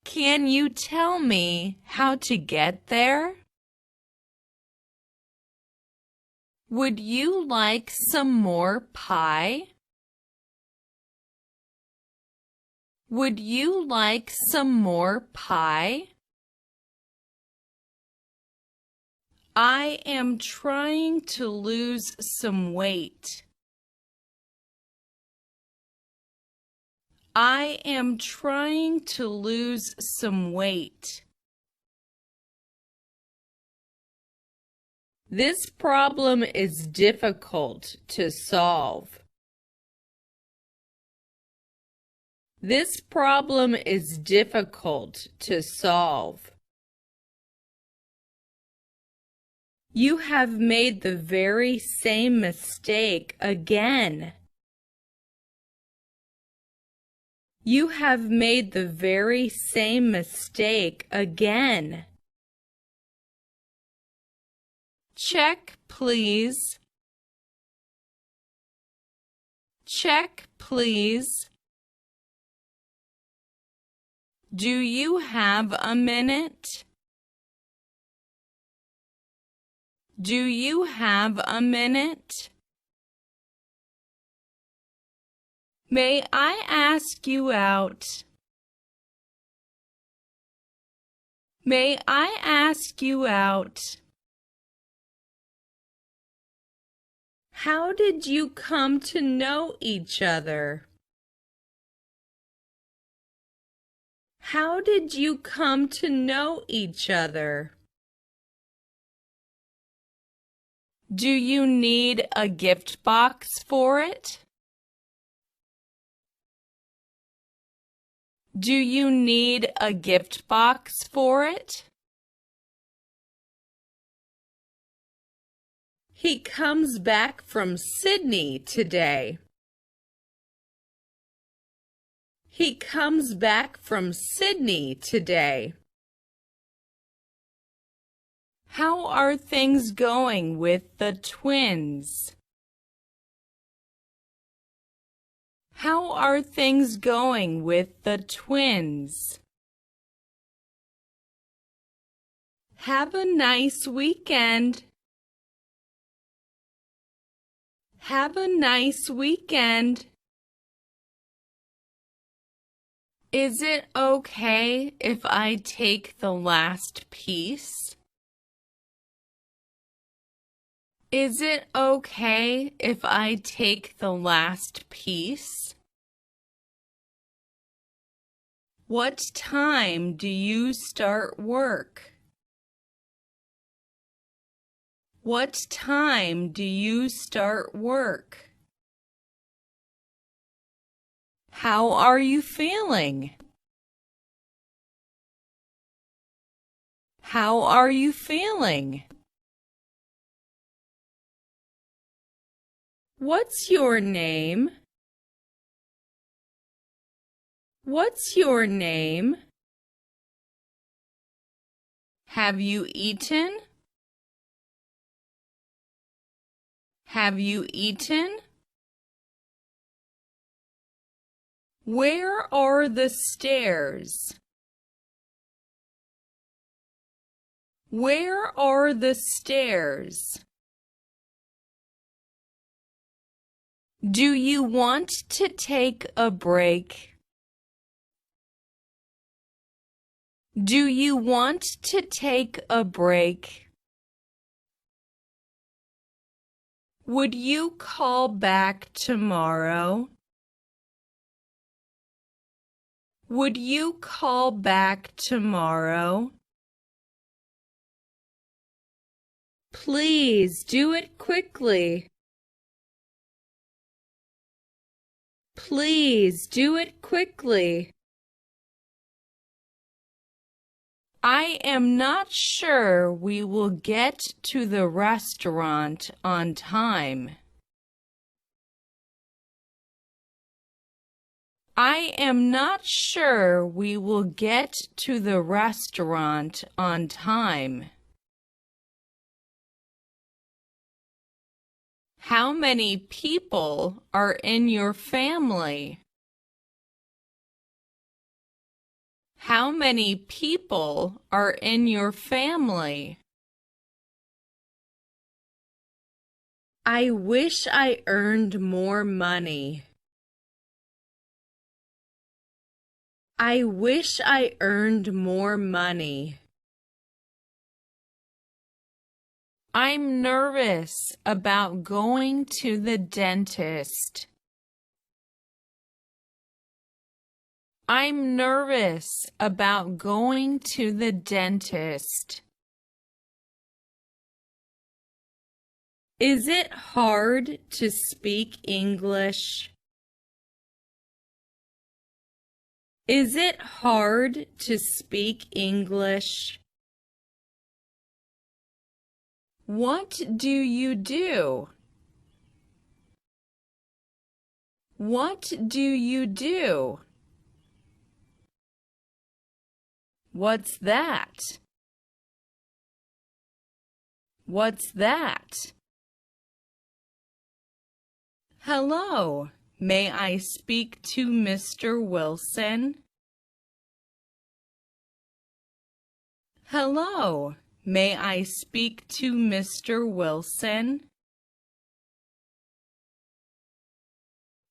Can you tell me how to get there? Would you like some more pie? Would you like some more pie? I am trying to lose some weight. I am trying to lose some weight. This problem is difficult to solve. This problem is difficult to solve. You have made the very same mistake again. You have made the very same mistake again. Check, please. Check, please. Do you have a minute? Do you have a minute? May I ask you out? May I ask you out? How did you come to know each other? How did you come to know each other? Do you need a gift box for it? Do you need a gift box for it? He comes back from Sydney today. He comes back from Sydney today. How are things going with the twins? How are things going with the twins? Have a nice weekend. Have a nice weekend. Is it okay if I take the last piece? Is it okay if I take the last piece? What time do you start work? What time do you start work? How are you feeling? How are you feeling? What's your name? What's your name? Have you eaten? Have you eaten? Where are the stairs? Where are the stairs? Do you want to take a break? Do you want to take a break? Would you call back tomorrow? Would you call back tomorrow? Please do it quickly. Please do it quickly. I am not sure we will get to the restaurant on time. I am not sure we will get to the restaurant on time. How many people are in your family? How many people are in your family? I wish I earned more money. I wish I earned more money. I'm nervous about going to the dentist. I'm nervous about going to the dentist. Is it hard to speak English? Is it hard to speak English? What do you do? What do you do? What's that? What's that? Hello, may I speak to Mr. Wilson? Hello, may I speak to Mr. Wilson?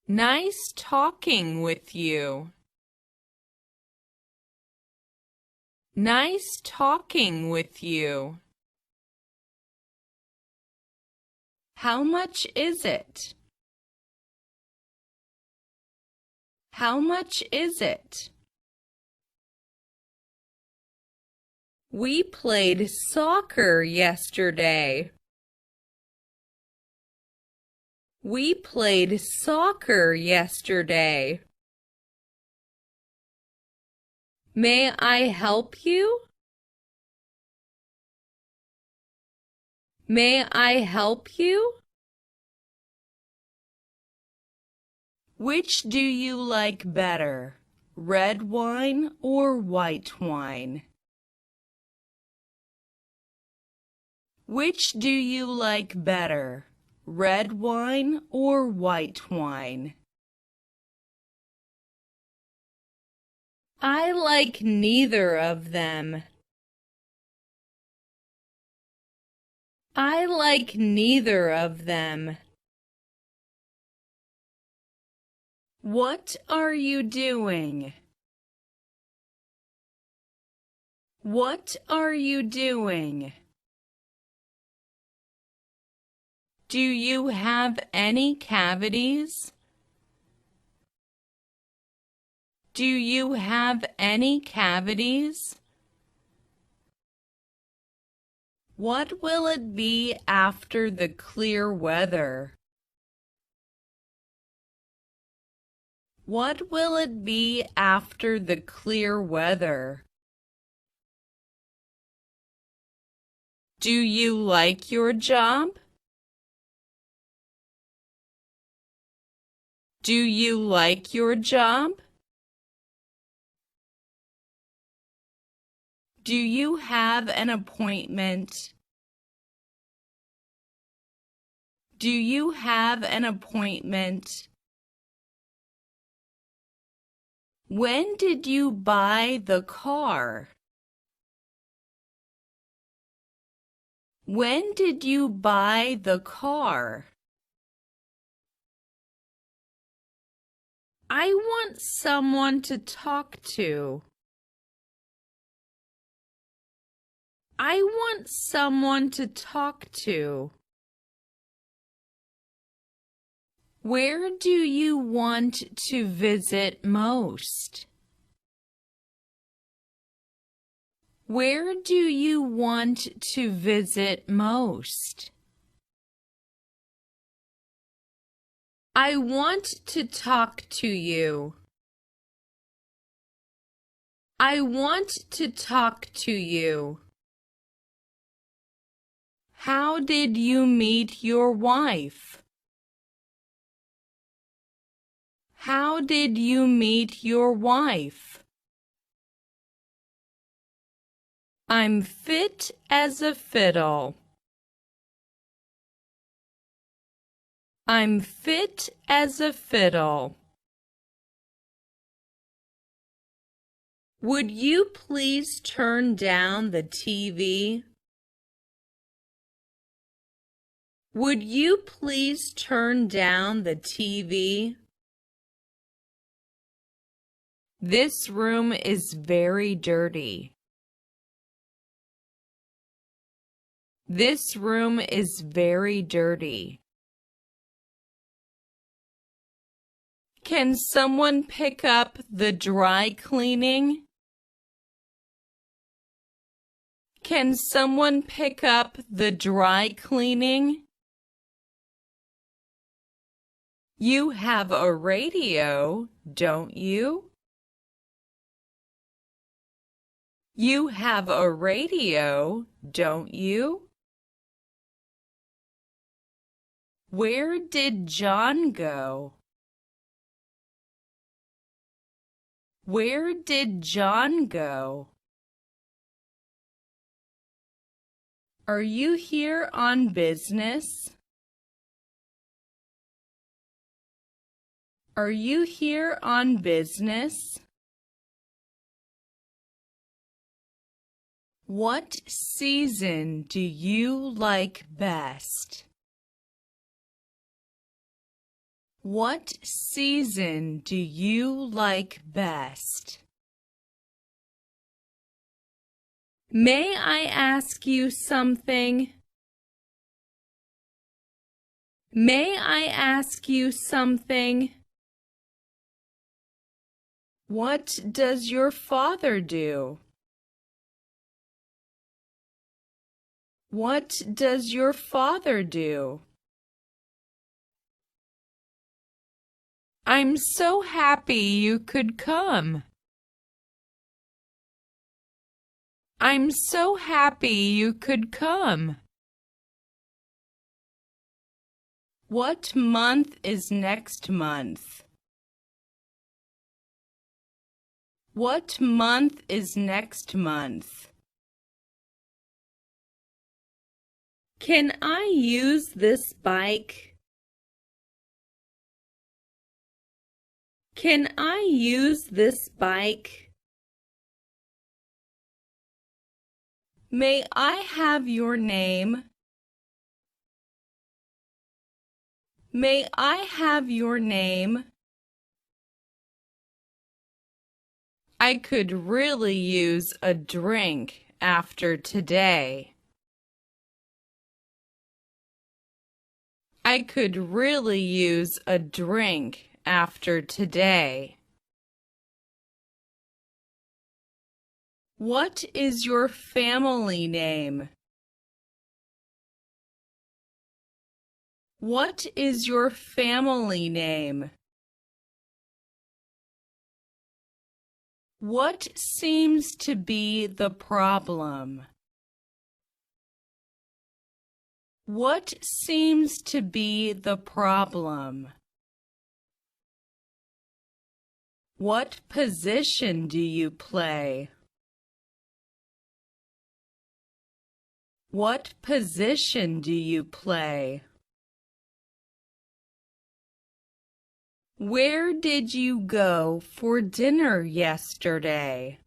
Nice talking with you. Nice talking with you. How much is it? How much is it? We played soccer yesterday. We played soccer yesterday. May I help you? May I help you? Which do you like better, red wine or white wine? Which do you like better, red wine or white wine? I like neither of them. I like neither of them. What are you doing? What are you doing? Do you have any cavities? Do you have any cavities? What will it be after the clear weather? What will it be after the clear weather? Do you like your job? Do you like your job? Do you have an appointment? Do you have an appointment? When did you buy the car? When did you buy the car? I want someone to talk to. I want someone to talk to. Where do you want to visit most? Where do you want to visit most? I want to talk to you. I want to talk to you. How did you meet your wife? How did you meet your wife? I'm fit as a fiddle. I'm fit as a fiddle. Would you please turn down the TV? Would you please turn down the TV? This room is very dirty. This room is very dirty. Can someone pick up the dry cleaning? Can someone pick up the dry cleaning? You have a radio, don't you? You have a radio, don't you? Where did John go? Where did John go? Are you here on business? Are you here on business? What season do you like best? What season do you like best? May I ask you something? May I ask you something? What does your father do? What does your father do? I'm so happy you could come. I'm so happy you could come. What month is next month? What month is next month? Can I use this bike? Can I use this bike? May I have your name? May I have your name? I could really use a drink after today. I could really use a drink after today. What is your family name? What is your family name? What seems to be the problem? What seems to be the problem? What position do you play? What position do you play? Where did you go for dinner yesterday?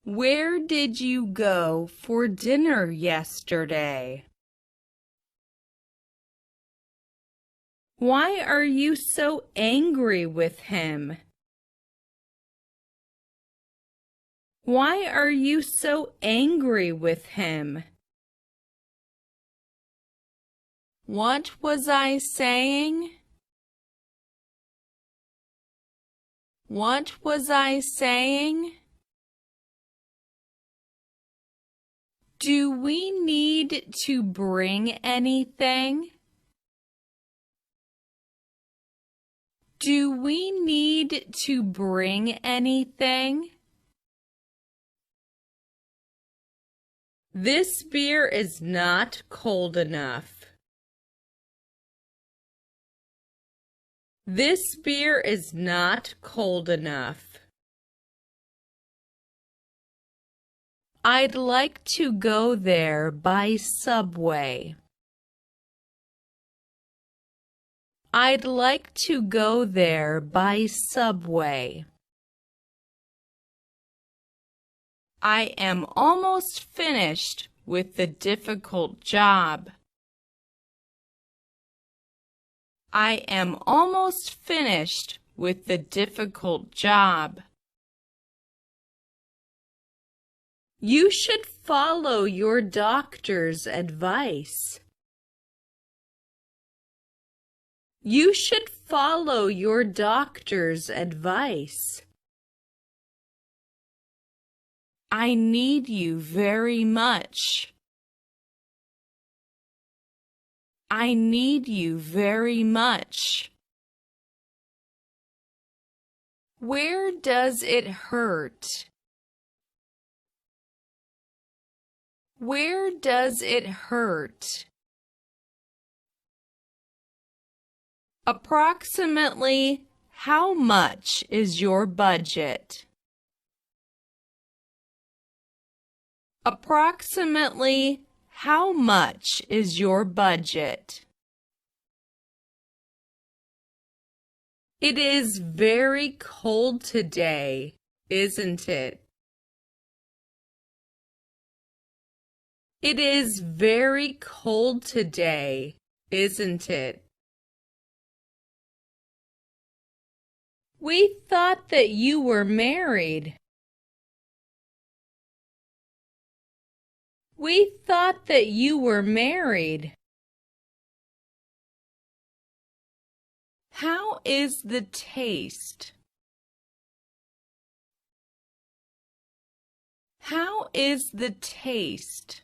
Where did you go for dinner yesterday? Why are you so angry with him? Why are you so angry with him? What was I saying? What was I saying? Do we need to bring anything? Do we need to bring anything? This beer is not cold enough. This beer is not cold enough. I'd like to go there by subway. I'd like to go there by subway. I am almost finished with the difficult job. I am almost finished with the difficult job. You should follow your doctor's advice. You should follow your doctor's advice. I need you very much. I need you very much. Where does it hurt? Where does it hurt? Approximately how much is your budget? Approximately how much is your budget? It is very cold today, isn't it? It is very cold today, isn't it? We thought that you were married. We thought that you were married. How is the taste? How is the taste?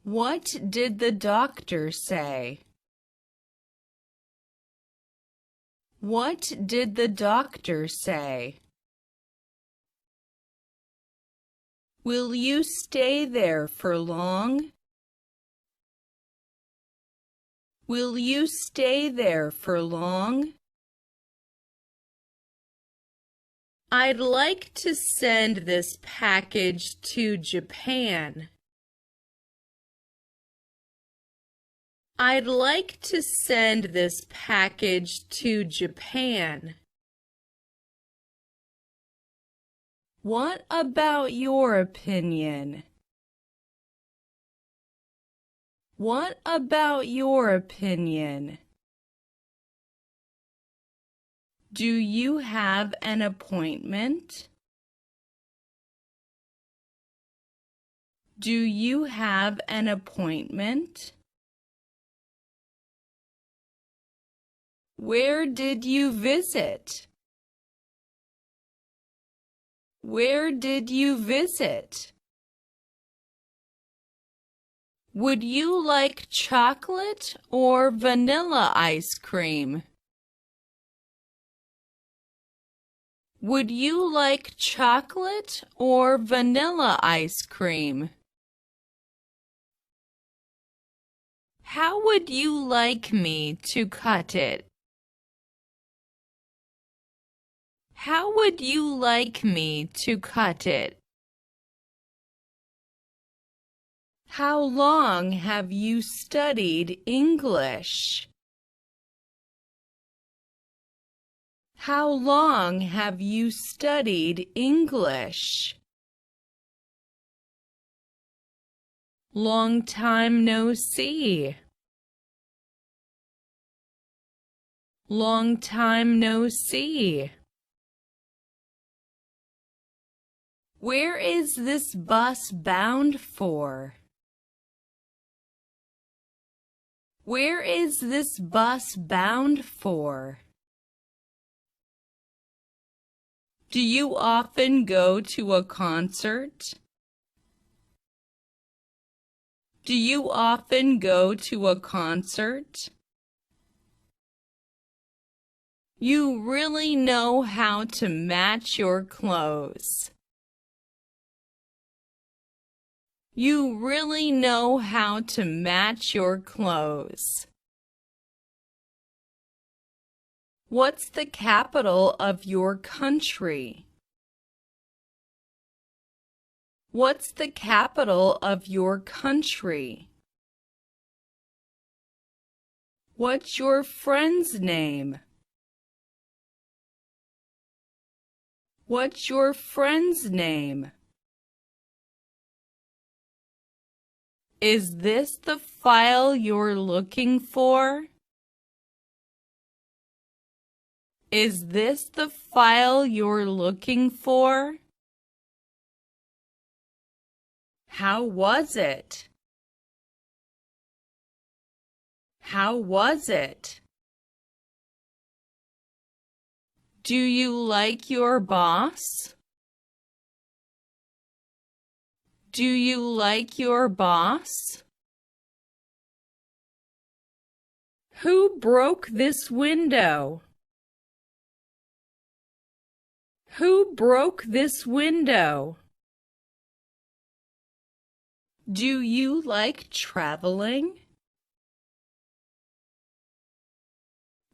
What did the doctor say? What did the doctor say? Will you stay there for long? Will you stay there for long? I'd like to send this package to Japan. I'd like to send this package to Japan. What about your opinion? What about your opinion? Do you have an appointment? Do you have an appointment? Where did you visit? Where did you visit? Would you like chocolate or vanilla ice cream? Would you like chocolate or vanilla ice cream? How would you like me to cut it? How would you like me to cut it? How long have you studied English? How long have you studied English? Long time no see. Long time no see. Where is this bus bound for? Where is this bus bound for? Do you often go to a concert? Do you often go to a concert? You really know how to match your clothes. You really know how to match your clothes. What's the capital of your country? What's the capital of your country? What's your friend's name? What's your friend's name? Is this the file you're looking for? Is this the file you're looking for? How was it? How was it? Do you like your boss? Do you like your boss? Who broke this window? Who broke this window? Do you like traveling?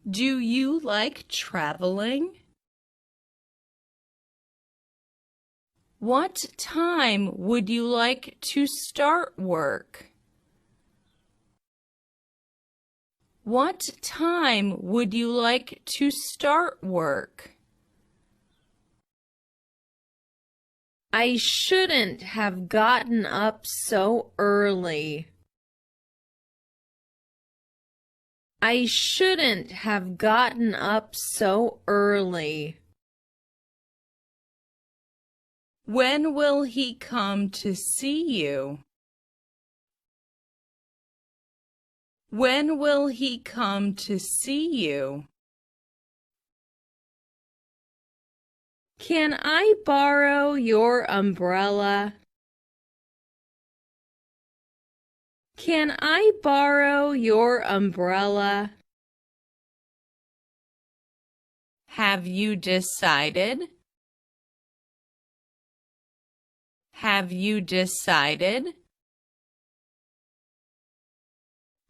Do you like traveling? What time would you like to start work? What time would you like to start work? I shouldn't have gotten up so early. I shouldn't have gotten up so early. When will he come to see you? When will he come to see you? Can I borrow your umbrella? Can I borrow your umbrella? Have you decided? Have you decided?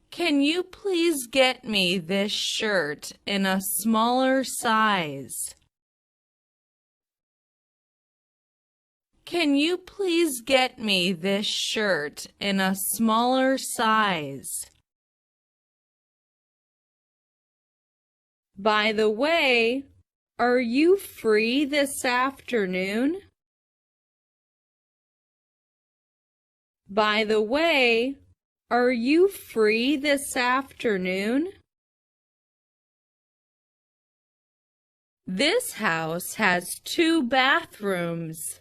Can you please get me this shirt in a smaller size? Can you please get me this shirt in a smaller size? By the way, are you free this afternoon? By the way, are you free this afternoon? This house has 2 bathrooms.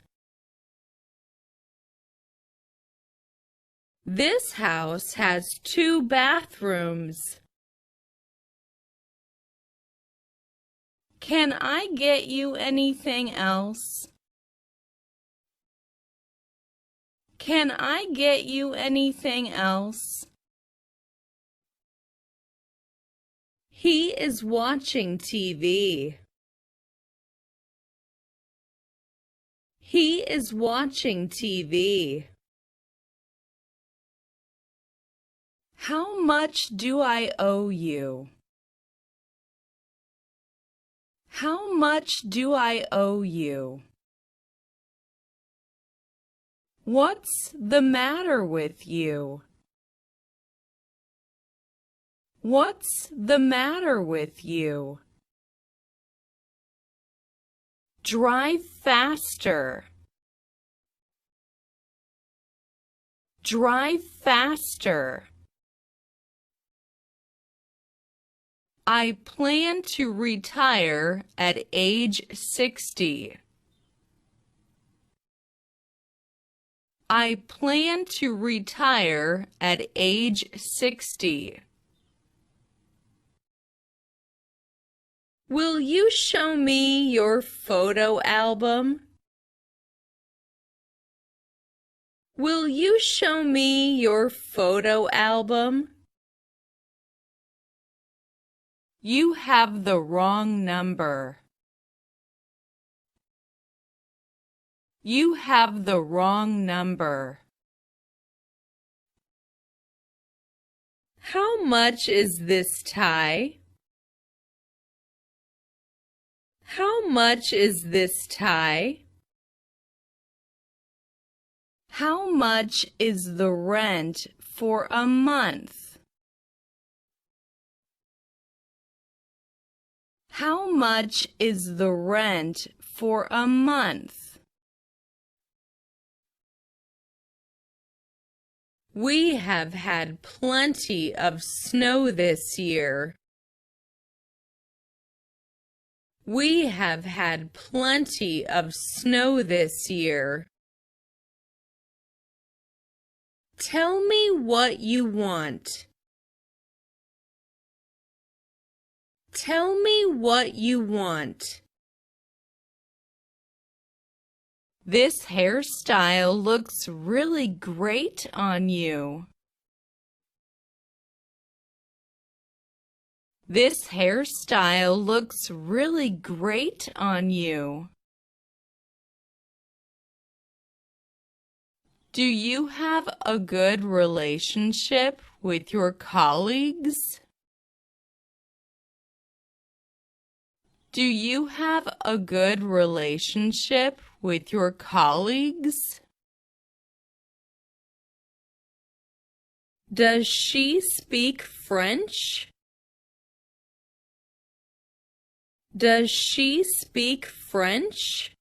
This house has 2 bathrooms. Can I get you anything else? Can I get you anything else? He is watching TV. He is watching TV. How much do I owe you? How much do I owe you? What's the matter with you? What's the matter with you? Drive faster. Drive faster. I plan to retire at age 60. I plan to retire at age 60. Will you show me your photo album? Will you show me your photo album? You have the wrong number. You have the wrong number. How much is this tie? How much is this tie? How much is the rent for a month? How much is the rent for a month? We have had plenty of snow this year. We have had plenty of snow this year. Tell me what you want. Tell me what you want. This hairstyle looks really great on you. This hairstyle looks really great on you. Do you have a good relationship with your colleagues? Do you have a good relationship with your colleagues? Does she speak French? Does she speak French?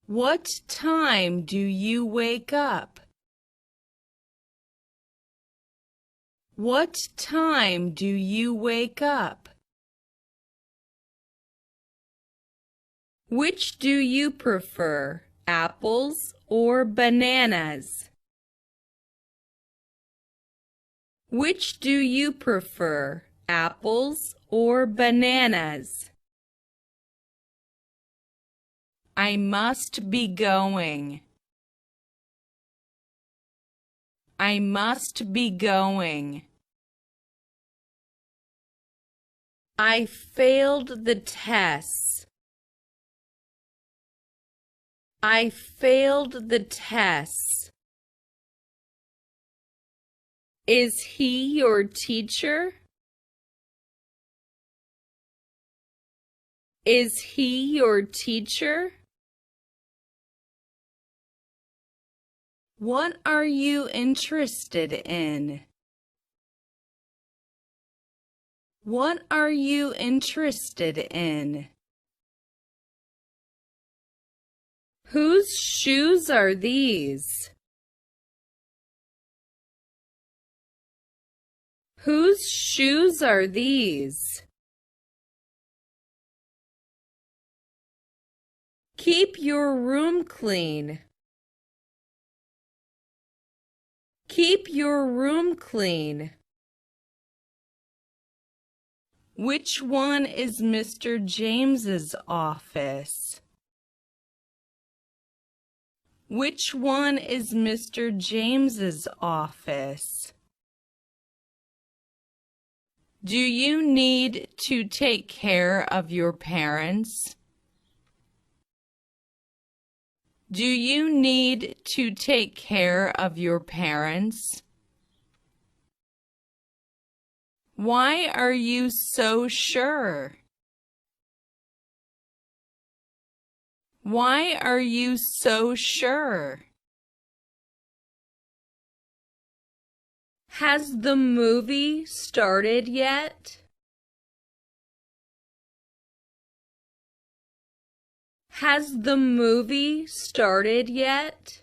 What time do you wake up? What time do you wake up? Which do you prefer, apples or bananas? Which do you prefer, apples or bananas? I must be going. I must be going. I failed the tests. I failed the tests. Is he your teacher? Is he your teacher? What are you interested in? What are you interested in? Whose shoes are these? Whose shoes are these? Keep your room clean. Keep your room clean. Which one is Mr. James's office? Which one is Mr. James's office? Do you need to take care of your parents? Do you need to take care of your parents? Why are you so sure? Why are you so sure? Has the movie started yet? Has the movie started yet?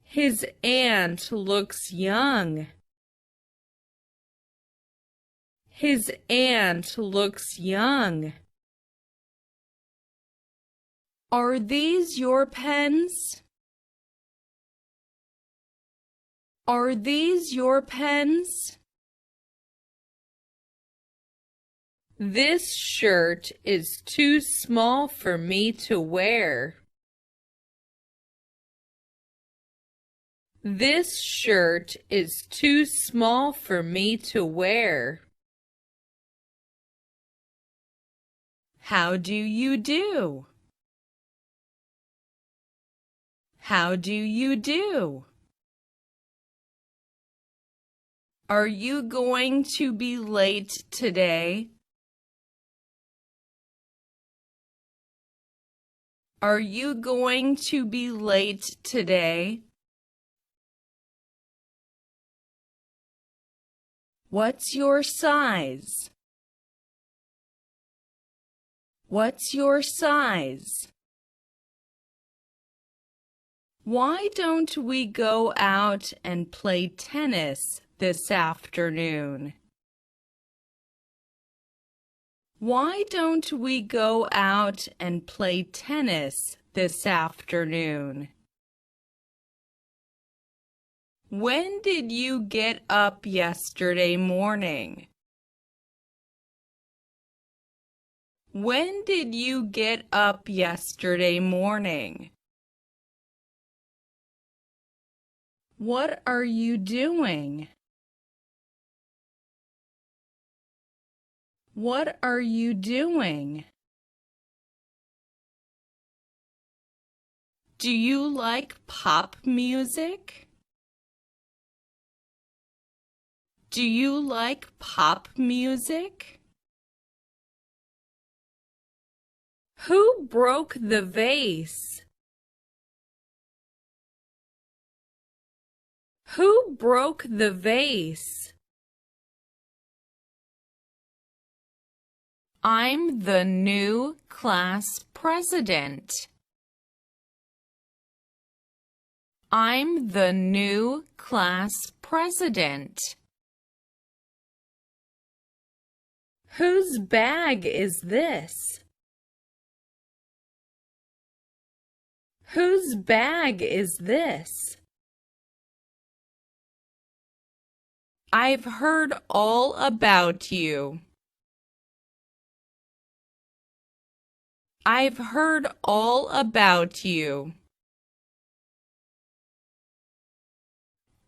His aunt looks young. His aunt looks young. Are these your pens? Are these your pens? This shirt is too small for me to wear. This shirt is too small for me to wear. How do you do? How do you do? Are you going to be late today? Are you going to be late today? What's your size? What's your size? Why don't we go out and play tennis this afternoon? Why don't we go out and play tennis this afternoon? When did you get up yesterday morning? When did you get up yesterday morning? What are you doing? What are you doing? Do you like pop music? Do you like pop music? Who broke the vase? Who broke the vase? I'm the new class president. I'm the new class president. Whose bag is this? Whose bag is this? I've heard all about you. I've heard all about you.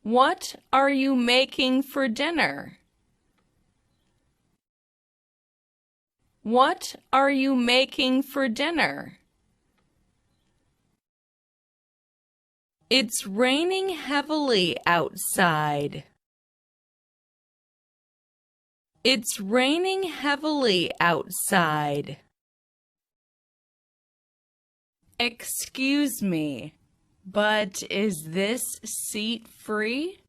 What are you making for dinner? What are you making for dinner? It's raining heavily outside. It's raining heavily outside. Excuse me, but is this seat free?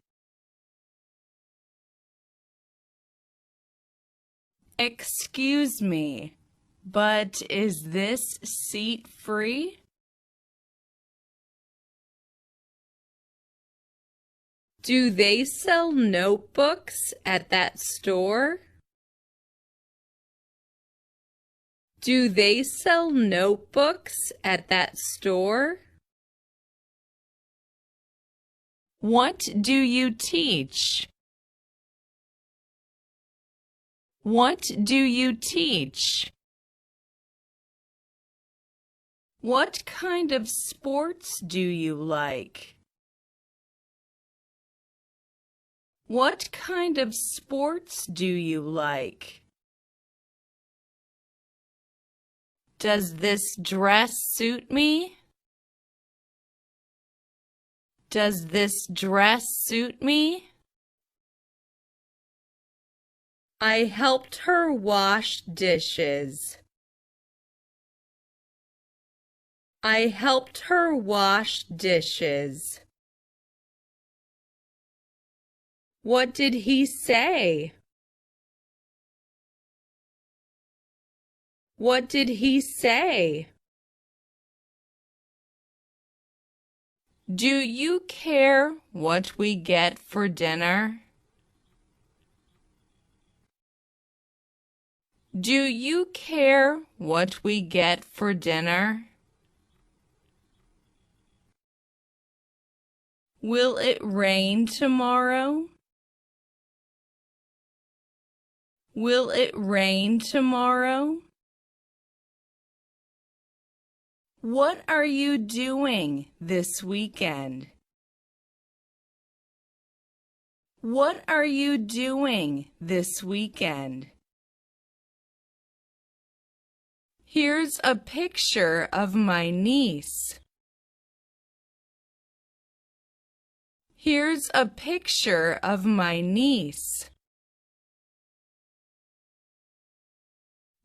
Excuse me, but is this seat free? Do they sell notebooks at that store? Do they sell notebooks at that store? What do you teach? What do you teach? What kind of sports do you like? What kind of sports do you like? Does this dress suit me? Does this dress suit me? I helped her wash dishes. I helped her wash dishes. What did he say? What did he say? Do you care what we get for dinner? Do you care what we get for dinner? Will it rain tomorrow? Will it rain tomorrow? What are you doing this weekend? What are you doing this weekend? Here's a picture of my niece. Here's a picture of my niece.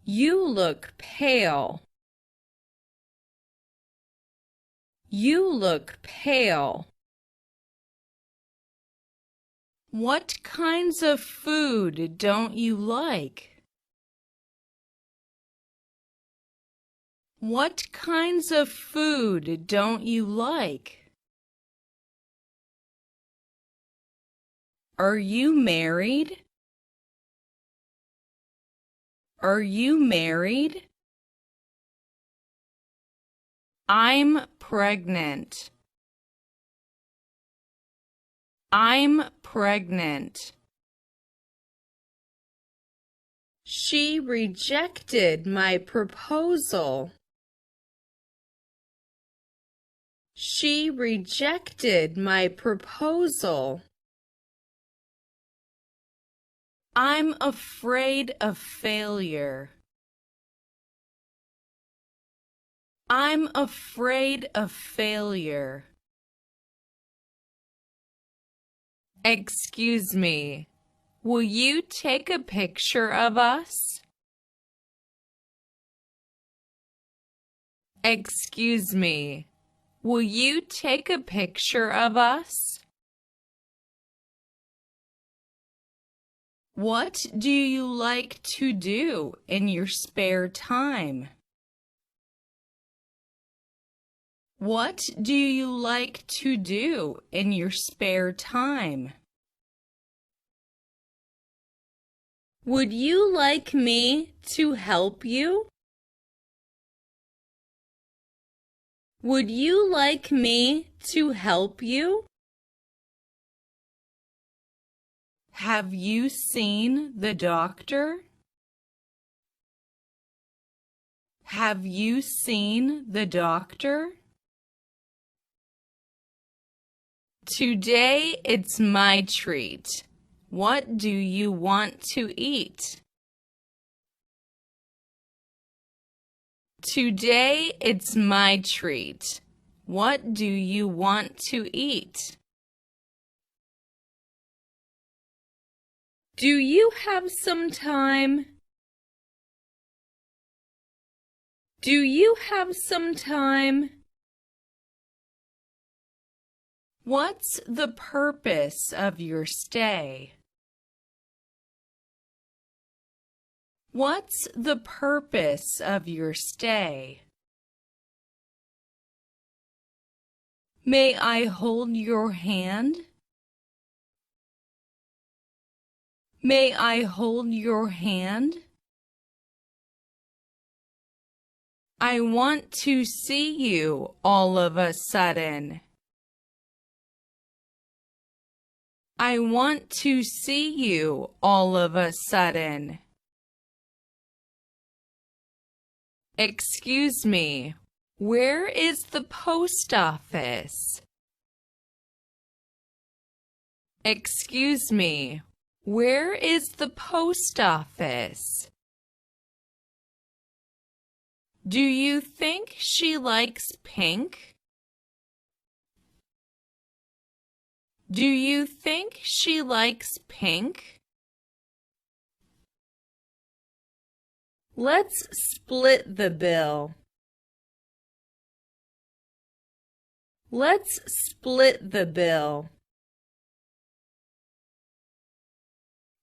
You look pale. You look pale. What kinds of food don't you like? What kinds of food don't you like? Are you married? Are you married? I'm pregnant. I'm pregnant. She rejected my proposal. She rejected my proposal. I'm afraid of failure. I'm afraid of failure. Excuse me, will you take a picture of us? Excuse me, will you take a picture of us? What do you like to do in your spare time? What do you like to do in your spare time? Would you like me to help you? Would you like me to help you? Have you seen the doctor? Have you seen the doctor? Today it's my treat. What do you want to eat? Today it's my treat. What do you want to eat? Do you have some time? Do you have some time? What's the purpose of your stay? What's the purpose of your stay? May I hold your hand? May I hold your hand? I want to see you all of a sudden. I want to see you all of a sudden. Excuse me, where is the post office? Excuse me, where is the post office? Do you think she likes pink? Do you think she likes pink? Let's split the bill. Let's split the bill.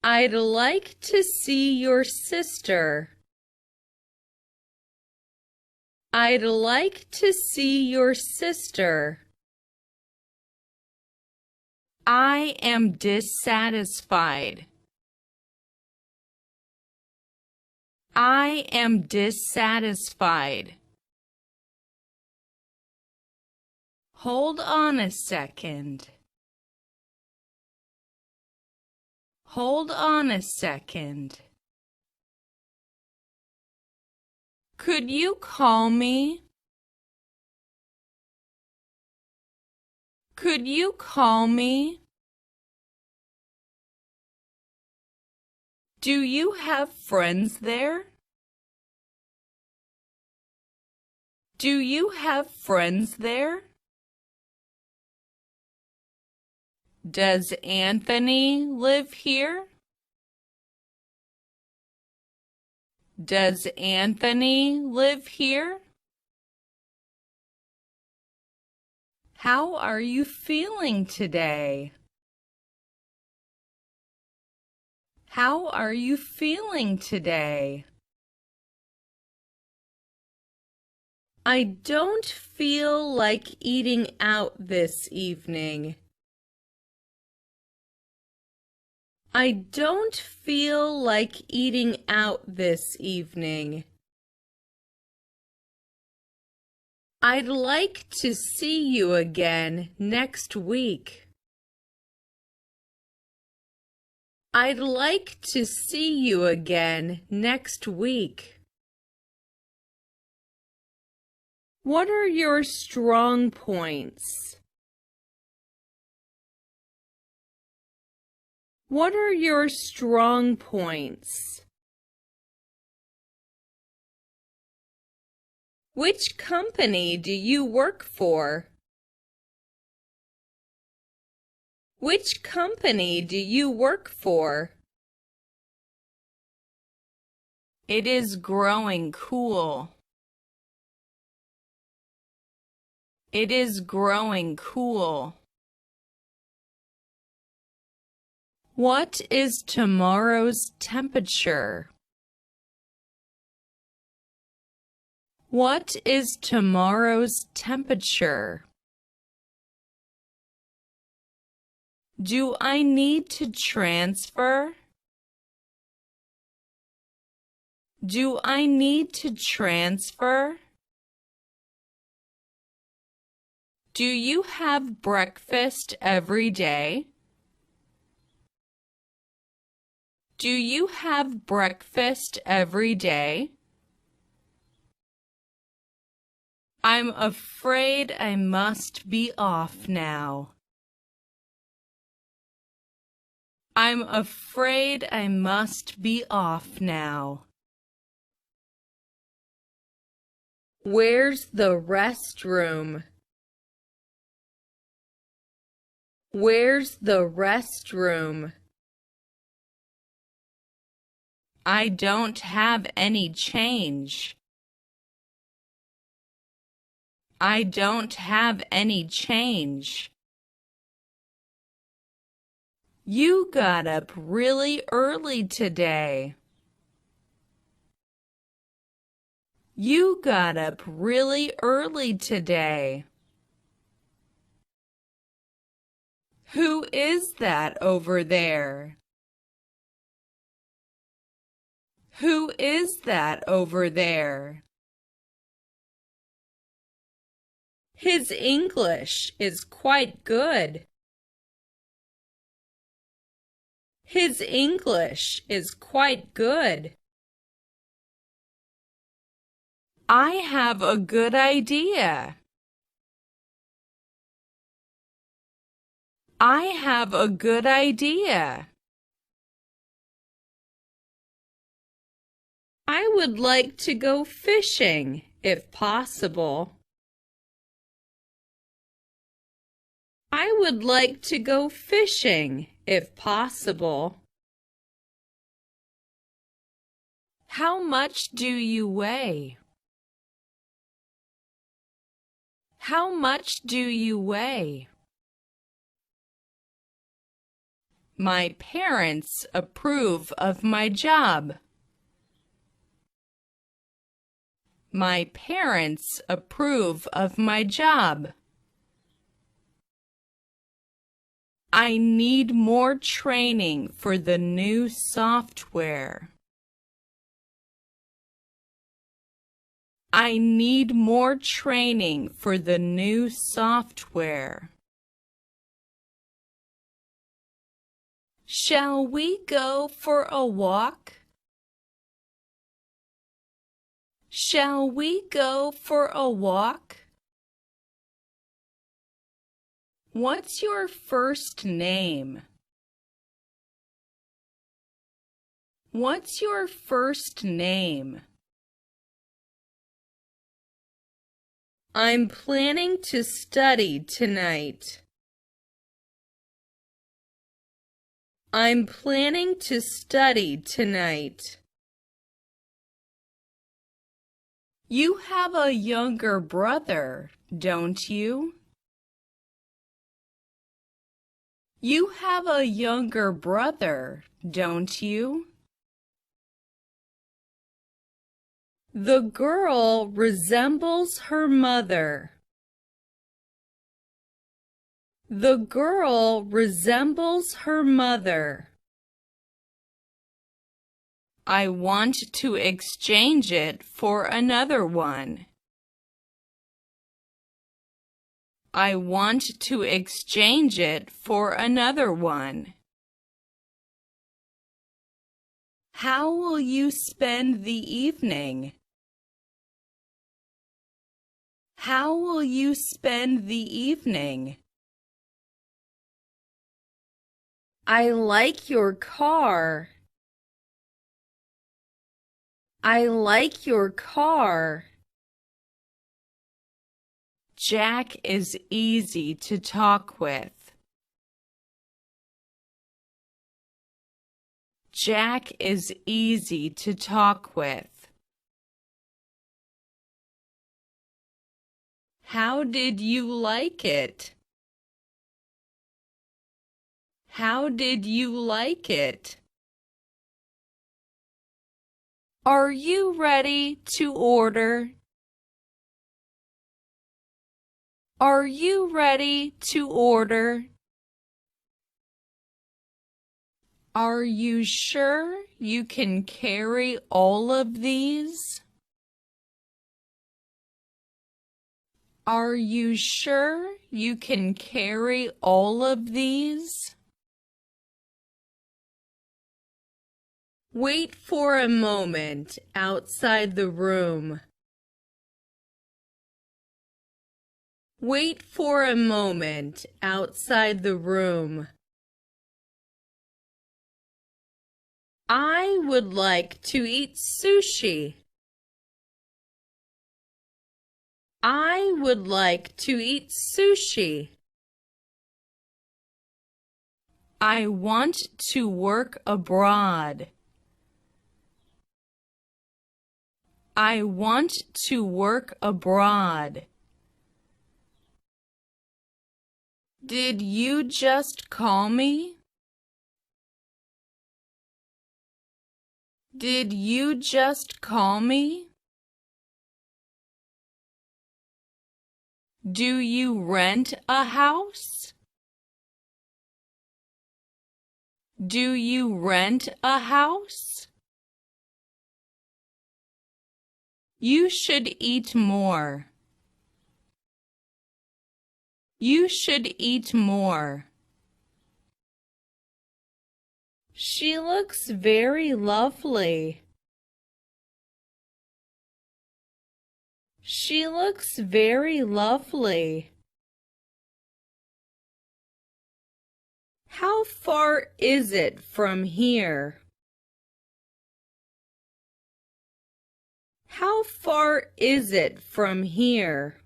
I'd like to see your sister. I'd like to see your sister. I am dissatisfied. I am dissatisfied. Hold on a second. Hold on a second. Could you call me? Could you call me? Do you have friends there? Do you have friends there? Does Anthony live here? Does Anthony live here? How are you feeling today? How are you feeling today? I don't feel like eating out this evening. I don't feel like eating out this evening. I'd like to see you again next week. I'd like to see you again next week. What are your strong points? What are your strong points? Which company do you work for? Which company do you work for? It is growing cool. It is growing cool. What is tomorrow's temperature? What is tomorrow's temperature? Do I need to transfer? Do I need to transfer? Do you have breakfast every day? Do you have breakfast every day? I'm afraid I must be off now. I'm afraid I must be off now. Where's the restroom? Where's the restroom? I don't have any change. I don't have any change. You got up really early today. You got up really early today. Who is that over there? Who is that over there? His English is quite good. His English is quite good. I have a good idea. I have a good idea. I would like to go fishing, if possible. I would like to go fishing, if possible. How much do you weigh? How much do you weigh? My parents approve of my job. My parents approve of my job. I need more training for the new software. I need more training for the new software. Shall we go for a walk? Shall we go for a walk? What's your first name? What's your first name? I'm planning to study tonight. I'm planning to study tonight. You have a younger brother, don't you? You have a younger brother, don't you? The girl resembles her mother. The girl resembles her mother. I want to exchange it for another one. I want to exchange it for another one. How will you spend the evening? How will you spend the evening? I like your car. I like your car. Jack is easy to talk with. Jack is easy to talk with. How did you like it? How did you like it? Are you ready to order? Are you ready to order? Are you sure you can carry all of these? Are you sure you can carry all of these? Wait for a moment outside the room. Wait for a moment outside the room. I would like to eat sushi. I would like to eat sushi. I want to work abroad. I want to work abroad. Did you just call me? Did you just call me? Do you rent a house? Do you rent a house? You should eat more. You should eat more. She looks very lovely. She looks very lovely. How far is it from here? How far is it from here?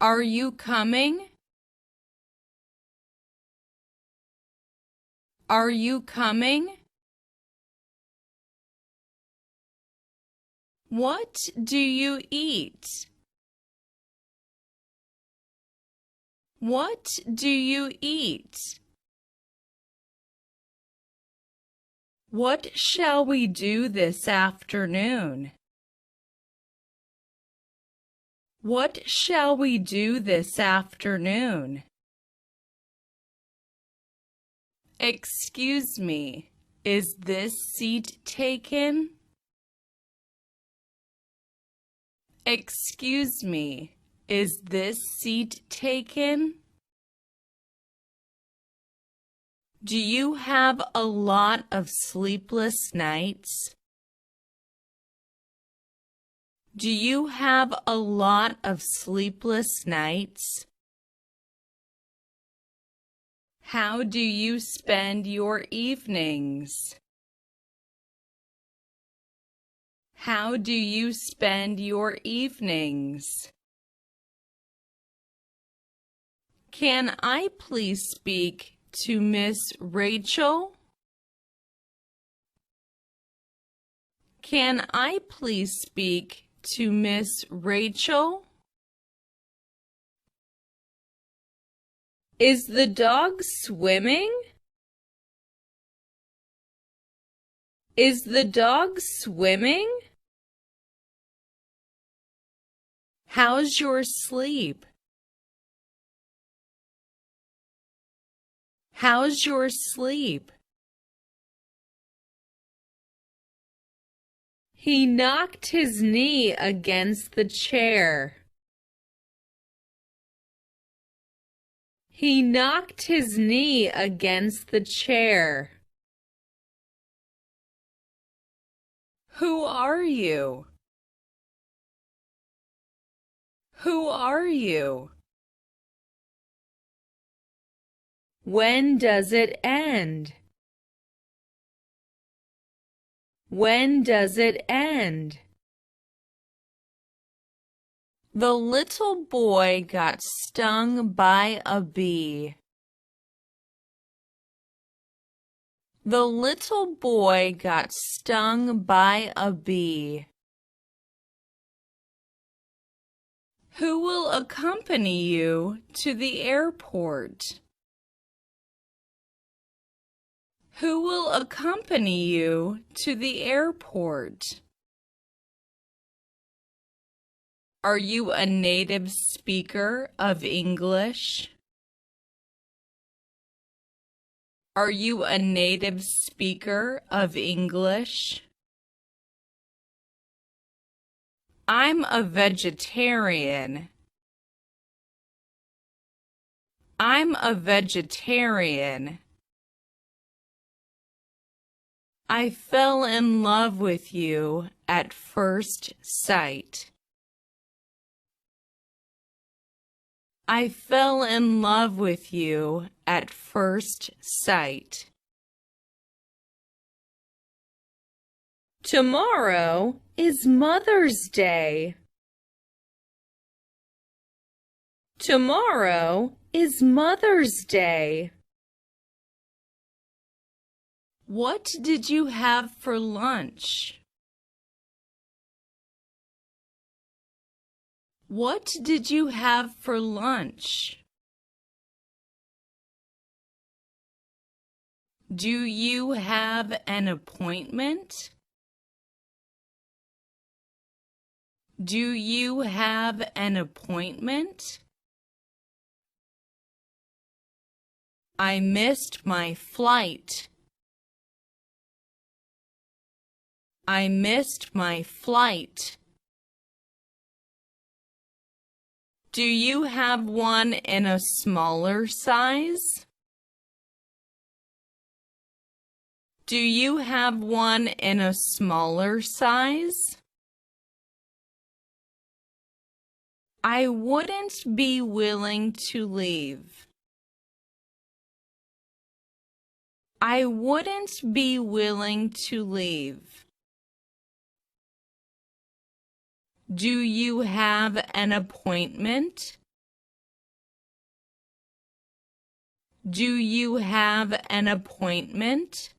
Are you coming? Are you coming? What do you eat? What do you eat? What shall we do this afternoon? What shall we do this afternoon? Excuse me, is this seat taken? Excuse me, is this seat taken? Do you have a lot of sleepless nights? Do you have a lot of sleepless nights? How do you spend your evenings? How do you spend your evenings? Can I please speak to Miss Rachel? Can I please speak to Miss Rachel? Is the dog swimming? Is the dog swimming? How's your sleep? How's your sleep? He knocked his knee against the chair. He knocked his knee against the chair. Who are you? Who are you? When does it end? When does it end? The little boy got stung by a bee. The little boy got stung by a bee. Who will accompany you to the airport? Who will accompany you to the airport? Are you a native speaker of English? Are you a native speaker of English? I'm a vegetarian. I'm a vegetarian. I fell in love with you at first sight. I fell in love with you at first sight. Tomorrow is Mother's Day. Tomorrow is Mother's Day. What did you have for lunch? What did you have for lunch? Do you have an appointment? Do you have an appointment? I missed my flight. I missed my flight. Do you have one in a smaller size? Do you have one in a smaller size? I wouldn't be willing to leave. I wouldn't be willing to leave. Do you have an appointment? Do you have an appointment?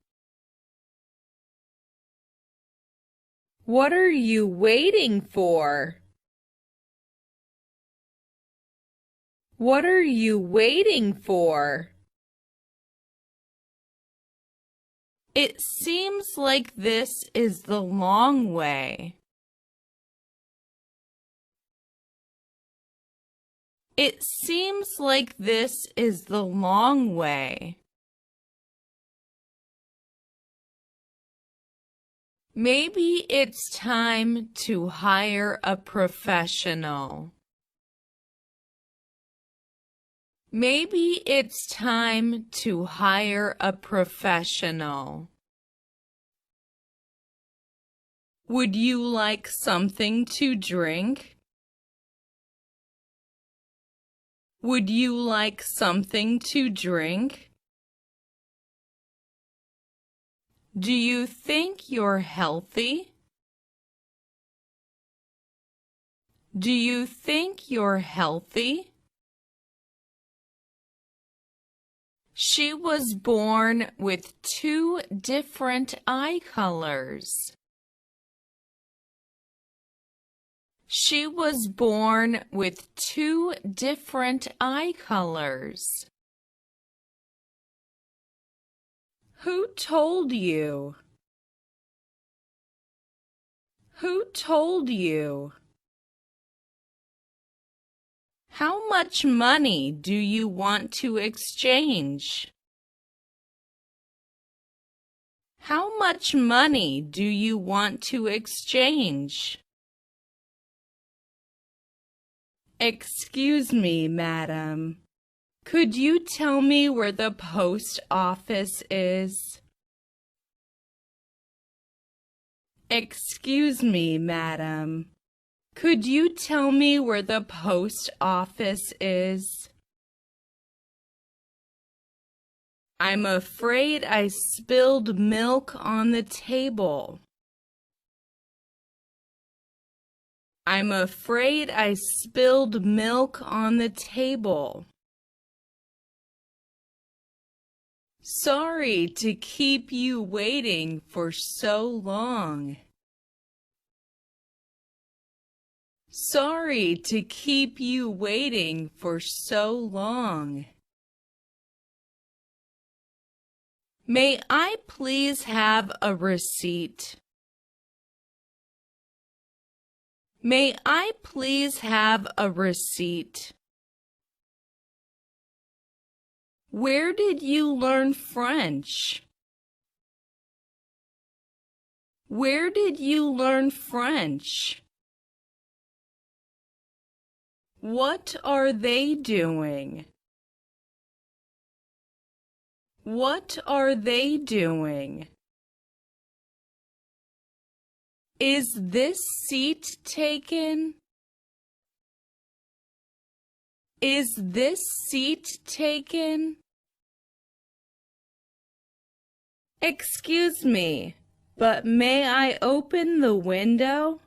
What are you waiting for? What are you waiting for? It seems like this is the long way. It seems like this is the long way. Maybe it's time to hire a professional. Maybe it's time to hire a professional. Would you like something to drink? Would you like something to drink? Do you think you're healthy? Do you think you're healthy? She was born with 2 different eye colors. She was born with 2 different eye colors. Who told you? Who told you? How much money do you want to exchange? How much money do you want to exchange? Excuse me, madam. Could you tell me where the post office is? Excuse me, madam. Could you tell me where the post office is? I'm afraid I spilled milk on the table. I'm afraid I spilled milk on the table. Sorry to keep you waiting for so long. Sorry to keep you waiting for so long. May I please have a receipt? May I please have a receipt? Where did you learn French? Where did you learn French? What are they doing? What are they doing? Is this seat taken? Is this seat taken? Excuse me, but may I open the window?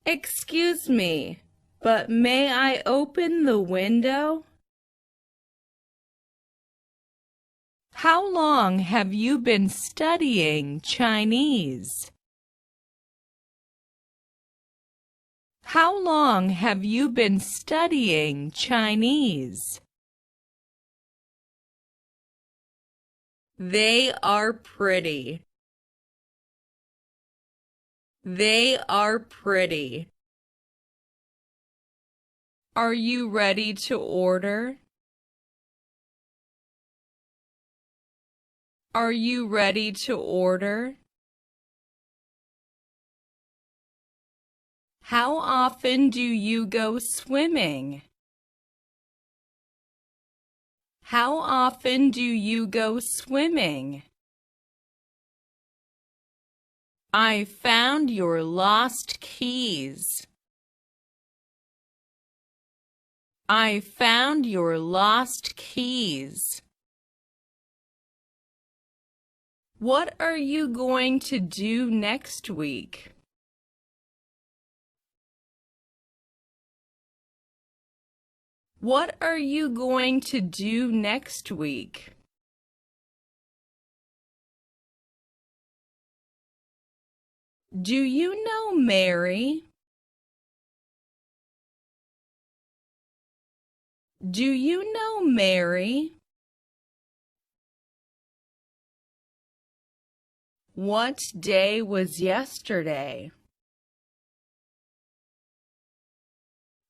Excuse me, but may I open the window? How long have you been studying Chinese? How long have you been studying Chinese? They are pretty. They are pretty. Are you ready to order? Are you ready to order? How often do you go swimming? How often do you go swimming? I found your lost keys. I found your lost keys. What are you going to do next week? What are you going to do next week? Do you know Mary? Do you know Mary? What day was yesterday?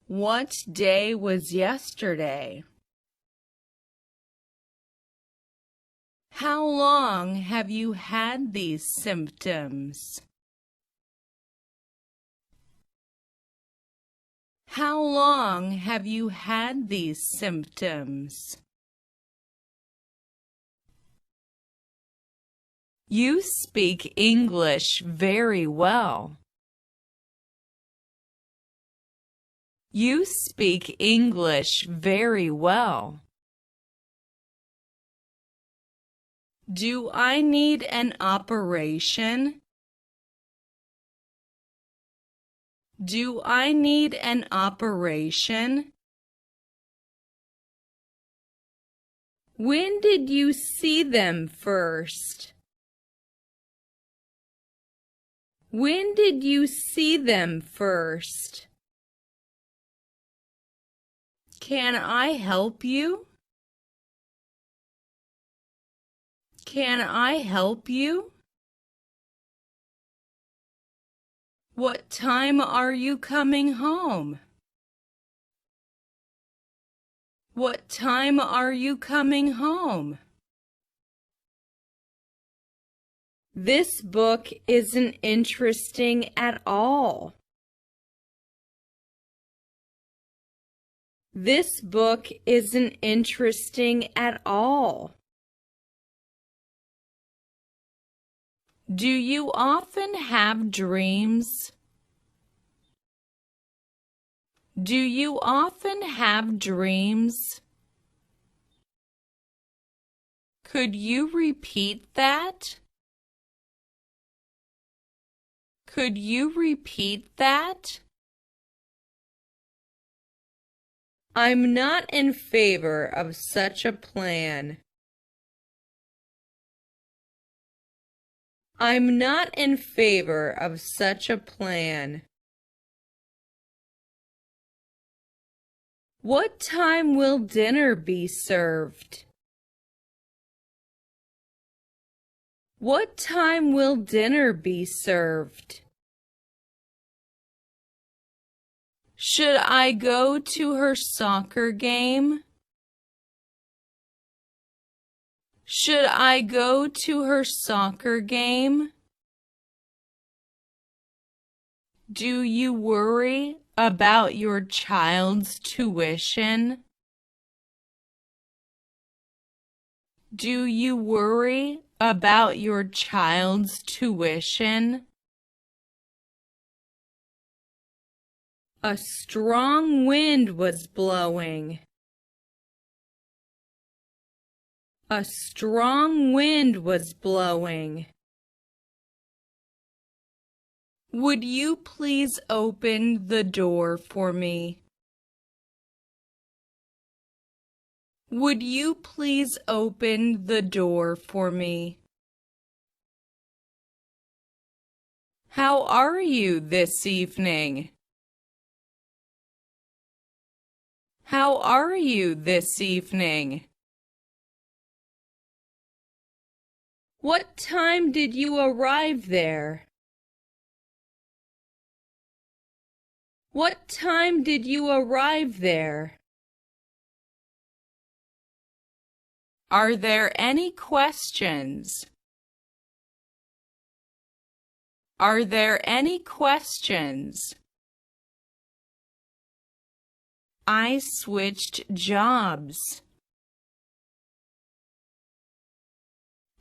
What day was yesterday? How long have you had these symptoms? How long have you had these symptoms? You speak English very well. You speak English very well. Do I need an operation? Do I need an operation? When did you see them first? When did you see them first? Can I help you? Can I help you? What time are you coming home? What time are you coming home? This book isn't interesting at all. This book isn't interesting at all. Do you often have dreams? Do you often have dreams? Could you repeat that? Could you repeat that? I'm not in favor of such a plan. I'm not in favor of such a plan. What time will dinner be served? What time will dinner be served? Should I go to her soccer game? Should I go to her soccer game? Do you worry about your child's tuition? Do you worry about your child's tuition? A strong wind was blowing. A strong wind was blowing. Would you please open the door for me? Would you please open the door for me? How are you this evening? How are you this evening? What time did you arrive there? What time did you arrive there? Are there any questions? Are there any questions? I switched jobs.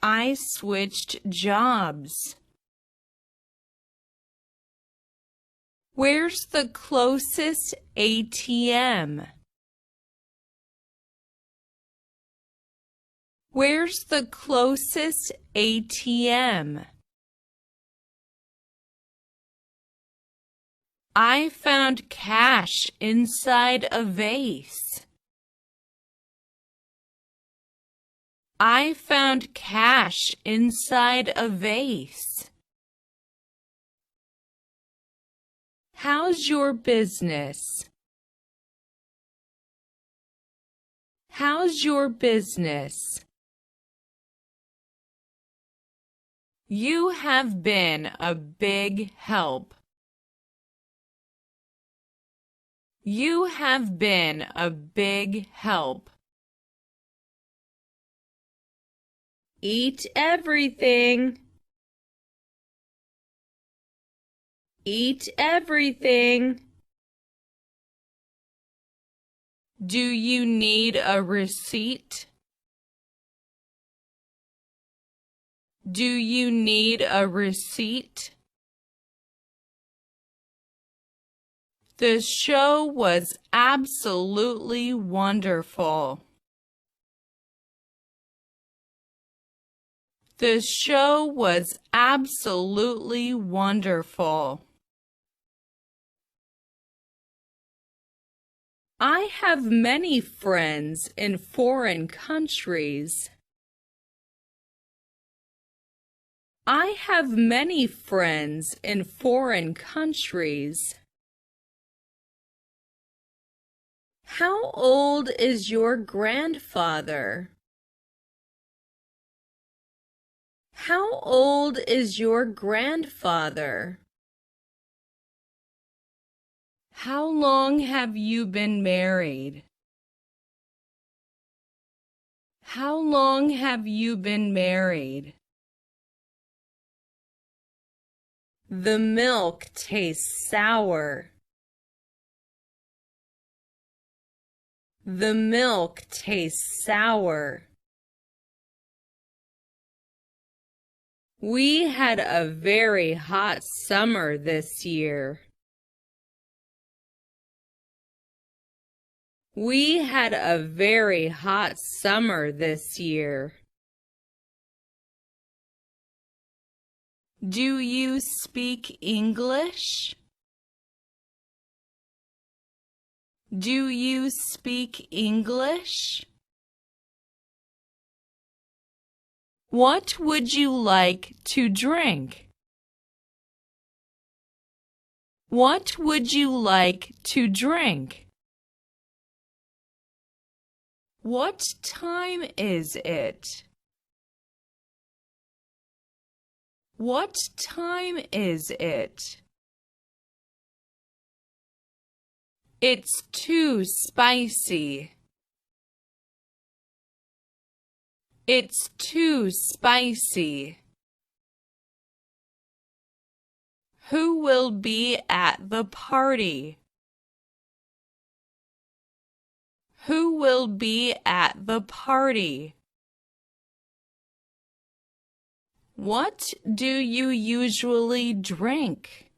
I switched jobs. Where's the closest ATM? Where's the closest ATM? I found cash inside a vase. I found cash inside a vase. How's your business? How's your business? You have been a big help. You have been a big help. Eat everything. Eat everything. Do you need a receipt? Do you need a receipt? The show was absolutely wonderful. The show was absolutely wonderful. I have many friends in foreign countries. I have many friends in foreign countries. How old is your grandfather? How old is your grandfather? How long have you been married? How long have you been married? The milk tastes sour. The milk tastes sour. We had a very hot summer this year. We had a very hot summer this year. Do you speak English? Do you speak English? What would you like to drink? What would you like to drink? What time is it? What time is it? It's too spicy. It's too spicy. Who will be at the party? Who will be at the party? What do you usually drink?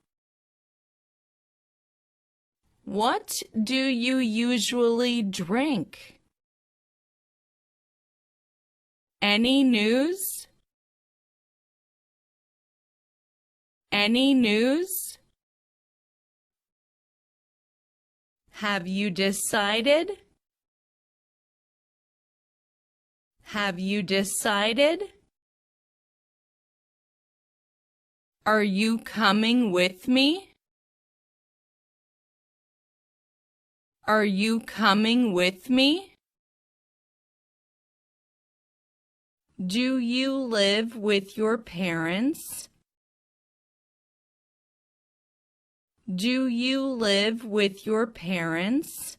What do you usually drink? Any news? Any news? Have you decided? Have you decided? Are you coming with me? Are you coming with me? Do you live with your parents? Do you live with your parents?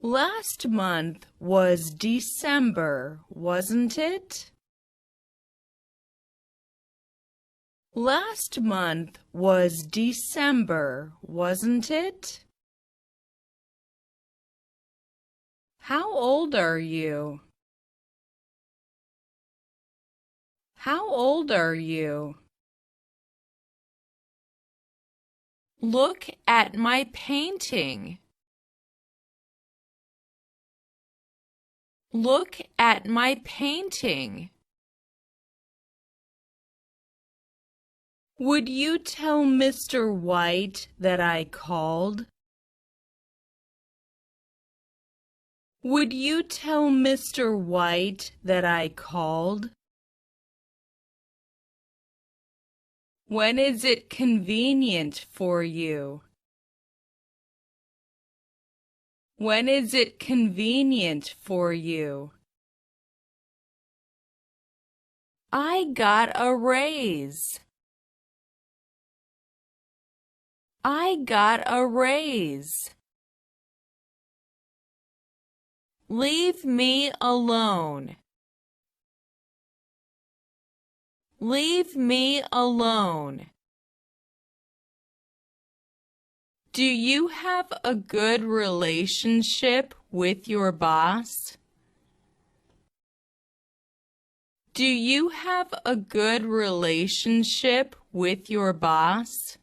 Last month was December, wasn't it? Last month was December, wasn't it? How old are you? How old are you? Look at my painting. Look at my painting. Would you tell Mr. White that I called? Would you tell Mr. White that I called? When is it convenient for you? When is it convenient for you? I got a raise. I got a raise. Leave me alone. Leave me alone. Do you have a good relationship with your boss? Do you have a good relationship with your boss?